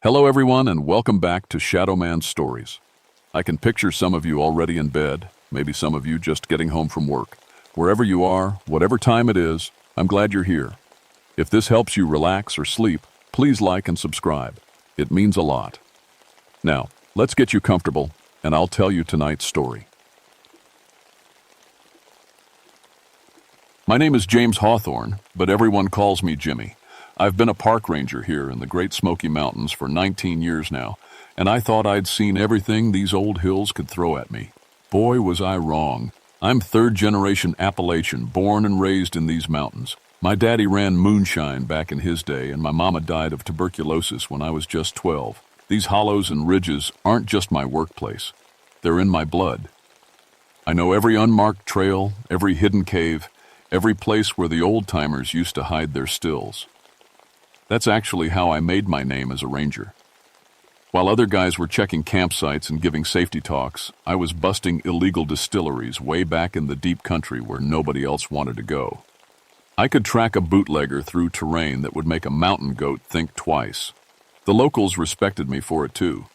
Hello everyone and welcome back to Shadow Man's Stories. I can picture some of you already in bed, maybe some of you just getting home from work. Wherever you are, whatever time it is, I'm glad you're here. If this helps you relax or sleep, please like and subscribe. It means a lot. Now, let's get you comfortable and I'll tell you tonight's story. My name is James Hawthorne, but everyone calls me Jimmy. I've been a park ranger here in the Great Smoky Mountains for 19 years now, and I thought I'd seen everything these old hills could throw at me. Boy, was I wrong. I'm third-generation Appalachian, born and raised in these mountains. My daddy ran moonshine back in his day, and my mama died of tuberculosis when I was just 12. These hollows and ridges aren't just my workplace. They're in my blood. I know every unmarked trail, every hidden cave, every place where the old-timers used to hide their stills. That's actually how I made my name as a ranger. While other guys were checking campsites and giving safety talks, I was busting illegal distilleries way back in the deep country where nobody else wanted to go. I could track a bootlegger through terrain that would make a mountain goat think twice. The locals respected me for it too.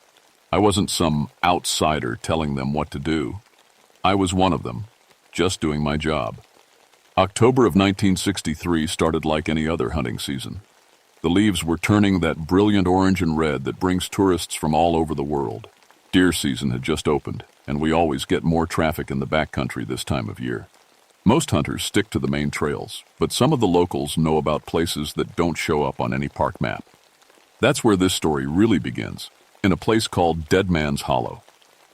I wasn't some outsider telling them what to do. I was one of them, just doing my job. October of 1963 started like any other hunting season. The leaves were turning that brilliant orange and red that brings tourists from all over the world. Deer season had just opened, and we always get more traffic in the backcountry this time of year. Most hunters stick to the main trails, but some of the locals know about places that don't show up on any park map. That's where this story really begins, in a place called Dead Man's Hollow.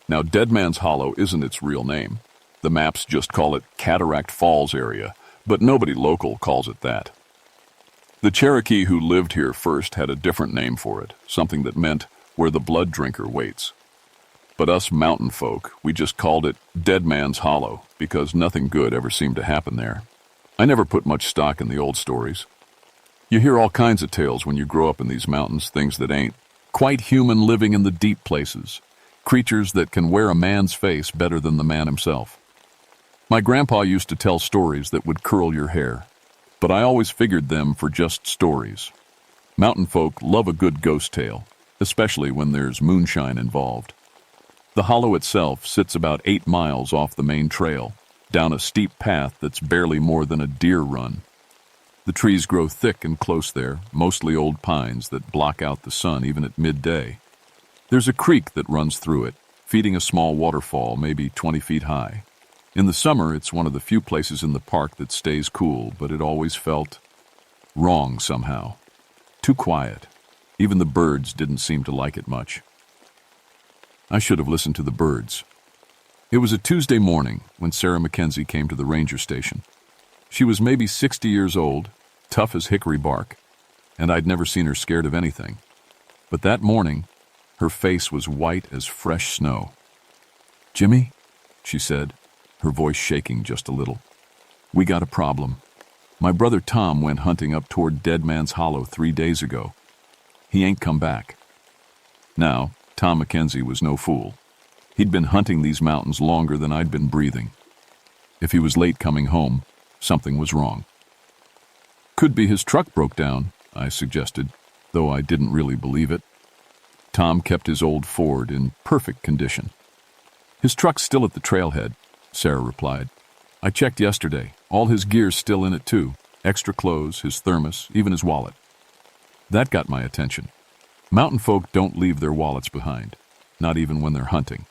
Now, Dead Man's Hollow isn't its real name. The maps just call it Cataract Falls area, but nobody local calls it that. The Cherokee who lived here first had a different name for it, something that meant where the bloodrinker waits. But us mountain folk, we just called it Dead Man's Hollow because nothing good ever seemed to happen there. I never put much stock in the old stories. You hear all kinds of tales when you grow up in these mountains, things that ain't quite human living in the deep places, creatures that can wear a man's face better than the man himself. My grandpa used to tell stories that would curl your hair, but I always figured them for just stories. Mountain folk love a good ghost tale, especially when there's moonshine involved. The hollow itself sits about 8 miles off the main trail, down a steep path that's barely more than a deer run. The trees grow thick and close there, mostly old pines that block out the sun even at midday. There's a creek that runs through it, feeding a small waterfall maybe 20 feet high. In the summer, it's one of the few places in the park that stays cool, but it always felt wrong somehow. Too quiet. Even the birds didn't seem to like it much. I should have listened to the birds. It was a Tuesday morning when Sarah Mackenzie came to the ranger station. She was maybe 60 years old, tough as hickory bark, and I'd never seen her scared of anything. But that morning, her face was white as fresh snow. "Jimmy," she said, her voice shaking just a little. "We got a problem. My brother Tom went hunting up toward Dead Man's Hollow 3 days ago. He ain't come back." Now, Tom Mackenzie was no fool. He'd been hunting these mountains longer than I'd been breathing. If he was late coming home, something was wrong. "Could be his truck broke down," I suggested, though I didn't really believe it. Tom kept his old Ford in perfect condition. "His truck's still at the trailhead," Sarah replied. "I checked yesterday. All his gear's still in it too. Extra clothes, his thermos, even his wallet." That got my attention. Mountain folk don't leave their wallets behind, not even when they're hunting.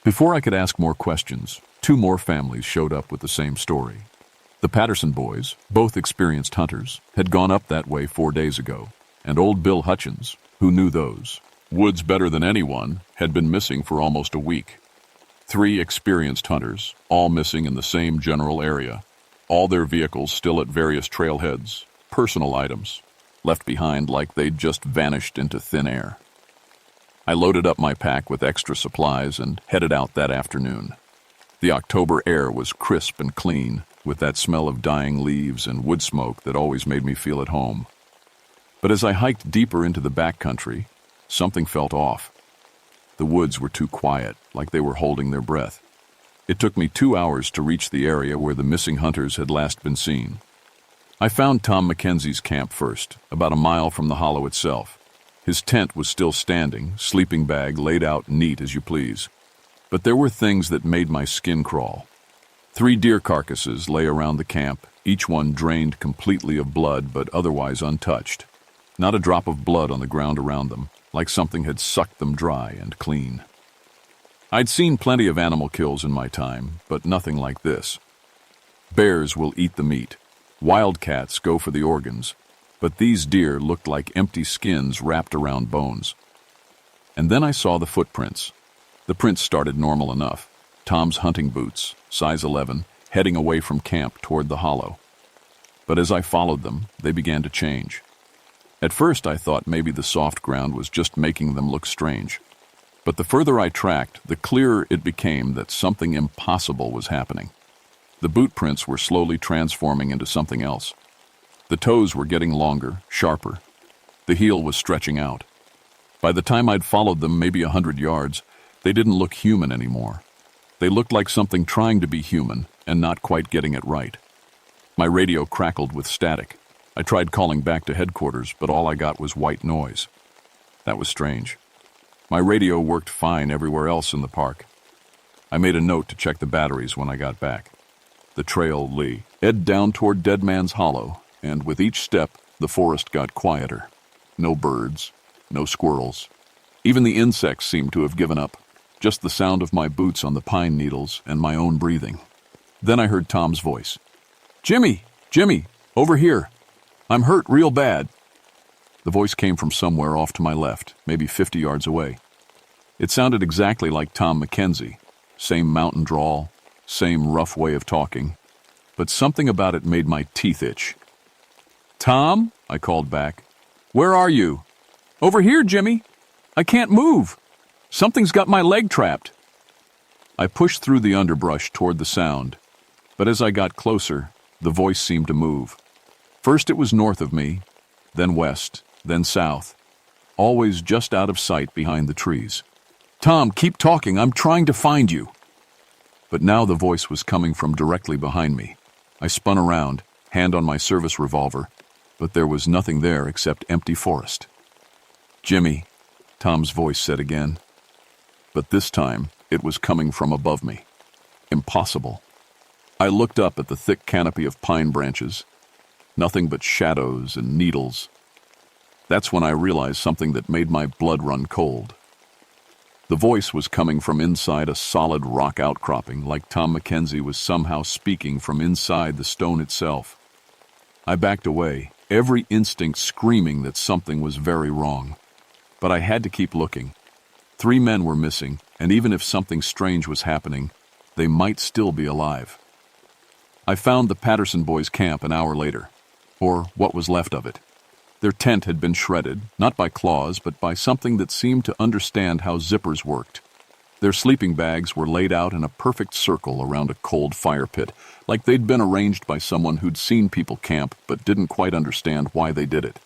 Before I could ask more questions, 2 more families showed up with the same story. The Patterson boys, both experienced hunters, had gone up that way 4 days ago, and old Bill Hutchins, who knew those woods better than anyone, had been missing for almost a week. 3 experienced hunters, all missing in the same general area, all their vehicles still at various trailheads, personal items, left behind like they'd just vanished into thin air. I loaded up my pack with extra supplies and headed out that afternoon. The October air was crisp and clean, with that smell of dying leaves and wood smoke that always made me feel at home. But as I hiked deeper into the backcountry, something felt off. The woods were too quiet, like they were holding their breath. It took me 2 hours to reach the area where the missing hunters had last been seen. I found Tom Mackenzie's camp first, about a mile from the hollow itself. His tent was still standing, sleeping bag laid out neat as you please. But there were things that made my skin crawl. 3 deer carcasses lay around the camp, each one drained completely of blood but otherwise untouched. Not a drop of blood on the ground around them, like something had sucked them dry and clean. I'd seen plenty of animal kills in my time, but nothing like this. Bears will eat the meat. Wildcats go for the organs. But these deer looked like empty skins wrapped around bones. And then I saw the footprints. The prints started normal enough. Tom's hunting boots, size 11, heading away from camp toward the hollow. But as I followed them, they began to change. At first I thought maybe the soft ground was just making them look strange. But the further I tracked, the clearer it became that something impossible was happening. The boot prints were slowly transforming into something else. The toes were getting longer, sharper. The heel was stretching out. By the time I'd followed them maybe 100 yards, they didn't look human anymore. They looked like something trying to be human and not quite getting it right. My radio crackled with static. I tried calling back to headquarters, but all I got was white noise. That was strange. My radio worked fine everywhere else in the park. I made a note to check the batteries when I got back. The trail led down toward Dead Man's Hollow, and with each step, the forest got quieter. No birds, no squirrels. Even the insects seemed to have given up. Just the sound of my boots on the pine needles and my own breathing. Then I heard Tom's voice. Jimmy, over here. I'm hurt real bad." The voice came from somewhere off to my left, maybe 50 yards away. It sounded exactly like Tom Mackenzie. Same mountain drawl, same rough way of talking. But something about it made my teeth itch. "Tom," I called back. "Where are you?" "Over here, Jimmy. I can't move. Something's got my leg trapped." I pushed through the underbrush toward the sound, but as I got closer, the voice seemed to move. First it was north of me, then west, then south, always just out of sight behind the trees. "Tom, keep talking. I'm trying to find you." But now the voice was coming from directly behind me. I spun around, hand on my service revolver, but there was nothing there except empty forest. "Jimmy," Tom's voice said again. But this time, it was coming from above me. Impossible. I looked up at the thick canopy of pine branches. Nothing but shadows and needles. That's when I realized something that made my blood run cold. The voice was coming from inside a solid rock outcropping, like Tom Mackenzie was somehow speaking from inside the stone itself. I backed away, every instinct screaming that something was very wrong. But I had to keep looking. 3 men were missing, and even if something strange was happening, they might still be alive. I found the Patterson boys' camp an hour later, or what was left of it. Their tent had been shredded, not by claws, but by something that seemed to understand how zippers worked. Their sleeping bags were laid out in a perfect circle around a cold fire pit, like they'd been arranged by someone who'd seen people camp but didn't quite understand why they did it.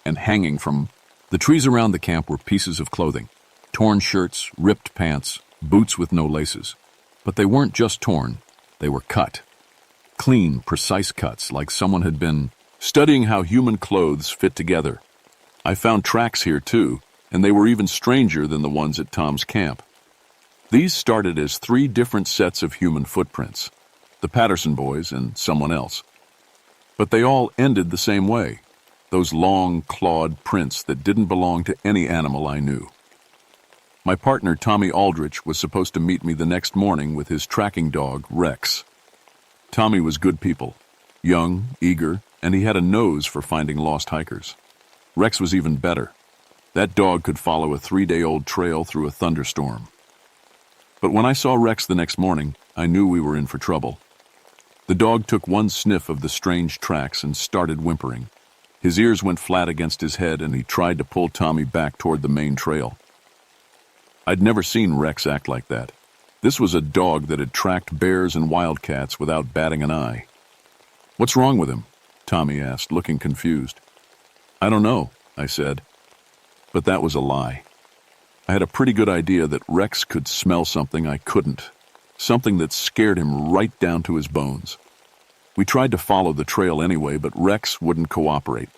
And hanging from the trees around the camp were pieces of clothing. Torn shirts, ripped pants, boots with no laces. But they weren't just torn, they were cut. Clean, precise cuts, like someone had been studying how human clothes fit together. I found tracks here too, and they were even stranger than the ones at Tom's camp. These started as 3 different sets of human footprints, the Patterson boys and someone else. But they all ended the same way, those long, clawed prints that didn't belong to any animal I knew. My partner, Tommy Aldrich, was supposed to meet me the next morning with his tracking dog, Rex. Tommy was good people, young, eager, and he had a nose for finding lost hikers. Rex was even better. That dog could follow a 3-day-old trail through a thunderstorm. But when I saw Rex the next morning, I knew we were in for trouble. The dog took one sniff of the strange tracks and started whimpering. His ears went flat against his head, and he tried to pull Tommy back toward the main trail. I'd never seen Rex act like that. This was a dog that had tracked bears and wildcats without batting an eye. "What's wrong with him?" Tommy asked, looking confused. "I don't know," I said. But that was a lie. I had a pretty good idea that Rex could smell something I couldn't, something that scared him right down to his bones. We tried to follow the trail anyway, but Rex wouldn't cooperate.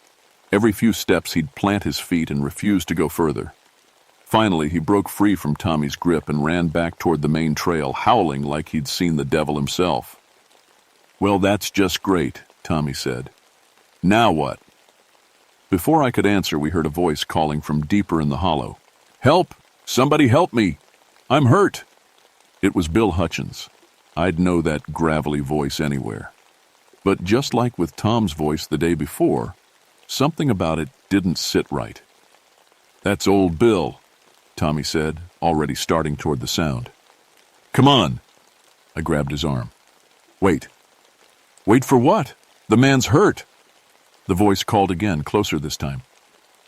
Every few steps he'd plant his feet and refuse to go further. Finally, he broke free from Tommy's grip and ran back toward the main trail, howling like he'd seen the devil himself. "Well, that's just great," Tommy said. "Now what?" Before I could answer, we heard a voice calling from deeper in the hollow. "Help! Somebody help me! I'm hurt!" It was Bill Hutchins. I'd know that gravelly voice anywhere. But just like with Tom's voice the day before, something about it didn't sit right. "That's old Bill," Tommy said, already starting toward the sound. "Come on." I grabbed his arm. "Wait. Wait for what? The man's hurt." The voice called again, closer this time.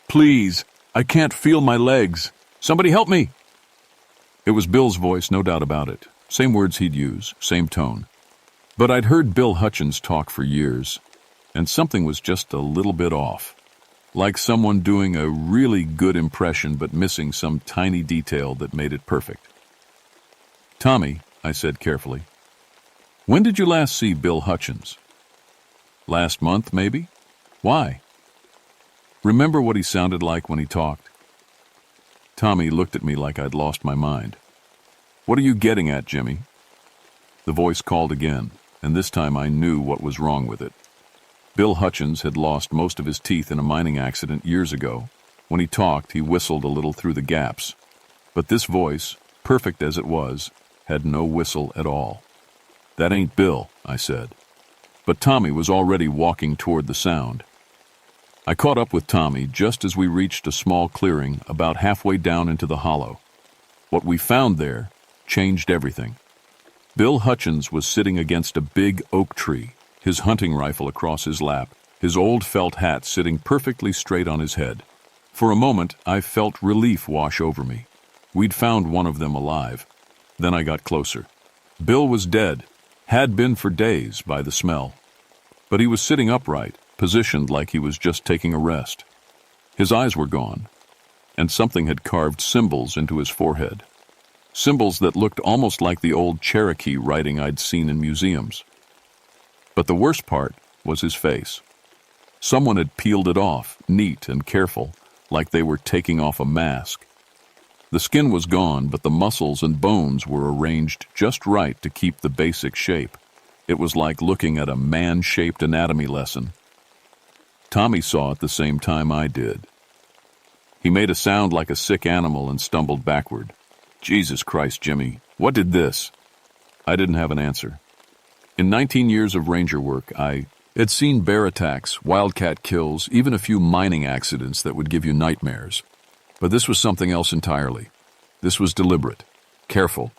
"Please, I can't feel my legs. Somebody help me." It was Bill's voice, no doubt about it. Same words he'd use, same tone. But I'd heard Bill Hutchins talk for years, and something was just a little bit off. Like someone doing a really good impression but missing some tiny detail that made it perfect. "Tommy," I said carefully, "when did you last see Bill Hutchins?" "Last month, maybe? Why?" "Remember what he sounded like when he talked?" Tommy looked at me like I'd lost my mind. "What are you getting at, Jimmy?" The voice called again, and this time I knew what was wrong with it. Bill Hutchins had lost most of his teeth in a mining accident years ago. When he talked, he whistled a little through the gaps. But this voice, perfect as it was, had no whistle at all. "That ain't Bill," I said. But Tommy was already walking toward the sound. I caught up with Tommy just as we reached a small clearing about halfway down into the hollow. What we found there changed everything. Bill Hutchins was sitting against a big oak tree, his hunting rifle across his lap, his old felt hat sitting perfectly straight on his head. For a moment, I felt relief wash over me. We'd found one of them alive. Then I got closer. Bill was dead, had been for days by the smell. But he was sitting upright, positioned like he was just taking a rest. His eyes were gone, and something had carved symbols into his forehead. Symbols that looked almost like the old Cherokee writing I'd seen in museums. But the worst part was his face. Someone had peeled it off, neat and careful, like they were taking off a mask. The skin was gone, but the muscles and bones were arranged just right to keep the basic shape. It was like looking at a man-shaped anatomy lesson. Tommy saw it the same time I did. He made a sound like a sick animal and stumbled backward. "Jesus Christ, Jimmy, what did this?" I didn't have an answer. In 19 years of ranger work, I had seen bear attacks, wildcat kills, even a few mining accidents that would give you nightmares. But this was something else entirely. This was deliberate, careful,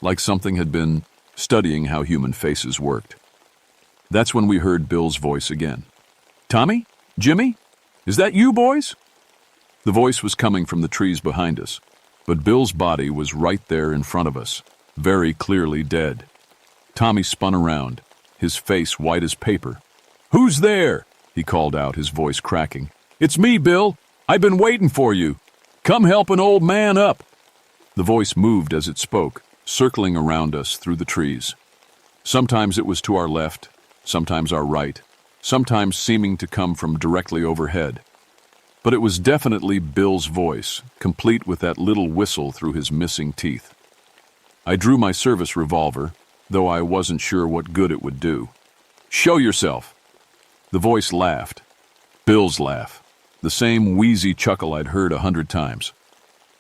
like something had been studying how human faces worked. That's when we heard Bill's voice again. "Tommy? Jimmy? Is that you boys?" The voice was coming from the trees behind us, but Bill's body was right there in front of us, very clearly dead. Tommy spun around, his face white as paper. "Who's there?" he called out, his voice cracking. "It's me, Bill. I've been waiting for you. Come help an old man up." The voice moved as it spoke, circling around us through the trees. Sometimes it was to our left, sometimes our right, sometimes seeming to come from directly overhead. But it was definitely Bill's voice, complete with that little whistle through his missing teeth. I drew my service revolver, though I wasn't sure what good it would do. "Show yourself." The voice laughed. Bill's laugh. The same wheezy chuckle I'd heard 100 times.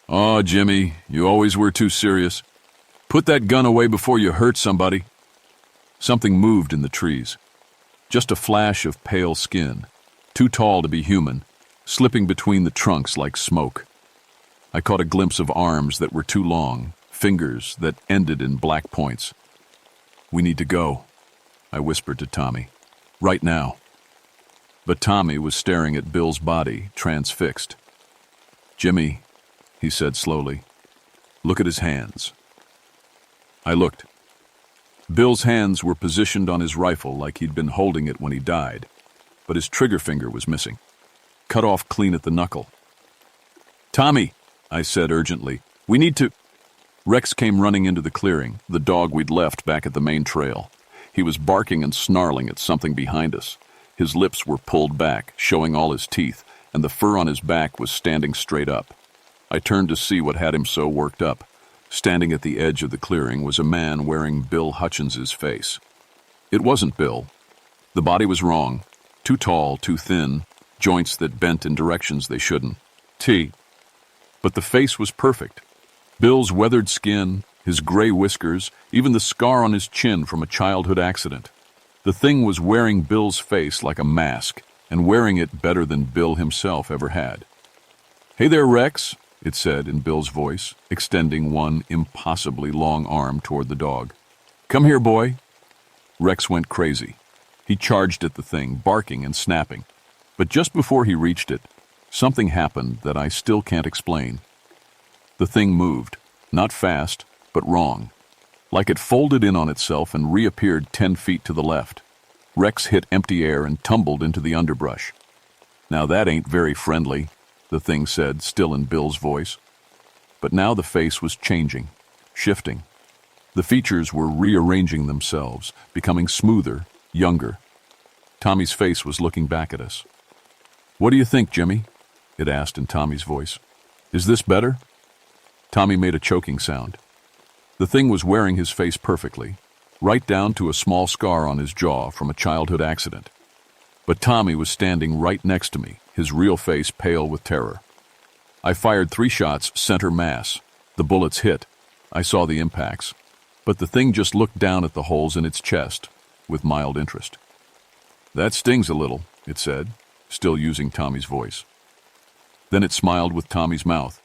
"Aw, Jimmy, you always were too serious. Put that gun away before you hurt somebody." Something moved in the trees. Just a flash of pale skin, too tall to be human, slipping between the trunks like smoke. I caught a glimpse of arms that were too long, fingers that ended in black points. "We need to go," I whispered to Tommy. "Right now." But Tommy was staring at Bill's body, transfixed. "Jimmy," he said slowly, "look at his hands." I looked. Bill's hands were positioned on his rifle like he'd been holding it when he died, but his trigger finger was missing, cut off clean at the knuckle. "Tommy," I said urgently, "we need to—" Rex came running into the clearing, the dog we'd left back at the main trail. He was barking and snarling at something behind us. His lips were pulled back, showing all his teeth, and the fur on his back was standing straight up. I turned to see what had him so worked up. Standing at the edge of the clearing was a man wearing Bill Hutchins's face. It wasn't Bill. The body was wrong. Too tall, too thin, joints that bent in directions they shouldn't. But the face was perfect. Bill's weathered skin, his gray whiskers, even the scar on his chin from a childhood accident. The thing was wearing Bill's face like a mask, and wearing it better than Bill himself ever had. "Hey there, Rex," it said in Bill's voice, extending one impossibly long arm toward the dog. "Come here, boy." Rex went crazy. He charged at the thing, barking and snapping. But just before he reached it, something happened that I still can't explain. The thing moved, not fast, but wrong. Like it folded in on itself and reappeared 10 feet to the left. Rex hit empty air and tumbled into the underbrush. "Now that ain't very friendly," the thing said, still in Bill's voice. But now the face was changing, shifting. The features were rearranging themselves, becoming smoother, younger. Tommy's face was looking back at us. "What do you think, Jimmy?" it asked in Tommy's voice. "Is this better?" Tommy made a choking sound. The thing was wearing his face perfectly, right down to a small scar on his jaw from a childhood accident. But Tommy was standing right next to me, his real face pale with terror. I fired 3 shots center mass. The bullets hit. I saw the impacts. But the thing just looked down at the holes in its chest with mild interest. "That stings a little," it said, still using Tommy's voice. Then it smiled with Tommy's mouth,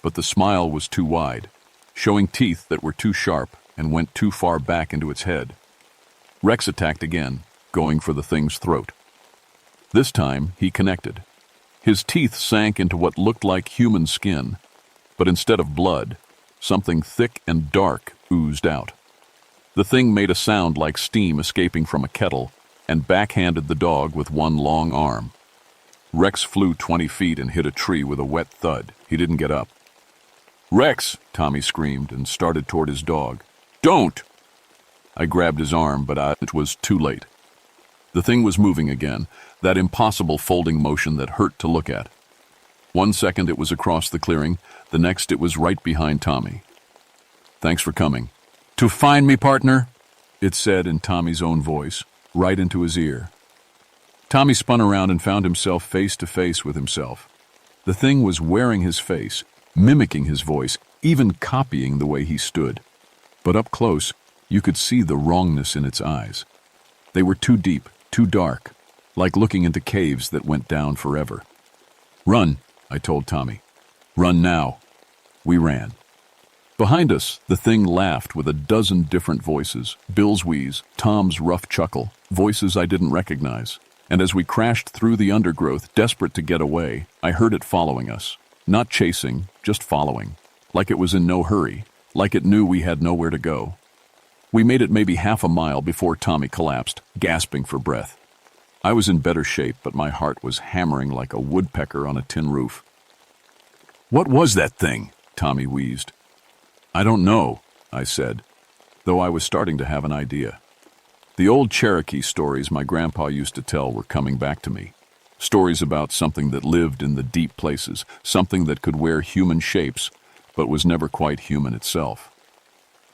but the smile was too wide, showing teeth that were too sharp and went too far back into its head. Rex attacked again, going for the thing's throat. This time, he connected. His teeth sank into what looked like human skin, but instead of blood, something thick and dark oozed out. The thing made a sound like steam escaping from a kettle and backhanded the dog with one long arm. Rex flew 20 feet and hit a tree with a wet thud. He didn't get up. "Rex!" Tommy screamed and started toward his dog. "Don't!" I grabbed his arm, but it was too late. The thing was moving again, that impossible folding motion that hurt to look at. 1 second it was across the clearing, the next it was right behind Tommy. "Thanks for coming." "To find me, partner," it said in Tommy's own voice, right into his ear. Tommy spun around and found himself face to face with himself. The thing was wearing his face, mimicking his voice, even copying the way he stood. But up close, you could see the wrongness in its eyes. They were too deep, too dark, like looking into caves that went down forever. "Run," I told Tommy. "Run now." We ran. Behind us, the thing laughed with a dozen different voices, Bill's wheeze, Tom's rough chuckle, voices I didn't recognize. And as we crashed through the undergrowth, desperate to get away, I heard it following us. Not chasing, just following. Like it was in no hurry, like it knew we had nowhere to go. We made it maybe half a mile before Tommy collapsed, gasping for breath. I was in better shape, but my heart was hammering like a woodpecker on a tin roof. "What was that thing?" Tommy wheezed. "I don't know," I said, though I was starting to have an idea. The old Cherokee stories my grandpa used to tell were coming back to me. Stories about something that lived in the deep places, something that could wear human shapes, but was never quite human itself.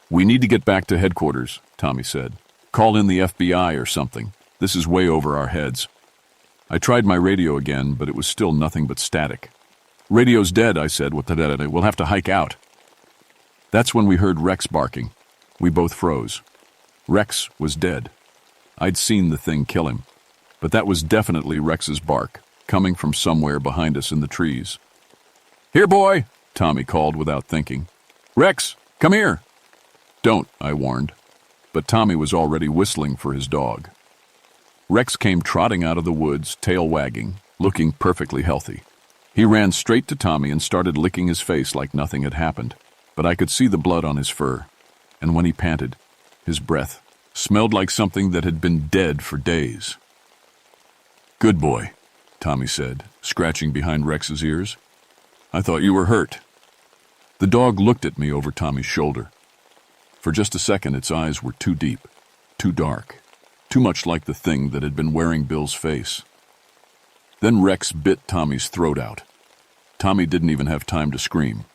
"We need to get back to headquarters," Tommy said. "Call in the FBI or something. This is way over our heads." I tried my radio again, but it was still nothing but static. "Radio's dead," I said. "We'll have to hike out." That's when we heard Rex barking. We both froze. Rex was dead. I'd seen the thing kill him, but that was definitely Rex's bark, coming from somewhere behind us in the trees. "Here, boy," Tommy called without thinking. "Rex, come here." "Don't," I warned, but Tommy was already whistling for his dog. Rex came trotting out of the woods, tail wagging, looking perfectly healthy. He ran straight to Tommy and started licking his face like nothing had happened, but I could see the blood on his fur, and when he panted, his breath smelled like something that had been dead for days. "Good boy," Tommy said, scratching behind Rex's ears. "I thought you were hurt." The dog looked at me over Tommy's shoulder. For just a second, its eyes were too deep, too dark, too much like the thing that had been wearing Bill's face. Then Rex bit Tommy's throat out. Tommy didn't even have time to scream.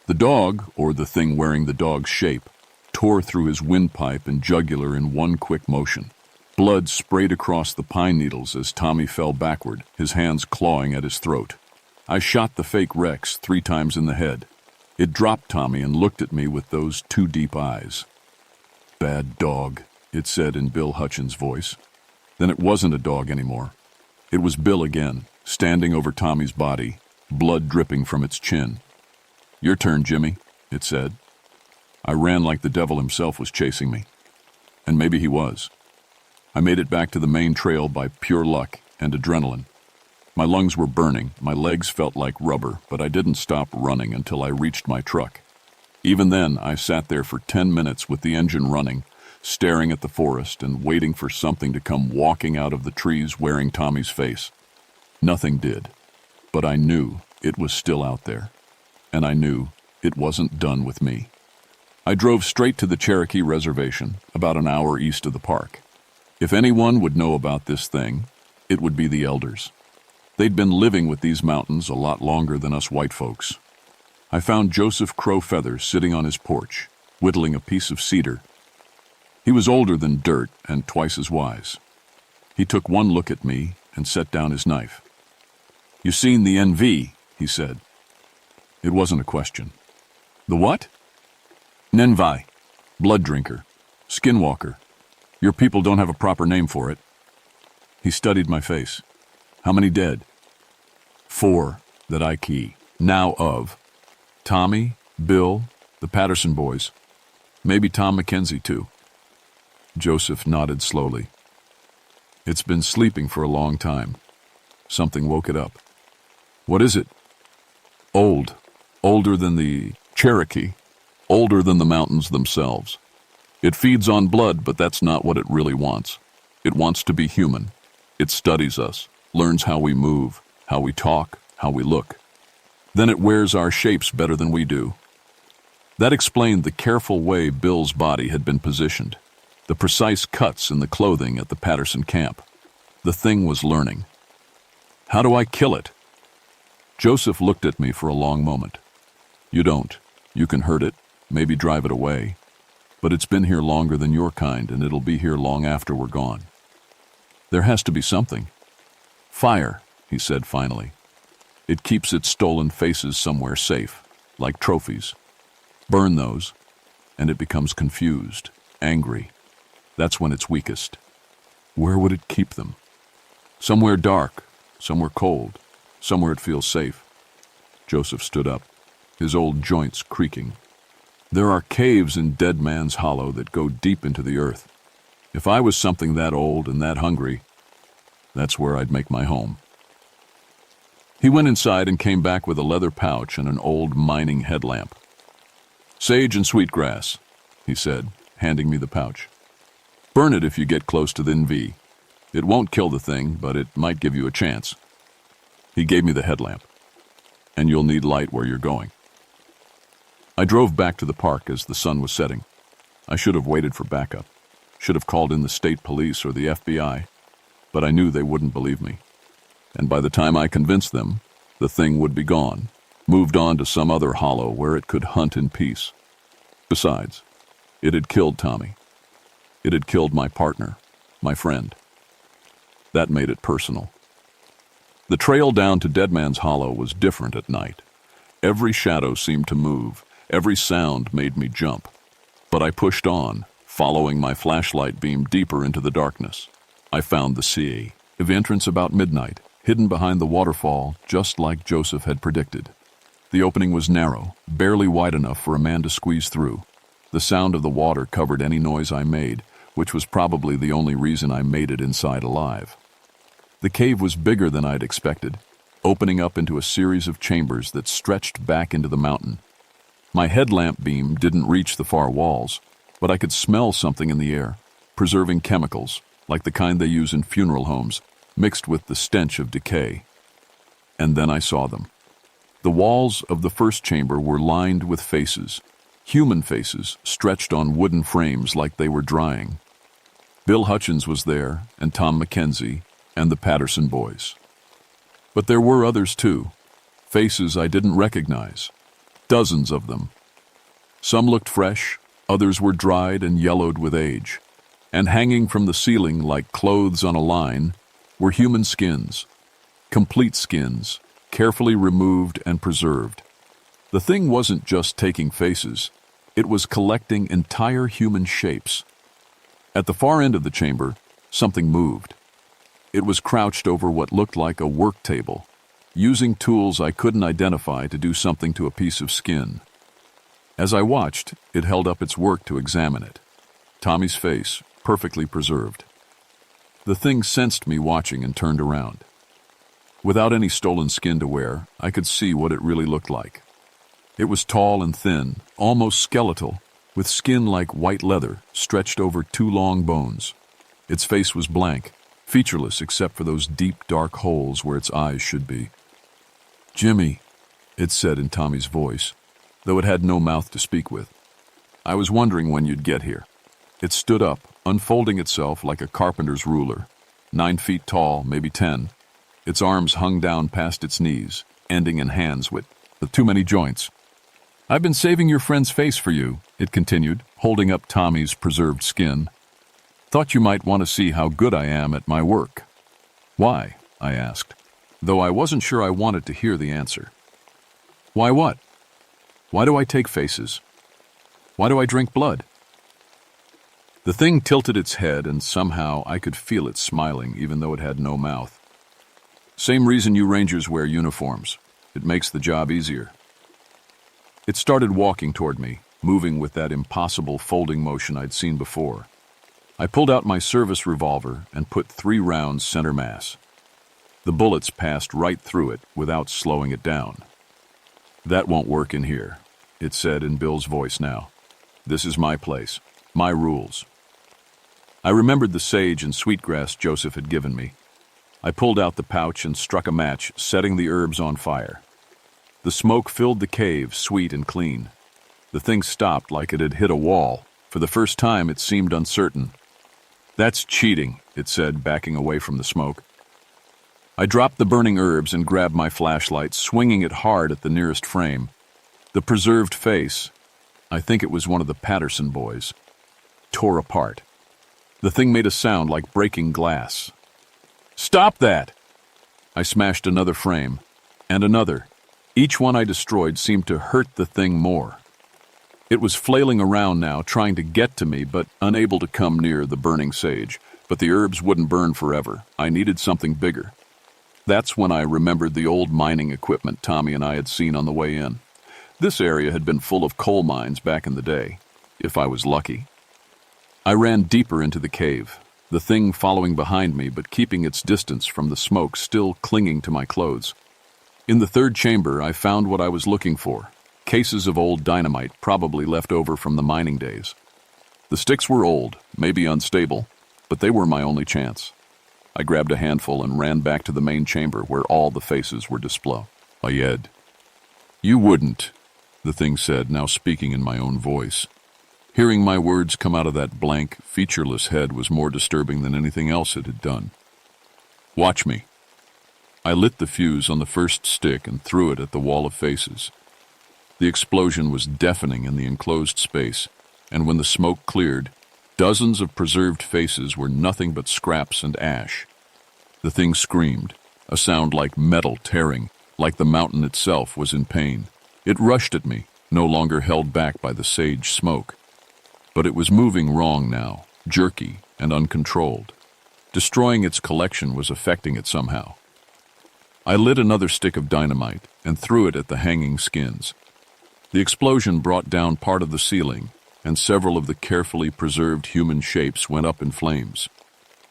The dog, or the thing wearing the dog's shape, tore through his windpipe and jugular in one quick motion. Blood sprayed across the pine needles as Tommy fell backward, his hands clawing at his throat. I shot the fake Rex 3 times in the head. It dropped Tommy and looked at me with those 2 deep eyes. "Bad dog," it said in Bill Hutchins' voice. Then it wasn't a dog anymore. It was Bill again, standing over Tommy's body, blood dripping from its chin. "Your turn, Jimmy," it said. I ran like the devil himself was chasing me. And maybe he was. I made it back to the main trail by pure luck and adrenaline. My lungs were burning, my legs felt like rubber, but I didn't stop running until I reached my truck. Even then, I sat there for 10 minutes with the engine running, staring at the forest and waiting for something to come walking out of the trees wearing Tommy's face. Nothing did, but I knew it was still out there, and I knew it wasn't done with me. I drove straight to the Cherokee Reservation, about an hour east of the park. If anyone would know about this thing, it would be the elders. They'd been living with these mountains a lot longer than us white folks. I found Joseph Crow Feathers sitting on his porch, whittling a piece of cedar. He was older than dirt and twice as wise. He took one look at me and set down his knife. "You seen the NV?" he said. It wasn't a question. "The what?" "Nenvi, bloodrinker, skinwalker. Your people don't have a proper name for it." He studied my face. "How many dead?" "4 that I key now of. Tommy, Bill, the Patterson boys. Maybe Tom McKenzie too." Joseph nodded slowly. "It's been sleeping for a long time. Something woke it up." "What is it?" "Old. Older than the Cherokee. Older than the mountains themselves. It feeds on blood, but that's not what it really wants. It wants to be human. It studies us, learns how we move, how we talk, how we look. Then it wears our shapes better than we do." That explained the careful way Bill's body had been positioned, the precise cuts in the clothing at the Patterson camp. The thing was learning. "How do I kill it?" Joseph looked at me for a long moment. "You don't. You can hurt it, maybe drive it away. But it's been here longer than your kind, and it'll be here long after we're gone. There has to be something." "Fire," he said finally. "It keeps its stolen faces somewhere safe, like trophies. Burn those, and it becomes confused, angry. That's when it's weakest." "Where would it keep them?" "Somewhere dark, somewhere cold, somewhere it feels safe." Joseph stood up, his old joints creaking. "There are caves in Dead Man's Hollow that go deep into the earth. If I was something that old and that hungry, that's where I'd make my home." He went inside and came back with a leather pouch and an old mining headlamp. "Sage and sweetgrass," he said, handing me the pouch. "Burn it if you get close to the NV. It won't kill the thing, but it might give you a chance." He gave me the headlamp. "And you'll need light where you're going." I drove back to the park as the sun was setting. I should have waited for backup, should have called in the state police or the FBI, but I knew they wouldn't believe me. And by the time I convinced them, the thing would be gone, moved on to some other hollow where it could hunt in peace. Besides, it had killed Tommy. It had killed my partner, my friend. That made it personal. The trail down to Dead Man's Hollow was different at night. Every shadow seemed to move. Every sound made me jump. But I pushed on, following my flashlight beam deeper into the darkness. I found the sea, the entrance about midnight, hidden behind the waterfall, just like Joseph had predicted. The opening was narrow, barely wide enough for a man to squeeze through. The sound of the water covered any noise I made, which was probably the only reason I made it inside alive. The cave was bigger than I'd expected, opening up into a series of chambers that stretched back into the mountain. My headlamp beam didn't reach the far walls, but I could smell something in the air, preserving chemicals, like the kind they use in funeral homes, mixed with the stench of decay. And then I saw them. The walls of the first chamber were lined with faces, human faces stretched on wooden frames like they were drying. Bill Hutchins was there, and Tom Mackenzie, and the Patterson boys. But there were others too, faces I didn't recognize, dozens of them. Some looked fresh, others were dried and yellowed with age, and hanging from the ceiling like clothes on a line were human skins, complete skins, carefully removed and preserved. The thing wasn't just taking faces, it was collecting entire human shapes. At the far end of the chamber, something moved. It was crouched over what looked like a work table, using tools I couldn't identify to do something to a piece of skin. As I watched, it held up its work to examine it. Tommy's face, perfectly preserved. The thing sensed me watching and turned around. Without any stolen skin to wear, I could see what it really looked like. It was tall and thin, almost skeletal, with skin like white leather stretched over two long bones. Its face was blank, featureless except for those deep, dark holes where its eyes should be. "Jimmy," it said in Tommy's voice, though it had no mouth to speak with. "I was wondering when you'd get here." It stood up, unfolding itself like a carpenter's ruler, 9 feet tall, maybe 10. Its arms hung down past its knees, ending in hands with too many joints. "I've been saving your friend's face for you," it continued, holding up Tommy's preserved skin. "Thought you might want to see how good I am at my work." "Why?" I asked, though I wasn't sure I wanted to hear the answer. "Why what? Why do I take faces? Why do I drink blood?" The thing tilted its head, and somehow I could feel it smiling even though it had no mouth. "Same reason you Rangers wear uniforms. It makes the job easier." It started walking toward me, moving with that impossible folding motion I'd seen before. I pulled out my service revolver and put 3 rounds center mass. The bullets passed right through it without slowing it down. "That won't work in here," it said in Bill's voice now. "This is my place, my rules." I remembered the sage and sweetgrass Joseph had given me. I pulled out the pouch and struck a match, setting the herbs on fire. The smoke filled the cave, sweet and clean. The thing stopped like it had hit a wall. For the first time, it seemed uncertain. "That's cheating," it said, backing away from the smoke. I dropped the burning herbs and grabbed my flashlight, swinging it hard at the nearest frame. The preserved face, I think it was one of the Patterson boys, tore apart. The thing made a sound like breaking glass. "Stop that!" I smashed another frame, and another. Each one I destroyed seemed to hurt the thing more. It was flailing around now, trying to get to me, but unable to come near the burning sage. But the herbs wouldn't burn forever. I needed something bigger. That's when I remembered the old mining equipment Tommy and I had seen on the way in. This area had been full of coal mines back in the day, if I was lucky. I ran deeper into the cave, the thing following behind me but keeping its distance from the smoke, still clinging to my clothes. In the 3rd chamber, I found what I was looking for. Cases of old dynamite, probably left over from the mining days. The sticks were old, maybe unstable, but they were my only chance. I grabbed a handful and ran back to the main chamber where all the faces were displayed. "Ayed." "You wouldn't," the thing said, now speaking in my own voice. Hearing my words come out of that blank, featureless head was more disturbing than anything else it had done. "Watch me." I lit the fuse on the first stick and threw it at the wall of faces. The explosion was deafening in the enclosed space, and when the smoke cleared, dozens of preserved faces were nothing but scraps and ash. The thing screamed, a sound like metal tearing, like the mountain itself was in pain. It rushed at me, no longer held back by the sage smoke. But it was moving wrong now, jerky and uncontrolled. Destroying its collection was affecting it somehow. I lit another stick of dynamite and threw it at the hanging skins. The explosion brought down part of the ceiling, and several of the carefully preserved human shapes went up in flames.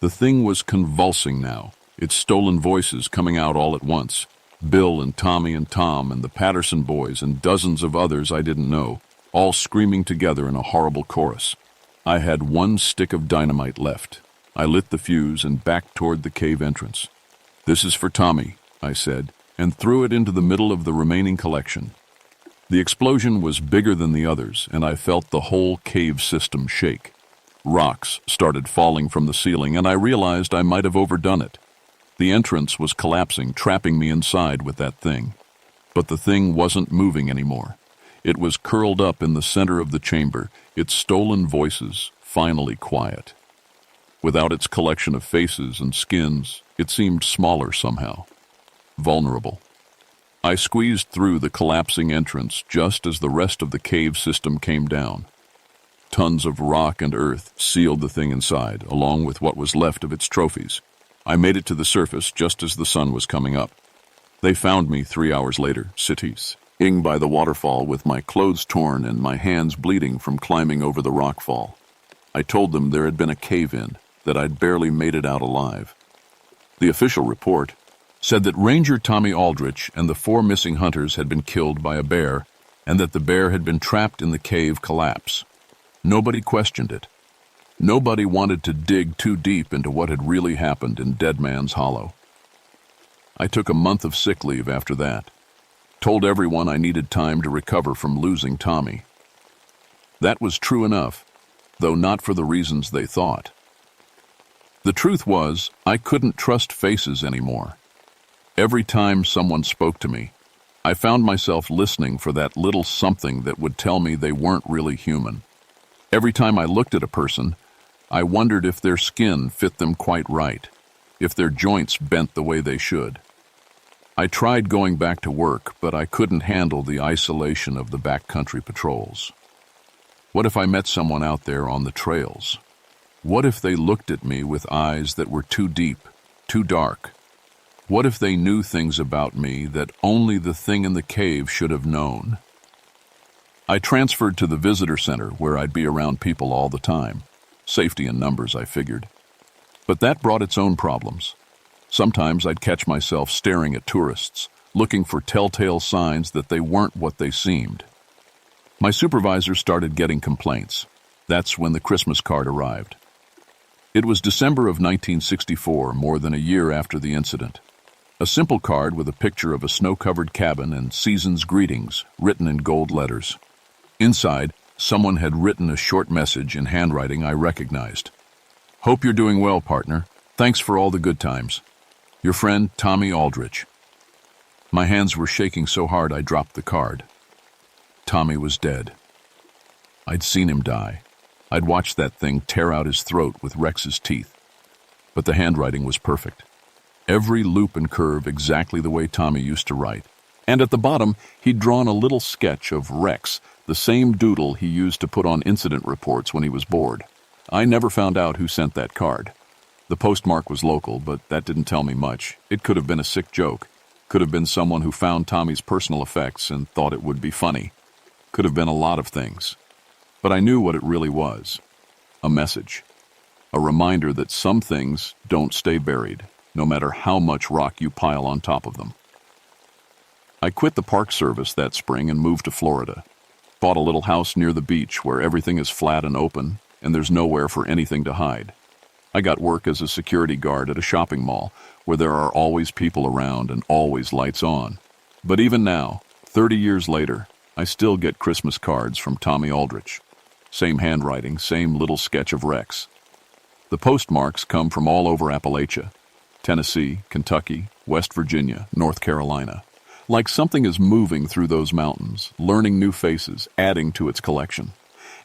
The thing was convulsing now, its stolen voices coming out all at once. Bill and Tommy and Tom and the Patterson boys and dozens of others I didn't know, all screaming together in a horrible chorus. I had 1 stick of dynamite left. I lit the fuse and backed toward the cave entrance. "This is for Tommy," I said, and threw it into the middle of the remaining collection. The explosion was bigger than the others, and I felt the whole cave system shake. Rocks started falling from the ceiling, and I realized I might have overdone it. The entrance was collapsing, trapping me inside with that thing. But the thing wasn't moving anymore. It was curled up in the center of the chamber, its stolen voices finally quiet. Without its collection of faces and skins, it seemed smaller somehow, vulnerable. I squeezed through the collapsing entrance just as the rest of the cave system came down. Tons of rock and earth sealed the thing inside, along with what was left of its trophies. I made it to the surface just as the sun was coming up. They found me 3 hours later, sitting by the waterfall with my clothes torn and my hands bleeding from climbing over the rockfall. I told them there had been a cave-in, that I'd barely made it out alive. The official report said that Ranger Tommy Aldrich and the 4 missing hunters had been killed by a bear, and that the bear had been trapped in the cave collapse. Nobody questioned it. Nobody wanted to dig too deep into what had really happened in Dead Man's Hollow. I took a month of sick leave after that. Told everyone I needed time to recover from losing Tommy. That was true enough, though not for the reasons they thought. The truth was, I couldn't trust faces anymore. Every time someone spoke to me, I found myself listening for that little something that would tell me they weren't really human. Every time I looked at a person, I wondered if their skin fit them quite right, if their joints bent the way they should. I tried going back to work, but I couldn't handle the isolation of the backcountry patrols. What if I met someone out there on the trails? What if they looked at me with eyes that were too deep, too dark? What if they knew things about me that only the thing in the cave should have known? I transferred to the visitor center where I'd be around people all the time. Safety in numbers, I figured. But that brought its own problems. Sometimes I'd catch myself staring at tourists, looking for telltale signs that they weren't what they seemed. My supervisor started getting complaints. That's when the Christmas card arrived. It was December of 1964, more than a year after the incident. A simple card with a picture of a snow-covered cabin and season's greetings written in gold letters. Inside, someone had written a short message in handwriting I recognized. "Hope you're doing well, partner. Thanks for all the good times. Your friend, Tommy Aldrich." My hands were shaking so hard I dropped the card. Tommy was dead. I'd seen him die. I'd watched that thing tear out his throat with Rex's teeth. But the handwriting was perfect. Every loop and curve exactly the way Tommy used to write. And at the bottom, he'd drawn a little sketch of Rex, the same doodle he used to put on incident reports when he was bored. I never found out who sent that card. The postmark was local, but that didn't tell me much. It could have been a sick joke. Could have been someone who found Tommy's personal effects and thought it would be funny. Could have been a lot of things. But I knew what it really was. A message. A reminder that some things don't stay buried, no matter how much rock you pile on top of them. I quit the Park Service that spring and moved to Florida. Bought a little house near the beach where everything is flat and open, and there's nowhere for anything to hide. I got work as a security guard at a shopping mall where there are always people around and always lights on. But even now, 30 years later, I still get Christmas cards from Tommy Aldrich. Same handwriting, same little sketch of Rex. The postmarks come from all over Appalachia. Tennessee, Kentucky, West Virginia, North Carolina. Like something is moving through those mountains, learning new faces, adding to its collection.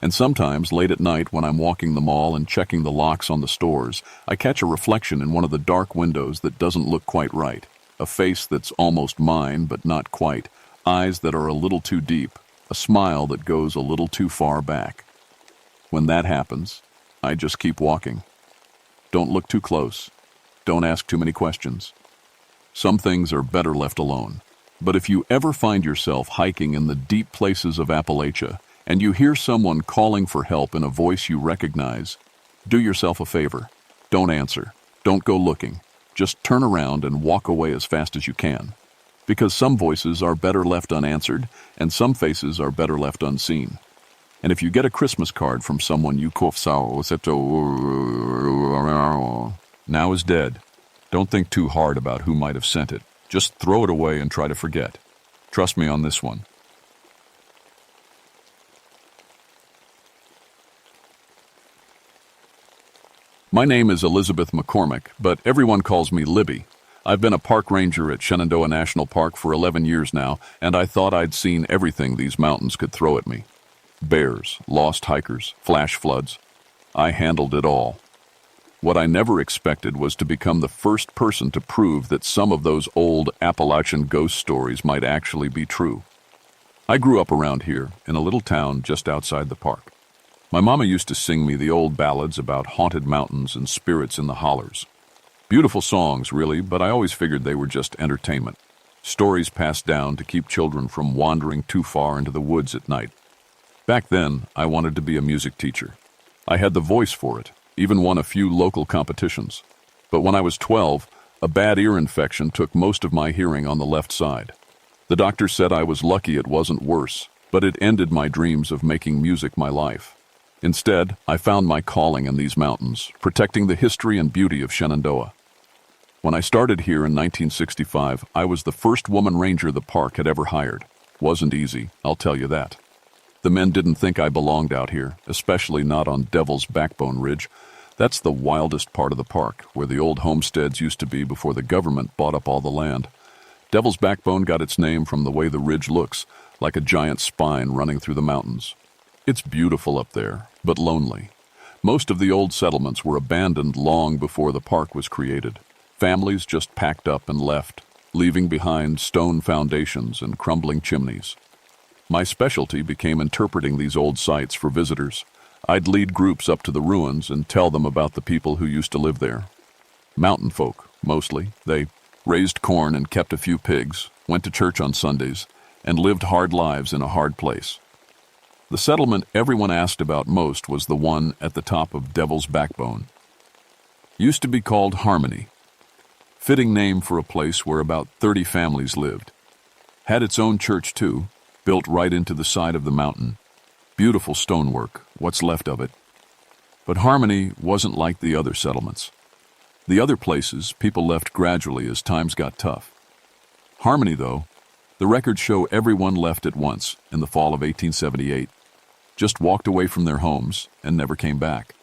And sometimes, late at night when I'm walking the mall and checking the locks on the stores, I catch a reflection in one of the dark windows that doesn't look quite right. A face that's almost mine, but not quite. Eyes that are a little too deep. A smile that goes a little too far back. When that happens, I just keep walking. Don't look too close. Don't ask too many questions. Some things are better left alone. But if you ever find yourself hiking in the deep places of Appalachia and you hear someone calling for help in a voice you recognize, do yourself a favor. Don't answer. Don't go looking. Just turn around and walk away as fast as you can. Because some voices are better left unanswered and some faces are better left unseen. And if you get a Christmas card from someone you now is dead, don't think too hard about who might have sent it. Just throw it away and try to forget. Trust me on this one. My name is Elizabeth McCormick, but everyone calls me Libby. I've been a park ranger at Shenandoah National Park for 11 years now, and I thought I'd seen everything these mountains could throw at me. Bears, lost hikers, flash floods. I handled it all. What I never expected was to become the first person to prove that some of those old Appalachian ghost stories might actually be true. I grew up around here, in a little town just outside the park. My mama used to sing me the old ballads about haunted mountains and spirits in the hollers. Beautiful songs, really, but I always figured they were just entertainment. Stories passed down to keep children from wandering too far into the woods at night. Back then, I wanted to be a music teacher. I had the voice for it, even won a few local competitions. But when I was 12, a bad ear infection took most of my hearing on the left side. The doctor said I was lucky it wasn't worse, but it ended my dreams of making music my life. Instead, I found my calling in these mountains, protecting the history and beauty of Shenandoah. When I started here in 1965, I was the first woman ranger the park had ever hired. Wasn't easy, I'll tell you that. The men didn't think I belonged out here, especially not on Devil's Backbone Ridge. That's the wildest part of the park, where the old homesteads used to be before the government bought up all the land. Devil's Backbone got its name from the way the ridge looks, like a giant spine running through the mountains. It's beautiful up there, but lonely. Most of the old settlements were abandoned long before the park was created. Families just packed up and left, leaving behind stone foundations and crumbling chimneys. My specialty became interpreting these old sites for visitors. I'd lead groups up to the ruins and tell them about the people who used to live there. Mountain folk, mostly. They raised corn and kept a few pigs, went to church on Sundays, and lived hard lives in a hard place. The settlement everyone asked about most was the one at the top of Devil's Backbone. Used to be called Harmony. Fitting name for a place where about 30 families lived. Had its own church, too, built right into the side of the mountain. Beautiful stonework, what's left of it. But Harmony wasn't like the other settlements. The other places, people left gradually as times got tough. Harmony, though, the records show everyone left at once in the fall of 1878, just walked away from their homes and never came back.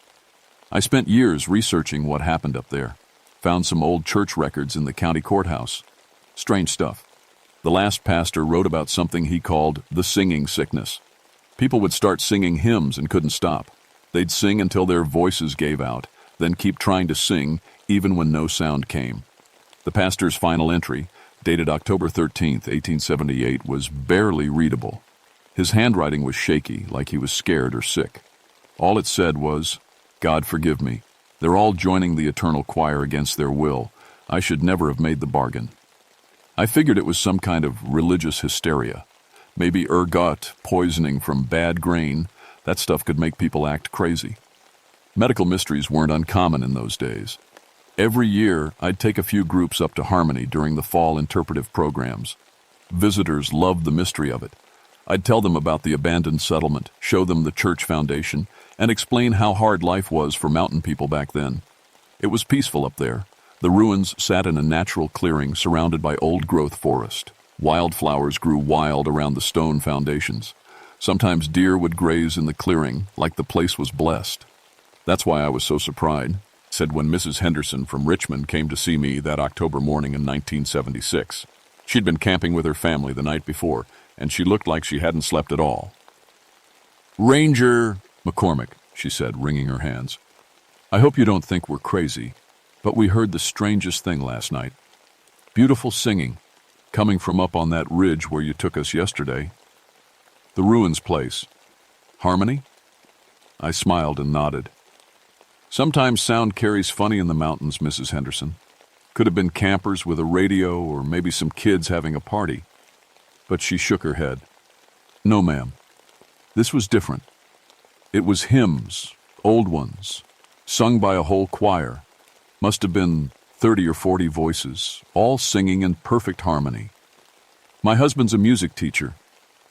I spent years researching what happened up there, found some old church records in the county courthouse. Strange stuff. The last pastor wrote about something he called the singing sickness. People would start singing hymns and couldn't stop. They'd sing until their voices gave out, then keep trying to sing even when no sound came. The pastor's final entry, dated October 13th, 1878, was barely readable. His handwriting was shaky, like he was scared or sick. All it said was, "God forgive me. They're all joining the eternal choir against their will. I should never have made the bargain." I figured it was some kind of religious hysteria. Maybe ergot, poisoning from bad grain. That stuff could make people act crazy. Medical mysteries weren't uncommon in those days. Every year, I'd take a few groups up to Harmony during the fall interpretive programs. Visitors loved the mystery of it. I'd tell them about the abandoned settlement, show them the church foundation, and explain how hard life was for mountain people back then. It was peaceful up there. The ruins sat in a natural clearing surrounded by old-growth forest. Wildflowers grew wild around the stone foundations. Sometimes deer would graze in the clearing, like the place was blessed. That's why I was so surprised, said when Mrs. Henderson from Richmond came to see me that October morning in 1976. She'd been camping with her family the night before, and she looked like she hadn't slept at all. "Ranger McCormick," she said, wringing her hands. "I hope you don't think we're crazy, but we heard the strangest thing last night. Beautiful singing, coming from up on that ridge where you took us yesterday. The ruins place. Harmony?" I smiled and nodded. "Sometimes sound carries funny in the mountains, Mrs. Henderson. Could have been campers with a radio or maybe some kids having a party." But she shook her head. "No, ma'am. This was different. It was hymns, old ones, sung by a whole choir. Must have been 30 or 40 voices, all singing in perfect harmony. My husband's a music teacher,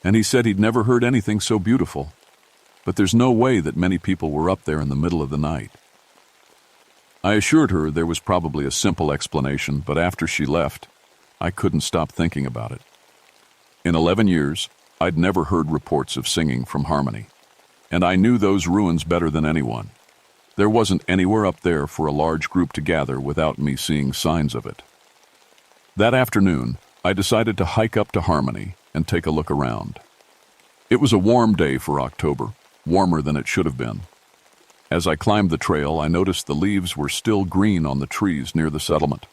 and he said he'd never heard anything so beautiful. But there's no way that many people were up there in the middle of the night." I assured her there was probably a simple explanation, but after she left, I couldn't stop thinking about it. In 11 years, I'd never heard reports of singing from Harmony, and I knew those ruins better than anyone. There wasn't anywhere up there for a large group to gather without me seeing signs of it. That afternoon, I decided to hike up to Harmony and take a look around. It was a warm day for October, warmer than it should have been. As I climbed the trail, I noticed the leaves were still green on the trees near the settlement.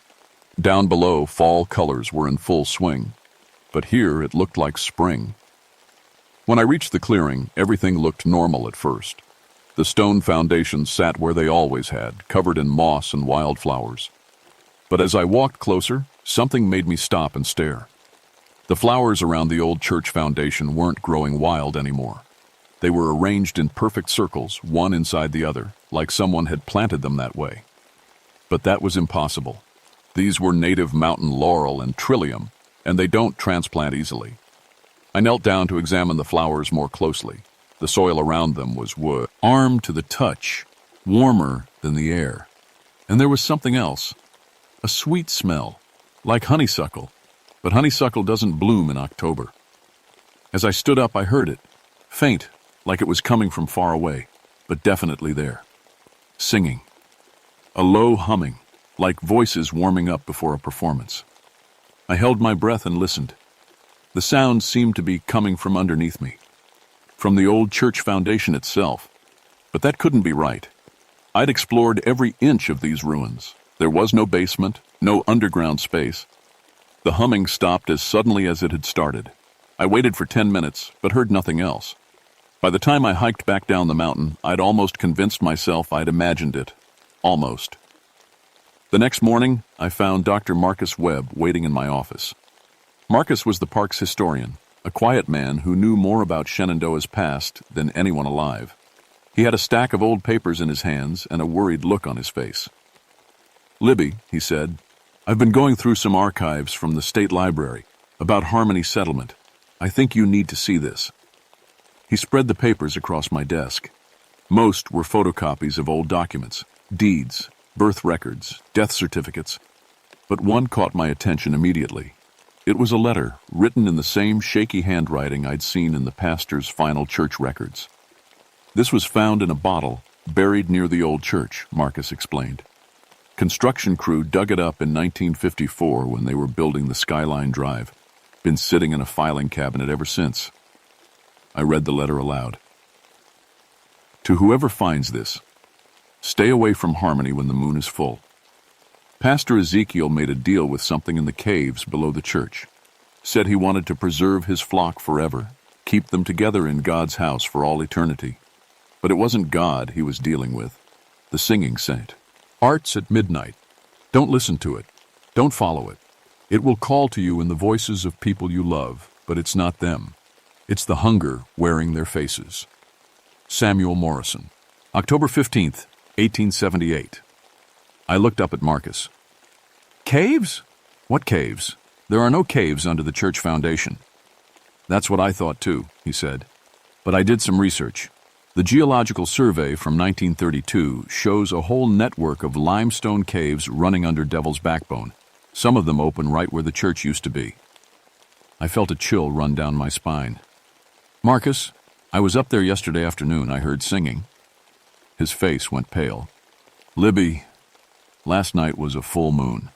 Down below, fall colors were in full swing, but here it looked like spring. When I reached the clearing, everything looked normal at first. The stone foundations sat where they always had, covered in moss and wildflowers. But as I walked closer, something made me stop and stare. The flowers around the old church foundation weren't growing wild anymore. They were arranged in perfect circles, one inside the other, like someone had planted them that way. But that was impossible. These were native mountain laurel and trillium, and they don't transplant easily. I knelt down to examine the flowers more closely. The soil around them was warm to the touch, warmer than the air. And there was something else, a sweet smell, like honeysuckle, but honeysuckle doesn't bloom in October. As I stood up, I heard it, faint, like it was coming from far away, but definitely there. Singing. A low humming, like voices warming up before a performance. I held my breath and listened. The sound seemed to be coming from underneath me, from the old church foundation itself. But that couldn't be right. I'd explored every inch of these ruins. There was no basement, no underground space. The humming stopped as suddenly as it had started. I waited for 10 minutes, but heard nothing else. By the time I hiked back down the mountain, I'd almost convinced myself I'd imagined it. Almost. The next morning, I found Dr. Marcus Webb waiting in my office. Marcus was the park's historian, a quiet man who knew more about Shenandoah's past than anyone alive. He had a stack of old papers in his hands and a worried look on his face. "Libby," he said, "I've been going through some archives from the state library about Harmony Settlement. I think you need to see this." He spread the papers across my desk. Most were photocopies of old documents, deeds, birth records, death certificates. But one caught my attention immediately. It was a letter written in the same shaky handwriting I'd seen in the pastor's final church records. This was found in a bottle buried near the old church, Marcus explained. Construction crew dug it up in 1954 when they were building the Skyline Drive. Been sitting in a filing cabinet ever since. I read the letter aloud. "To whoever finds this, stay away from Harmony when the moon is full. Pastor Ezekiel made a deal with something in the caves below the church. Said he wanted to preserve his flock forever, keep them together in God's house for all eternity. But it wasn't God he was dealing with, the singing saint. Art's at midnight. Don't listen to it. Don't follow it. It will call to you in the voices of people you love, but it's not them. It's the hunger wearing their faces." Samuel Morrison. October 15th, 1878. I looked up at Marcus. "Caves? What caves? There are no caves under the church foundation." "That's what I thought too," he said. "But I did some research. The Geological Survey from 1932 shows a whole network of limestone caves running under Devil's Backbone. Some of them open right where the church used to be." I felt a chill run down my spine. "Marcus, I was up there yesterday afternoon. I heard singing." His face went pale. "Libby, last night was a full moon."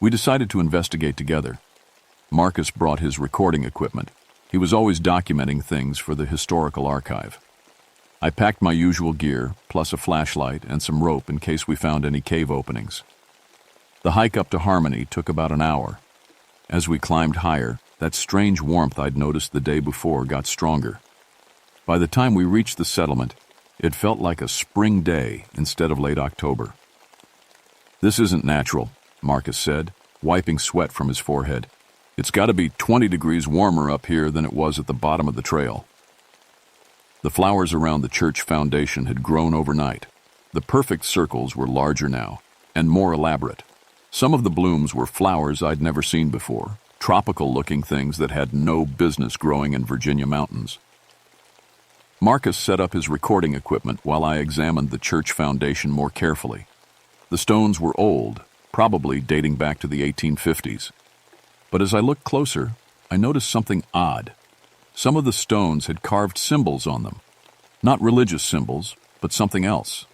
We decided to investigate together. Marcus brought his recording equipment. He was always documenting things for the historical archive. I packed my usual gear, plus a flashlight and some rope in case we found any cave openings. The hike up to Harmony took about an hour. As we climbed higher, that strange warmth I'd noticed the day before got stronger. By the time we reached the settlement, it felt like a spring day instead of late October. "This isn't natural," Marcus said, wiping sweat from his forehead. "It's got to be 20 degrees warmer up here than it was at the bottom of the trail." The flowers around the church foundation had grown overnight. The perfect circles were larger now, and more elaborate. Some of the blooms were flowers I'd never seen before, tropical-looking things that had no business growing in Virginia mountains. Marcus set up his recording equipment while I examined the church foundation more carefully. The stones were old, probably dating back to the 1850s. But as I looked closer, I noticed something odd. Some of the stones had carved symbols on them. Not religious symbols, but something else,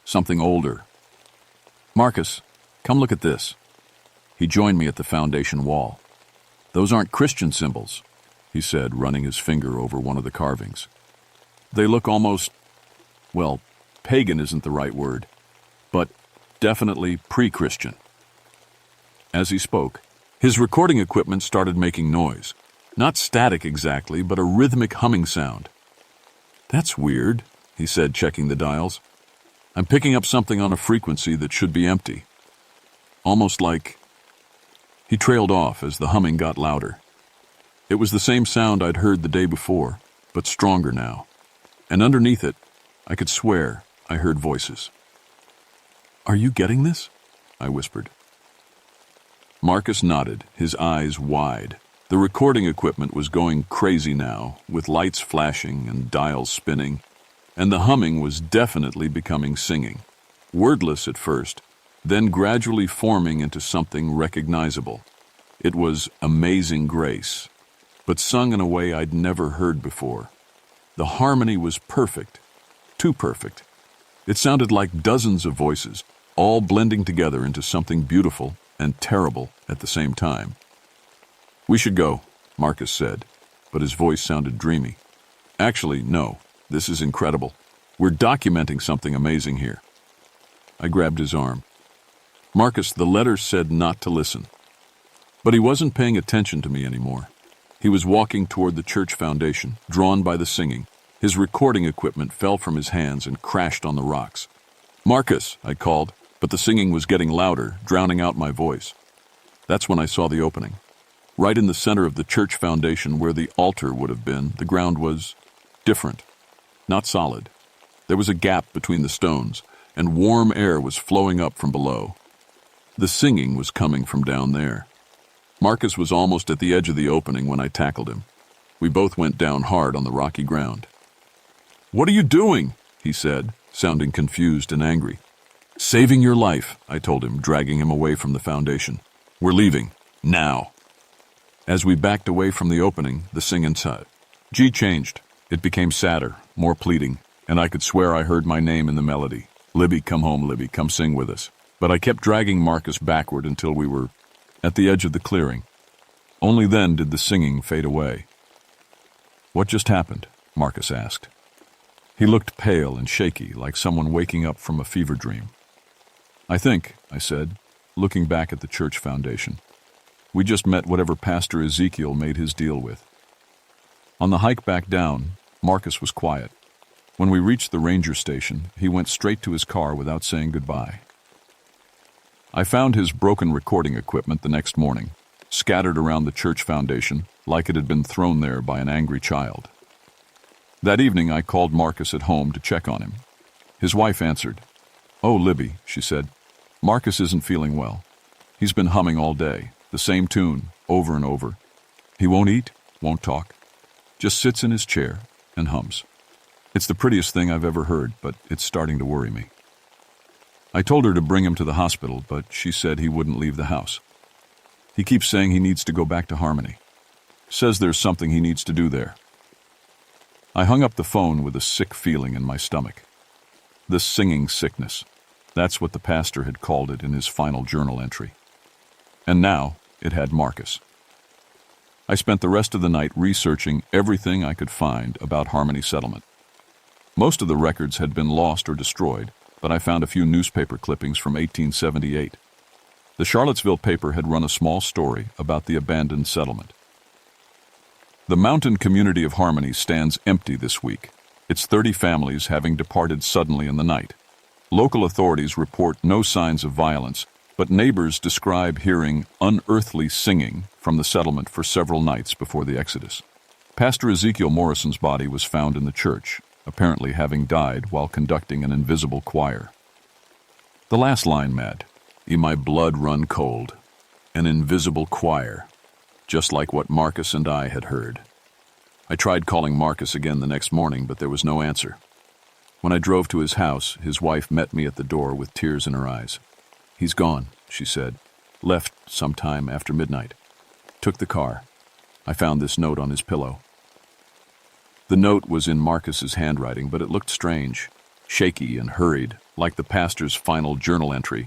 something older. "Marcus, come look at this." He joined me at the foundation wall. "Those aren't Christian symbols," he said, running his finger over one of the carvings. "They look almost, well, pagan isn't the right word, but definitely pre-Christian." As he spoke, his recording equipment started making noise. Not static exactly, but a rhythmic humming sound. "That's weird," he said, checking the dials. "I'm picking up something on a frequency that should be empty. Almost like..." He trailed off as the humming got louder. It was the same sound I'd heard the day before, but stronger now. And underneath it, I could swear I heard voices. "Are you getting this?" I whispered. Marcus nodded, his eyes wide. The recording equipment was going crazy now, with lights flashing and dials spinning, and the humming was definitely becoming singing. Wordless at first, then gradually forming into something recognizable. It was Amazing Grace, but sung in a way I'd never heard before. The harmony was perfect, too perfect. It sounded like dozens of voices, all blending together into something beautiful and terrible at the same time. "We should go," Marcus said, but his voice sounded dreamy. "Actually, no, this is incredible. We're documenting something amazing here." I grabbed his arm. "Marcus, the letter said not to listen." But he wasn't paying attention to me anymore. He was walking toward the church foundation, drawn by the singing. His recording equipment fell from his hands and crashed on the rocks. "Marcus," I called, but the singing was getting louder, drowning out my voice. That's when I saw the opening. Right in the center of the church foundation where the altar would have been, the ground was different, not solid. There was a gap between the stones, and warm air was flowing up from below. The singing was coming from down there. Marcus was almost at the edge of the opening when I tackled him. We both went down hard on the rocky ground. "What are you doing?" he said, sounding confused and angry. "Saving your life," I told him, dragging him away from the foundation. "We're leaving. Now." As we backed away from the opening, the singing changed. It became sadder, more pleading, and I could swear I heard my name in the melody. "Libby, come home, Libby, come sing with us." But I kept dragging Marcus backward until we were at the edge of the clearing. Only then did the singing fade away. "What just happened?" Marcus asked. He looked pale and shaky, like someone waking up from a fever dream. "I think," I said, looking back at the church foundation, "we just met whatever Pastor Ezekiel made his deal with." On the hike back down, Marcus was quiet. When we reached the ranger station, he went straight to his car without saying goodbye. I found his broken recording equipment the next morning, scattered around the church foundation like it had been thrown there by an angry child. That evening, I called Marcus at home to check on him. His wife answered. "Oh, Libby," she said, "Marcus isn't feeling well. He's been humming all day, the same tune, over and over. He won't eat, won't talk, just sits in his chair and hums. It's the prettiest thing I've ever heard, but it's starting to worry me." I told her to bring him to the hospital, but she said he wouldn't leave the house. He keeps saying he needs to go back to Harmony. Says there's something he needs to do there. I hung up the phone with a sick feeling in my stomach. The singing sickness. That's what the pastor had called it in his final journal entry. And now it had Marcus. I spent the rest of the night researching everything I could find about Harmony Settlement. Most of the records had been lost or destroyed, but I found a few newspaper clippings from 1878. The Charlottesville paper had run a small story about the abandoned settlement. The mountain community of Harmony stands empty this week, its 30 families having departed suddenly in the night. Local authorities report no signs of violence, but neighbors describe hearing unearthly singing from the settlement for several nights before the exodus. Pastor Ezekiel Morrison's body was found in the church, apparently having died while conducting an invisible choir. The last line, Matt, my blood run cold. An invisible choir, just like what Marcus and I had heard. I tried calling Marcus again the next morning, but there was no answer. When I drove to his house, his wife met me at the door with tears in her eyes. "He's gone," she said. "Left sometime after midnight. Took the car. I found this note on his pillow." The note was in Marcus's handwriting, but it looked strange. shaky and hurried, like the pastor's final journal entry.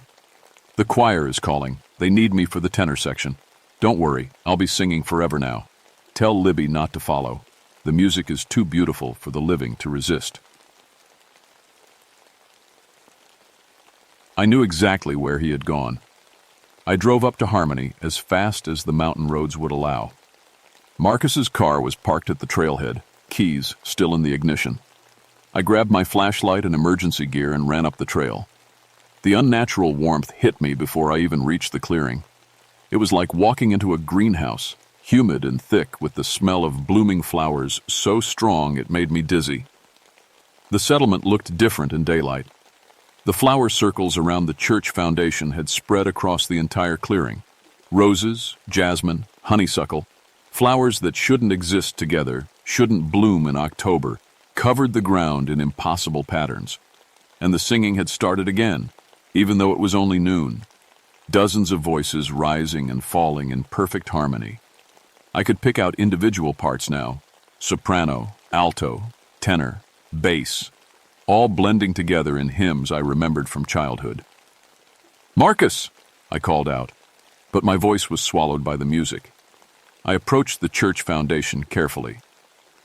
"The choir is calling. They need me for the tenor section. Don't worry, I'll be singing forever now. Tell Libby not to follow. The music is too beautiful for the living to resist." I knew exactly where he had gone. I drove up to Harmony as fast as the mountain roads would allow. Marcus's car was parked at the trailhead, keys still in the ignition. I grabbed my flashlight and emergency gear and ran up the trail. The unnatural warmth hit me before I even reached the clearing. It was like walking into a greenhouse, humid and thick with the smell of blooming flowers so strong it made me dizzy. The settlement looked different in daylight. The flower circles around the church foundation had spread across the entire clearing. Roses, jasmine, honeysuckle, flowers that shouldn't exist together, shouldn't bloom in October, covered the ground in impossible patterns. And the singing had started again, even though it was only noon. Dozens of voices rising and falling in perfect harmony. I could pick out individual parts now: soprano, alto, tenor, bass, all blending together in hymns I remembered from childhood. "Marcus!" I called out, but my voice was swallowed by the music. I approached the church foundation carefully.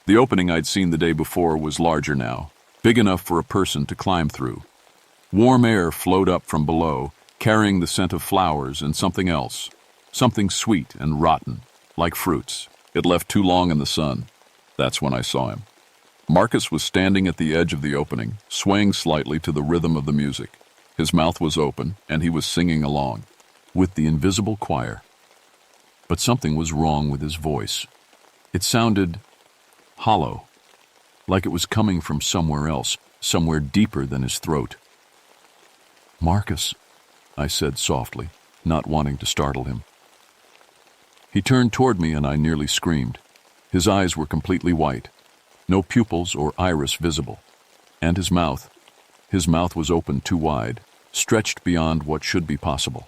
The opening I'd seen the day before was larger now, big enough for a person to climb through. Warm air flowed up from below, carrying the scent of flowers and something else, something sweet and rotten, like fruits. It left too long in the sun. That's when I saw him. Marcus was standing at the edge of the opening, swaying slightly to the rhythm of the music. His mouth was open, and he was singing along, with the invisible choir. But something was wrong with his voice. It sounded hollow, like it was coming from somewhere else, somewhere deeper than his throat. "Marcus," I said softly, not wanting to startle him. He turned toward me and I nearly screamed. His eyes were completely white, no pupils or iris visible, and his mouth was open too wide, stretched beyond what should be possible.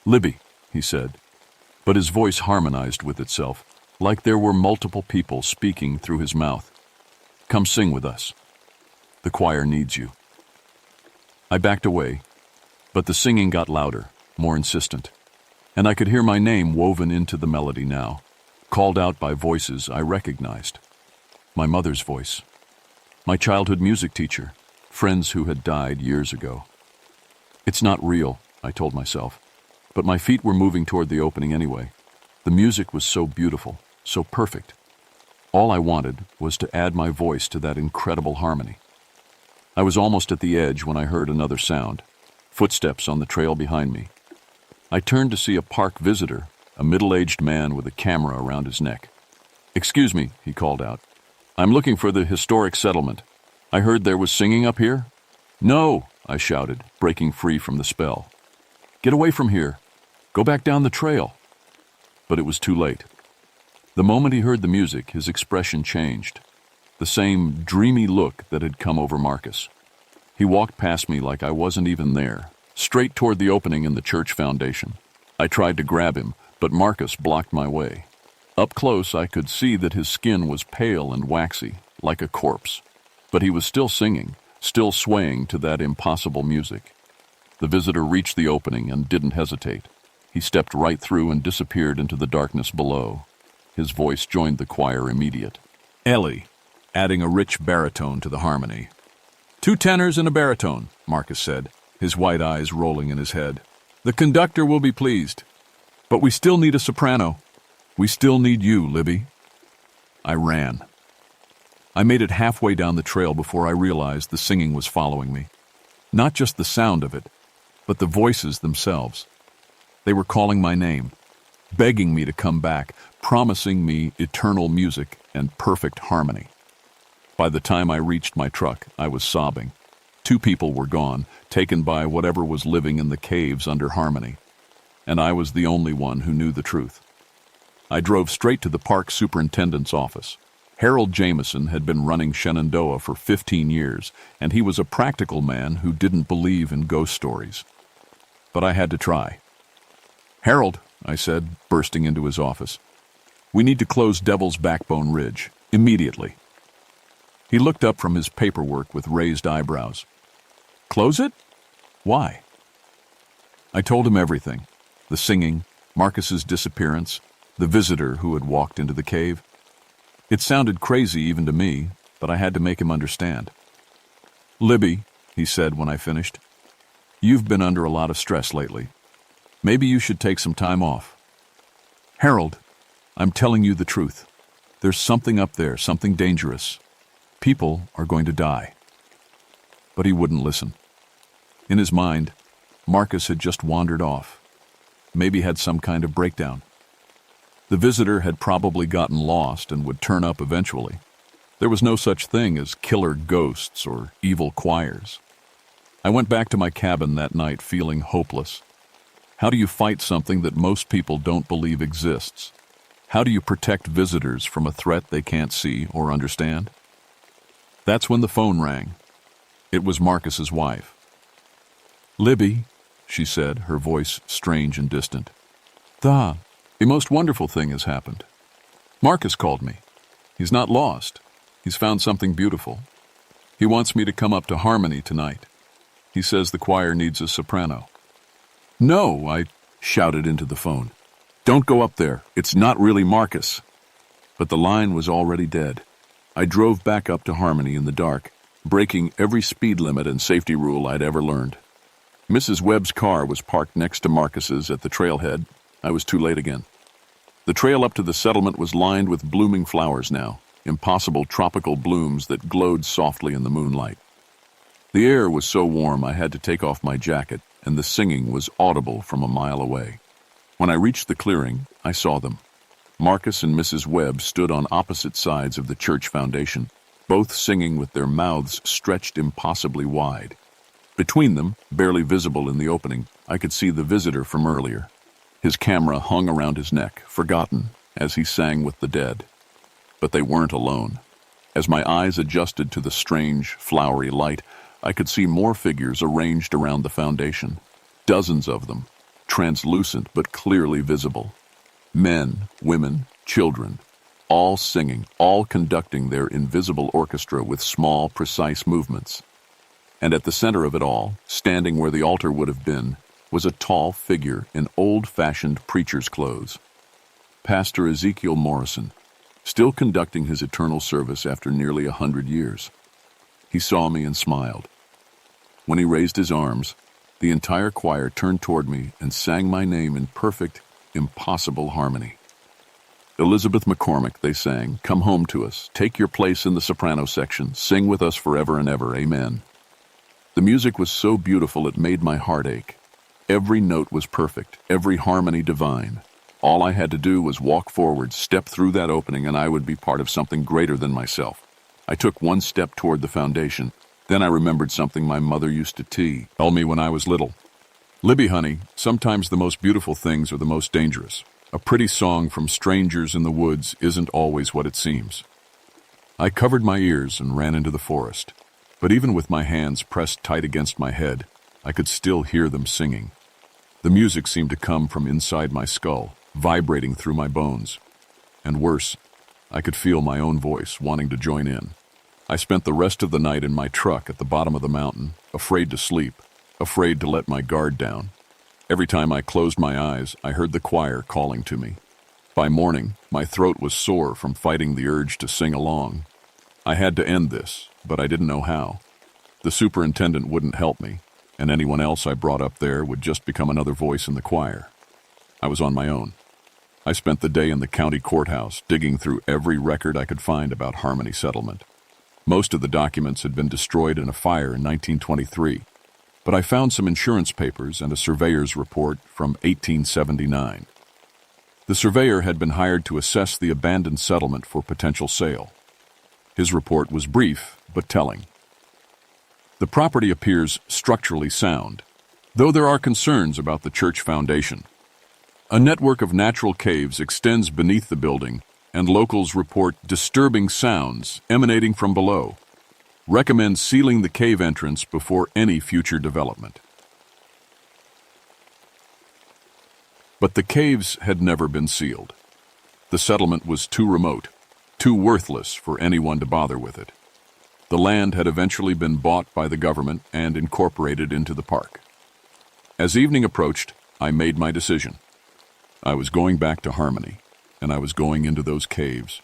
"Libby," he said, but his voice harmonized with itself, like there were multiple people speaking through his mouth. "Come sing with us. The choir needs you." I backed away, but the singing got louder, more insistent, and I could hear my name woven into the melody now, called out by voices I recognized. My mother's voice, my childhood music teacher, friends who had died years ago. "It's not real," I told myself, but my feet were moving toward the opening anyway. The music was so beautiful, so perfect. All I wanted was to add my voice to that incredible harmony. I was almost at the edge when I heard another sound, footsteps on the trail behind me. I turned to see a park visitor, a middle-aged man with a camera around his neck. "Excuse me," he called out. "I'm looking for the historic settlement. I heard there was singing up here." "No," I shouted, breaking free from the spell. "Get away from here. Go back down the trail." But it was too late. The moment he heard the music, his expression changed. The same dreamy look that had come over Marcus. He walked past me like I wasn't even there, straight toward the opening in the church foundation. I tried to grab him, but Marcus blocked my way. Up close, I could see that his skin was pale and waxy, like a corpse. But he was still singing, still swaying to that impossible music. The visitor reached the opening and didn't hesitate. He stepped right through and disappeared into the darkness below. His voice joined the choir immediate. "Ellie," adding a rich baritone to the harmony. "Two tenors and a baritone," Marcus said, his white eyes rolling in his head. "The conductor will be pleased. But we still need a soprano. We still need you, Libby." I ran. I made it halfway down the trail before I realized the singing was following me. Not just the sound of it, but the voices themselves. They were calling my name, begging me to come back, promising me eternal music and perfect harmony. By the time I reached my truck, I was sobbing. 2 people were gone, taken by whatever was living in the caves under Harmony. And I was the only one who knew the truth. I drove straight to the park superintendent's office. Harold Jameson had been running Shenandoah for 15 years, and he was a practical man who didn't believe in ghost stories. But I had to try. "Harold," I said, bursting into his office, "we need to close Devil's Backbone Ridge, immediately." He looked up from his paperwork with raised eyebrows. Close it? Why? I told him everything. The singing, Marcus's disappearance, the visitor who had walked into the cave. It sounded crazy even to me, but I had to make him understand. Libby, he said when I finished, you've been under a lot of stress lately. Maybe you should take some time off. Harold, I'm telling you the truth. There's something up there, something dangerous. People are going to die. But he wouldn't listen. In his mind, Marcus had just wandered off. Maybe had some kind of breakdown. The visitor had probably gotten lost and would turn up eventually. There was no such thing as killer ghosts or evil choirs. I went back to my cabin that night feeling hopeless. How do you fight something that most people don't believe exists? How do you protect visitors from a threat they can't see or understand? That's when the phone rang. It was Marcus's wife. Libby, she said, her voice strange and distant. The most wonderful thing has happened. Marcus called me. He's not lost. He's found something beautiful. He wants me to come up to Harmony tonight. He says the choir needs a soprano. No, I shouted into the phone. Don't go up there. It's not really Marcus. But the line was already dead. I drove back up to Harmony in the dark, breaking every speed limit and safety rule I'd ever learned. Mrs. Webb's car was parked next to Marcus's at the trailhead. I was too late again. The trail up to the settlement was lined with blooming flowers now, impossible tropical blooms that glowed softly in the moonlight. The air was so warm I had to take off my jacket, and the singing was audible from a mile away. When I reached the clearing, I saw them. Marcus and Mrs. Webb stood on opposite sides of the church foundation, both singing with their mouths stretched impossibly wide. Between them, barely visible in the opening, I could see the visitor from earlier. His camera hung around his neck, forgotten, as he sang with the dead. But they weren't alone. As my eyes adjusted to the strange, flowery light, I could see more figures arranged around the foundation. Dozens of them, translucent but clearly visible. Men, women, children, all singing, all conducting their invisible orchestra with small, precise movements. And at the center of it all, standing where the altar would have been, was a tall figure in old-fashioned preacher's clothes. Pastor Ezekiel Morrison, still conducting his eternal service after nearly 100 years. He saw me and smiled. When he raised his arms, the entire choir turned toward me and sang my name in perfect, impossible harmony. Elizabeth McCormick, they sang, come home to us, take your place in the soprano section, sing with us forever and ever, amen. The music was so beautiful it made my heart ache. Every note was perfect, every harmony divine. All I had to do was walk forward, step through that opening, and I would be part of something greater than myself. I took one step toward the foundation. Then I remembered something my mother used to tell me when I was little. Libby, honey, sometimes the most beautiful things are the most dangerous. A pretty song from strangers in the woods isn't always what it seems. I covered my ears and ran into the forest. But even with my hands pressed tight against my head, I could still hear them singing. The music seemed to come from inside my skull, vibrating through my bones. And worse, I could feel my own voice wanting to join in. I spent the rest of the night in my truck at the bottom of the mountain, afraid to sleep, afraid to let my guard down. Every time I closed my eyes, I heard the choir calling to me. By morning, my throat was sore from fighting the urge to sing along. I had to end this, but I didn't know how. The superintendent wouldn't help me, and anyone else I brought up there would just become another voice in the choir. I was on my own. I spent the day in the county courthouse, digging through every record I could find about Harmony Settlement. Most of the documents had been destroyed in a fire in 1923, but I found some insurance papers and a surveyor's report from 1879. The surveyor had been hired to assess the abandoned settlement for potential sale. His report was brief, but telling. The property appears structurally sound, though there are concerns about the church foundation. A network of natural caves extends beneath the building, and locals report disturbing sounds emanating from below. Recommend sealing the cave entrance before any future development. But the caves had never been sealed. The settlement was too remote, too worthless for anyone to bother with it. The land had eventually been bought by the government and incorporated into the park. As evening approached, I made my decision. I was going back to Harmony, and I was going into those caves.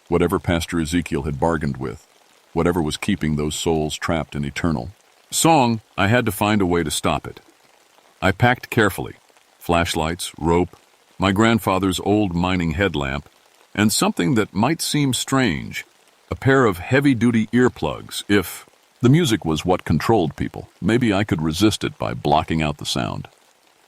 Whatever Pastor Ezekiel had bargained with, whatever was keeping those souls trapped in eternal song, I had to find a way to stop it. I packed carefully: flashlights, rope, my grandfather's old mining headlamp, and something that might seem strange, a pair of heavy-duty earplugs. If the music was what controlled people, maybe I could resist it by blocking out the sound.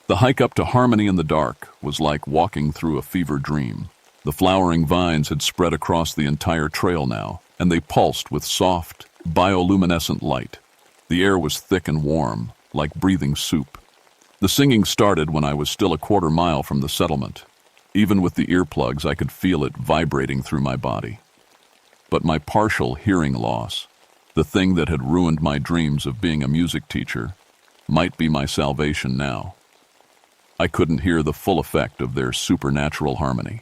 The hike up to Harmony in the dark was like walking through a fever dream. The flowering vines had spread across the entire trail now, and they pulsed with soft, bioluminescent light. The air was thick and warm, like breathing soup. The singing started when I was still a quarter mile from the settlement. Even with the earplugs, I could feel it vibrating through my body. But my partial hearing loss, the thing that had ruined my dreams of being a music teacher, might be my salvation now. I couldn't hear the full effect of their supernatural harmony.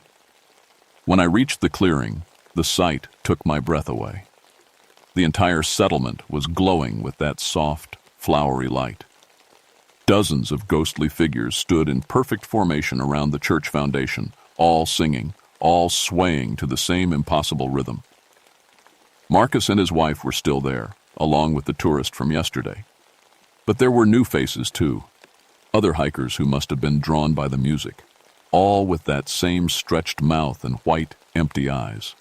When I reached the clearing, the sight took my breath away. The entire settlement was glowing with that soft, flowery light. Dozens of ghostly figures stood in perfect formation around the church foundation, all singing, all swaying to the same impossible rhythm. Marcus and his wife were still there, along with the tourist from yesterday. But there were new faces, too. Other hikers who must have been drawn by the music, all with that same stretched mouth and white, empty eyes.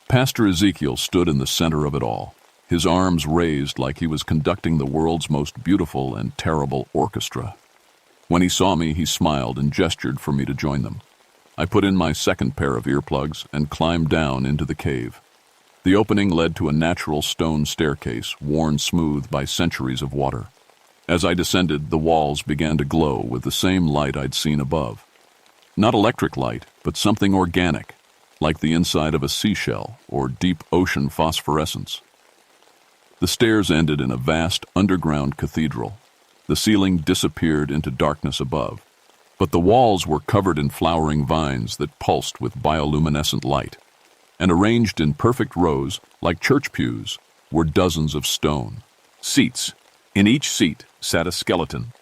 Pastor Ezekiel stood in the center of it all, his arms raised like he was conducting the world's most beautiful and terrible orchestra. When he saw me, he smiled and gestured for me to join them. I put in my second pair of earplugs and climbed down into the cave. The opening led to a natural stone staircase, worn smooth by centuries of water. As I descended, the walls began to glow with the same light I'd seen above. Not electric light, but something organic, like the inside of a seashell or deep ocean phosphorescence. The stairs ended in a vast underground cathedral. The ceiling disappeared into darkness above, but the walls were covered in flowering vines that pulsed with bioluminescent light. And arranged in perfect rows, like church pews, were dozens of stone seats. In each seat sat a skeleton.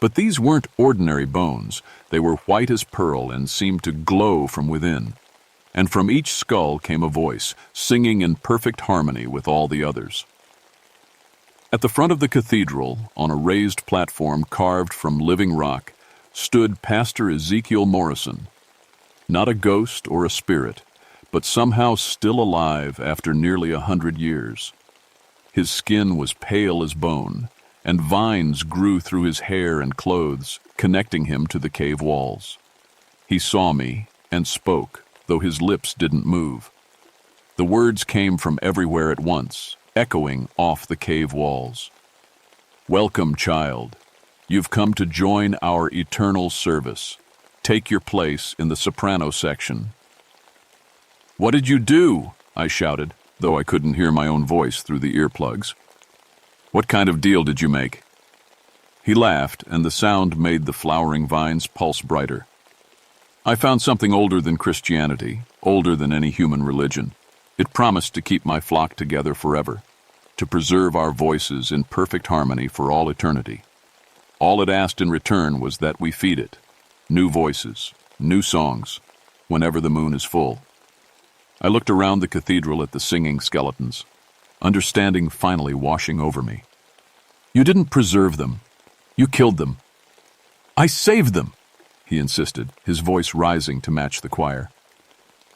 But these weren't ordinary bones. They were white as pearl and seemed to glow from within. And from each skull came a voice, singing in perfect harmony with all the others. At the front of the cathedral, on a raised platform carved from living rock, stood Pastor Ezekiel Morrison. Not a ghost or a spirit, but somehow still alive after nearly 100 years. His skin was pale as bone, and vines grew through his hair and clothes, connecting him to the cave walls. He saw me and spoke, though his lips didn't move. The words came from everywhere at once, echoing off the cave walls. "Welcome, child. You've come to join our eternal service. Take your place in the soprano section." "What did you do?" I shouted, though I couldn't hear my own voice through the earplugs. "What kind of deal did you make?" He laughed, and the sound made the flowering vines pulse brighter. "I found something older than Christianity, older than any human religion. It promised to keep my flock together forever, to preserve our voices in perfect harmony for all eternity. All it asked in return was that we feed it, new voices, new songs, whenever the moon is full." I looked around the cathedral at the singing skeletons, understanding finally washing over me. "You didn't preserve them. You killed them." "I saved them," he insisted, his voice rising to match the choir.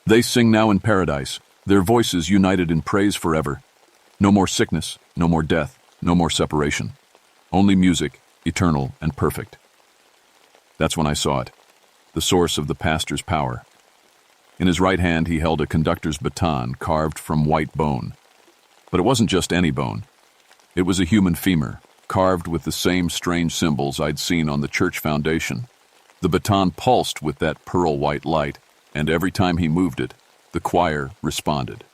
"They sing now in paradise, their voices united in praise forever. No more sickness, no more death, no more separation. Only music, eternal and perfect." That's when I saw it, the source of the pastor's power. In his right hand he held a conductor's baton carved from white bone. But it wasn't just any bone. It was a human femur, carved with the same strange symbols I'd seen on the church foundation. The baton pulsed with that pearl-white light, and every time he moved it, the choir responded.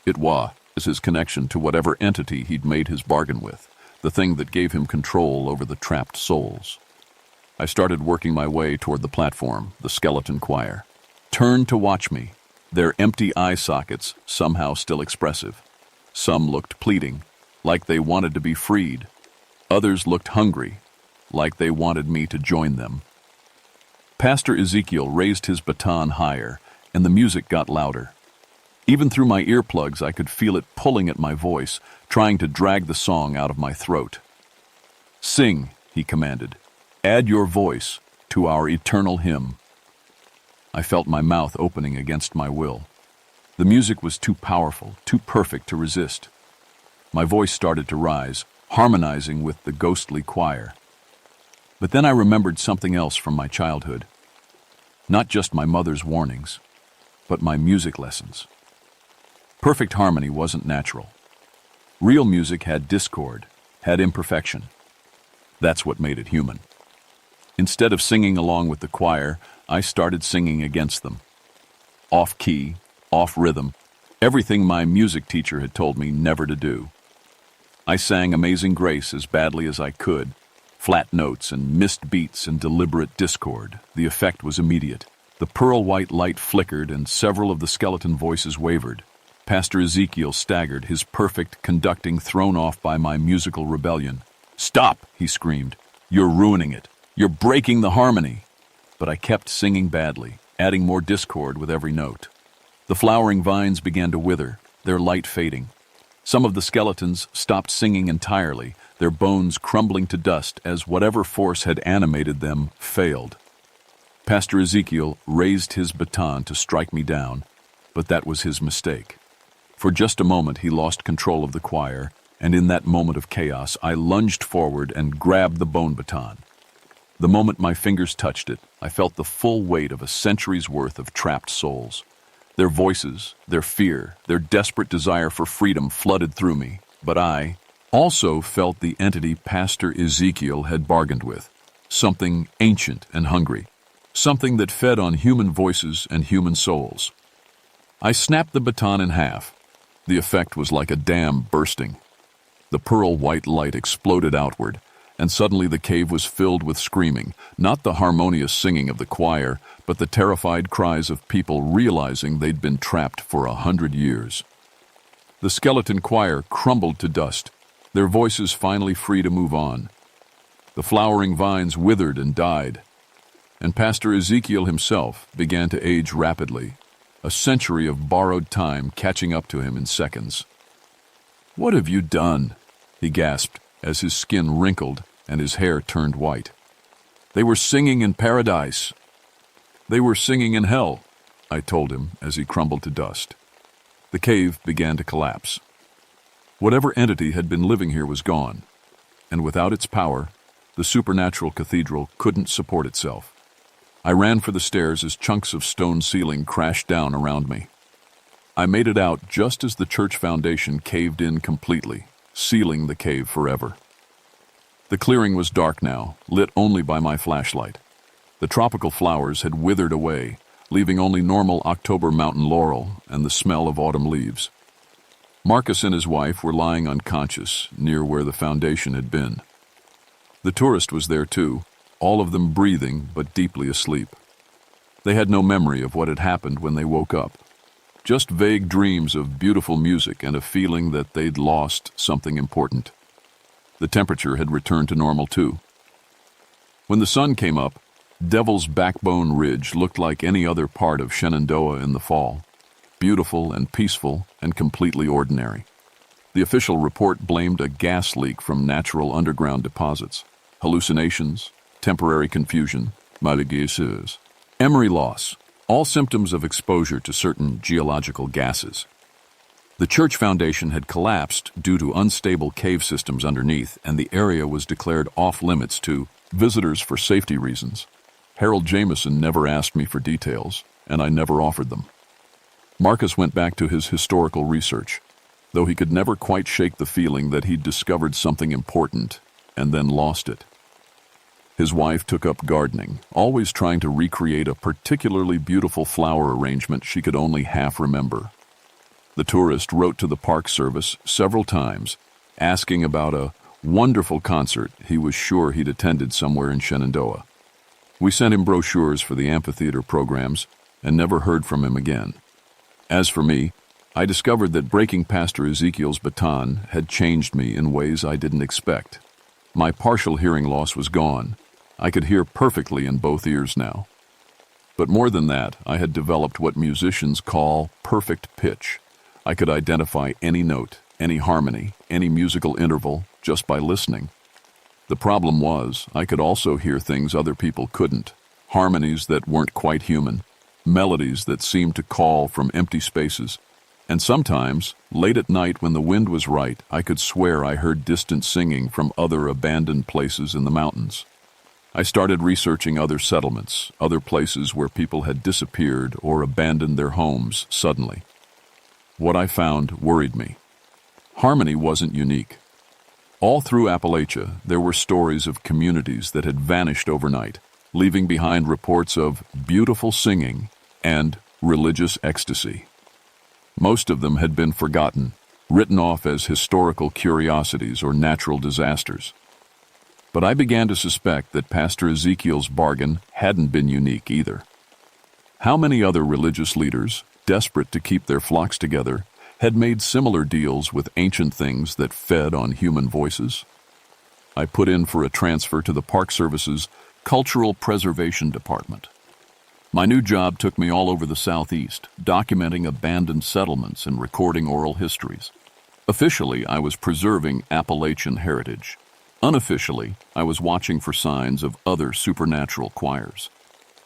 It was his connection to whatever entity he'd made his bargain with, the thing that gave him control over the trapped souls. I started working my way toward the platform, the skeleton choir. Turned to watch me, their empty eye sockets somehow still expressive. Some looked pleading, like they wanted to be freed. Others looked hungry, like they wanted me to join them. Pastor Ezekiel raised his baton higher, and the music got louder. Even through my earplugs, I could feel it pulling at my voice, trying to drag the song out of my throat. "Sing," he commanded. "Add your voice to our eternal hymn." I felt my mouth opening against my will. The music was too powerful, too perfect to resist. My voice started to rise, harmonizing with the ghostly choir. But then I remembered something else from my childhood. Not just my mother's warnings, but my music lessons. Perfect harmony wasn't natural. Real music had discord, had imperfection. That's what made it human. Instead of singing along with the choir, I started singing against them. Off key, off rhythm, everything my music teacher had told me never to do. I sang Amazing Grace as badly as I could, flat notes and missed beats and deliberate discord. The effect was immediate. The pearl-white light flickered and several of the skeleton voices wavered. Pastor Ezekiel staggered, his perfect conducting thrown off by my musical rebellion. "Stop!" he screamed. "You're ruining it. You're breaking the harmony." But I kept singing badly, adding more discord with every note. The flowering vines began to wither, their light fading. Some of the skeletons stopped singing entirely, their bones crumbling to dust as whatever force had animated them failed. Pastor Ezekiel raised his baton to strike me down, but that was his mistake. For just a moment he lost control of the choir, and in that moment of chaos I lunged forward and grabbed the bone baton. The moment my fingers touched it, I felt the full weight of a century's worth of trapped souls. Their voices, their fear, their desperate desire for freedom flooded through me, but I also felt the entity Pastor Ezekiel had bargained with, something ancient and hungry, something that fed on human voices and human souls. I snapped the baton in half. The effect was like a dam bursting. The pearl-white light exploded outward, and suddenly the cave was filled with screaming, not the harmonious singing of the choir, but the terrified cries of people realizing they'd been trapped for 100 years. The skeleton choir crumbled to dust, their voices finally free to move on. The flowering vines withered and died, and Pastor Ezekiel himself began to age rapidly, a century of borrowed time catching up to him in seconds. "What have you done?" he gasped as his skin wrinkled and his hair turned white. "They were singing in paradise." "They were singing in hell," I told him as he crumbled to dust. The cave began to collapse. Whatever entity had been living here was gone, and without its power, the supernatural cathedral couldn't support itself. I ran for the stairs as chunks of stone ceiling crashed down around me. I made it out just as the church foundation caved in completely, sealing the cave forever. The clearing was dark now, lit only by my flashlight. The tropical flowers had withered away, leaving only normal October mountain laurel and the smell of autumn leaves. Marcus and his wife were lying unconscious near where the foundation had been. The tourist was there too, all of them breathing but deeply asleep. They had no memory of what had happened when they woke up. Just vague dreams of beautiful music and a feeling that they'd lost something important. The temperature had returned to normal too. When the sun came up, Devil's Backbone Ridge looked like any other part of Shenandoah in the fall. Beautiful and peaceful and completely ordinary. The official report blamed a gas leak from natural underground deposits. Hallucinations, temporary confusion, maladies, memory loss, all symptoms of exposure to certain geological gases. The church foundation had collapsed due to unstable cave systems underneath, and the area was declared off-limits to visitors for safety reasons. Harold Jameson never asked me for details, and I never offered them. Marcus went back to his historical research, though he could never quite shake the feeling that he'd discovered something important and then lost it. His wife took up gardening, always trying to recreate a particularly beautiful flower arrangement she could only half remember. The tourist wrote to the Park Service several times, asking about a wonderful concert he was sure he'd attended somewhere in Shenandoah. We sent him brochures for the amphitheater programs and never heard from him again. As for me, I discovered that breaking Pastor Ezekiel's baton had changed me in ways I didn't expect. My partial hearing loss was gone. I could hear perfectly in both ears now. But more than that, I had developed what musicians call perfect pitch. I could identify any note, any harmony, any musical interval just by listening. The problem was, I could also hear things other people couldn't, harmonies that weren't quite human, melodies that seemed to call from empty spaces. And sometimes, late at night when the wind was right, I could swear I heard distant singing from other abandoned places in the mountains. I started researching other settlements, other places where people had disappeared or abandoned their homes suddenly. What I found worried me. Harmony wasn't unique. All through Appalachia, there were stories of communities that had vanished overnight, leaving behind reports of beautiful singing and religious ecstasy. Most of them had been forgotten, written off as historical curiosities or natural disasters. But I began to suspect that Pastor Ezekiel's bargain hadn't been unique either. How many other religious leaders, desperate to keep their flocks together, had made similar deals with ancient things that fed on human voices? I put in for a transfer to the Park Service's Cultural Preservation Department. My new job took me all over the Southeast, documenting abandoned settlements and recording oral histories. Officially, I was preserving Appalachian heritage. Unofficially, I was watching for signs of other supernatural choirs.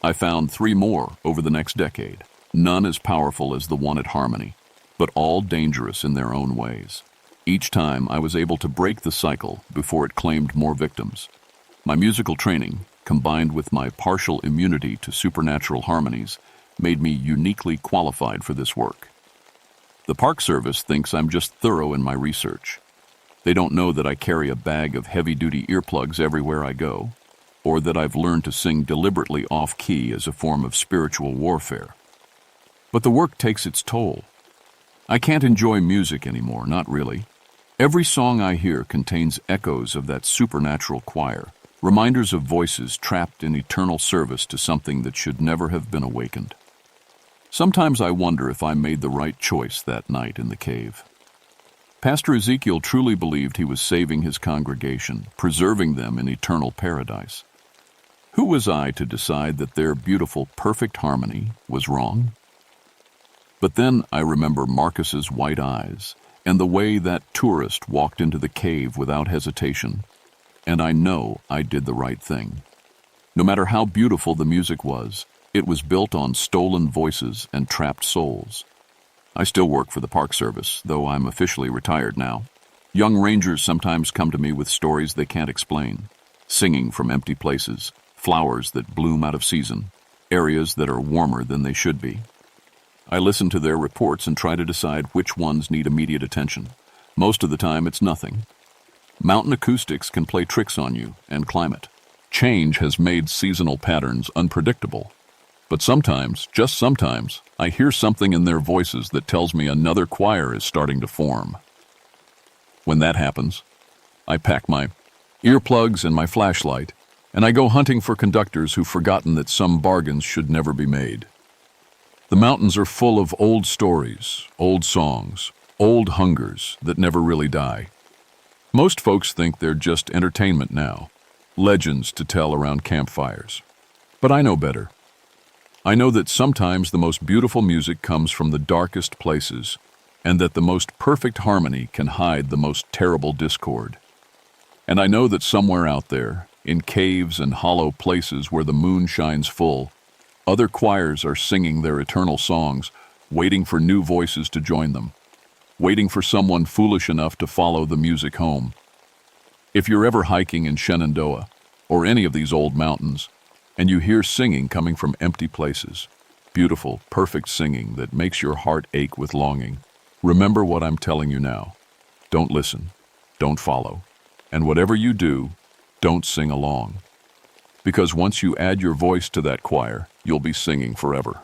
I found 3 more over the next decade, none as powerful as the one at Harmony, but all dangerous in their own ways. Each time, I was able to break the cycle before it claimed more victims. My musical training, combined with my partial immunity to supernatural harmonies, made me uniquely qualified for this work. The Park Service thinks I'm just thorough in my research. They don't know that I carry a bag of heavy-duty earplugs everywhere I go, or that I've learned to sing deliberately off-key as a form of spiritual warfare. But the work takes its toll. I can't enjoy music anymore, not really. Every song I hear contains echoes of that supernatural choir, reminders of voices trapped in eternal service to something that should never have been awakened. Sometimes I wonder if I made the right choice that night in the cave. Pastor Ezekiel truly believed he was saving his congregation, preserving them in eternal paradise. Who was I to decide that their beautiful, perfect harmony was wrong? But then I remember Marcus's white eyes and the way that tourist walked into the cave without hesitation, and I know I did the right thing. No matter how beautiful the music was, it was built on stolen voices and trapped souls. I still work for the Park Service, though I'm officially retired now. Young rangers sometimes come to me with stories they can't explain, singing from empty places, flowers that bloom out of season, areas that are warmer than they should be. I listen to their reports and try to decide which ones need immediate attention. Most of the time, it's nothing. Mountain acoustics can play tricks on you and climate. Change has made seasonal patterns unpredictable. But sometimes, just sometimes, I hear something in their voices that tells me another choir is starting to form. When that happens, I pack my earplugs and my flashlight, and I go hunting for conductors who've forgotten that some bargains should never be made. The mountains are full of old stories, old songs, old hungers that never really die. Most folks think they're just entertainment now, legends to tell around campfires. But I know better. I know that sometimes the most beautiful music comes from the darkest places, and that the most perfect harmony can hide the most terrible discord. And I know that somewhere out there, in caves and hollow places where the moon shines full, other choirs are singing their eternal songs, waiting for new voices to join them, waiting for someone foolish enough to follow the music home. If you're ever hiking in Shenandoah, or any of these old mountains, and you hear singing coming from empty places, beautiful, perfect singing that makes your heart ache with longing, remember what I'm telling you now. Don't listen, don't follow, and whatever you do, don't sing along. Because once you add your voice to that choir, you'll be singing forever.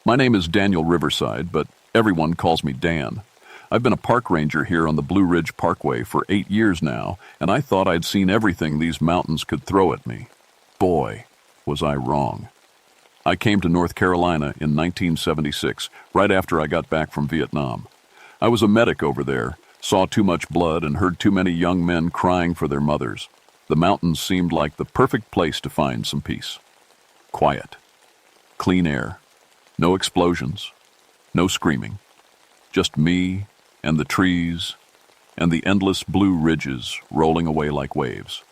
My name is Daniel Riverside, but everyone calls me Dan. I've been a park ranger here on the Blue Ridge Parkway for 8 years now, and I thought I'd seen everything these mountains could throw at me. Boy, was I wrong. I came to North Carolina in 1976, right after I got back from Vietnam. I was a medic over there, saw too much blood and heard too many young men crying for their mothers. The mountains seemed like the perfect place to find some peace. Quiet. Clean air. No explosions. No screaming. Just me and the trees and the endless blue ridges rolling away like waves.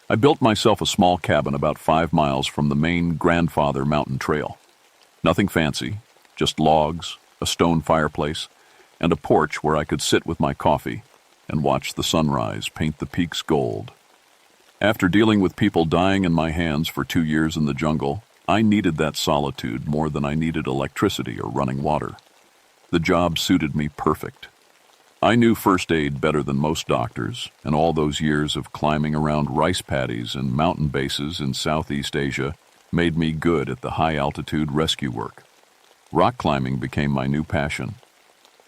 I built myself a small cabin about 5 miles from the main Grandfather Mountain Trail. Nothing fancy, just logs, a stone fireplace, and a porch where I could sit with my coffee and watch the sunrise paint the peaks gold. After dealing with people dying in my hands for 2 years in the jungle, I needed that solitude more than I needed electricity or running water. The job suited me perfect. I knew first aid better than most doctors, and all those years of climbing around rice paddies and mountain bases in Southeast Asia made me good at the high-altitude rescue work. Rock climbing became my new passion.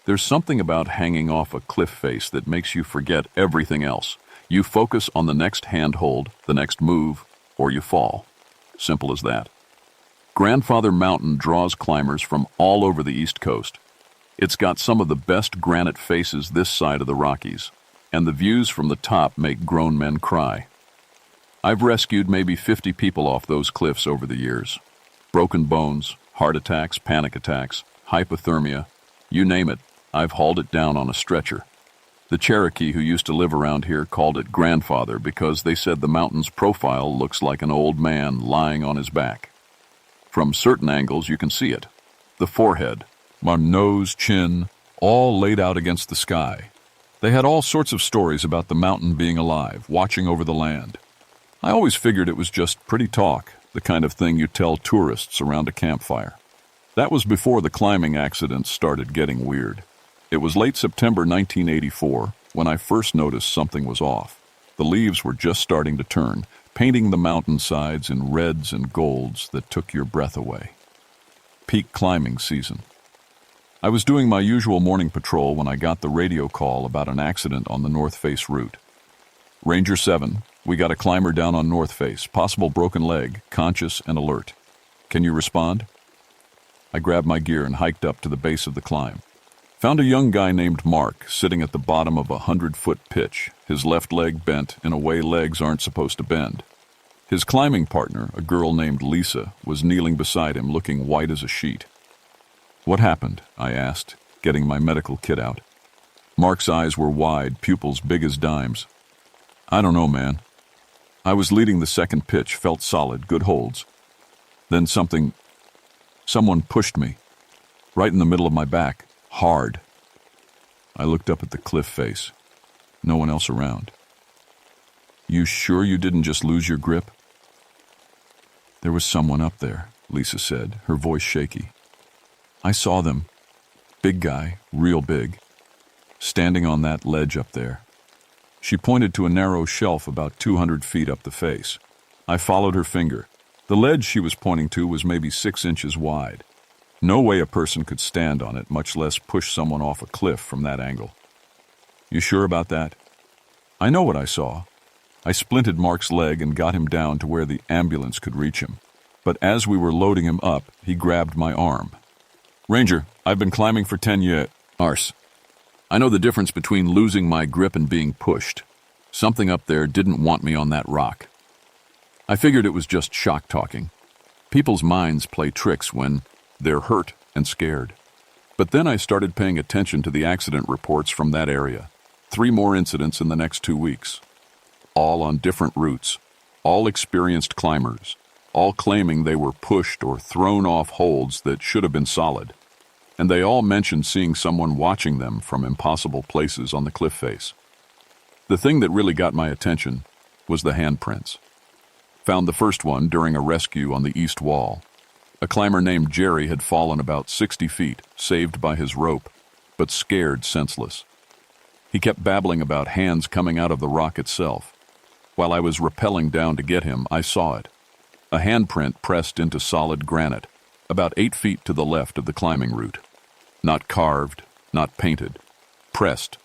There's something about hanging off a cliff face that makes you forget everything else. You focus on the next handhold, the next move, or you fall. Simple as that. Grandfather Mountain draws climbers from all over the East Coast. It's got some of the best granite faces this side of the Rockies, and the views from the top make grown men cry. I've rescued maybe 50 people off those cliffs over the years. Broken bones, heart attacks, panic attacks, hypothermia, you name it, I've hauled it down on a stretcher. The Cherokee who used to live around here called it Grandfather because they said the mountain's profile looks like an old man lying on his back. From certain angles you can see it. The forehead, my nose, chin, all laid out against the sky. They had all sorts of stories about the mountain being alive, watching over the land. I always figured it was just pretty talk, the kind of thing you tell tourists around a campfire. That was before the climbing accidents started getting weird. It was late September 1984 when I first noticed something was off. The leaves were just starting to turn, painting the mountainsides in reds and golds that took your breath away. Peak climbing season. I was doing my usual morning patrol when I got the radio call about an accident on the North Face route. Ranger 7, we got a climber down on North Face, possible broken leg, conscious and alert. Can you respond? I grabbed my gear and hiked up to the base of the climb. Found a young guy named Mark sitting at the bottom of a 100-foot pitch, his left leg bent in a way legs aren't supposed to bend. His climbing partner, a girl named Lisa, was kneeling beside him looking white as a sheet. What happened? I asked, getting my medical kit out. Mark's eyes were wide, pupils big as dimes. I don't know, man. I was leading the second pitch, felt solid, good holds. Then someone pushed me, right in the middle of my back, hard. I looked up at the cliff face. No one else around. You sure you didn't just lose your grip? There was someone up there, Lisa said, her voice shaky. I saw them. Big guy, real big, standing on that ledge up there. She pointed to a narrow shelf about 200 feet up the face. I followed her finger. The ledge she was pointing to was maybe 6 inches wide. No way a person could stand on it, much less push someone off a cliff from that angle. You sure about that? I know what I saw. I splinted Mark's leg and got him down to where the ambulance could reach him. But as we were loading him up, he grabbed my arm. Ranger, I've been climbing for 10 years. Arse. I know the difference between losing my grip and being pushed. Something up there didn't want me on that rock. I figured it was just shock talking. People's minds play tricks when they're hurt and scared. But then I started paying attention to the accident reports from that area. 3 more incidents in the next 2 weeks. All on different routes. All experienced climbers. All claiming they were pushed or thrown off holds that should have been solid. And they all mentioned seeing someone watching them from impossible places on the cliff face. The thing that really got my attention was the handprints. Found the first one during a rescue on the east wall. A climber named Jerry had fallen about 60 feet, saved by his rope, but scared senseless. He kept babbling about hands coming out of the rock itself. While I was rappelling down to get him, I saw it. A handprint pressed into solid granite, about 8 feet to the left of the climbing route. Not carved, not painted. Pressed,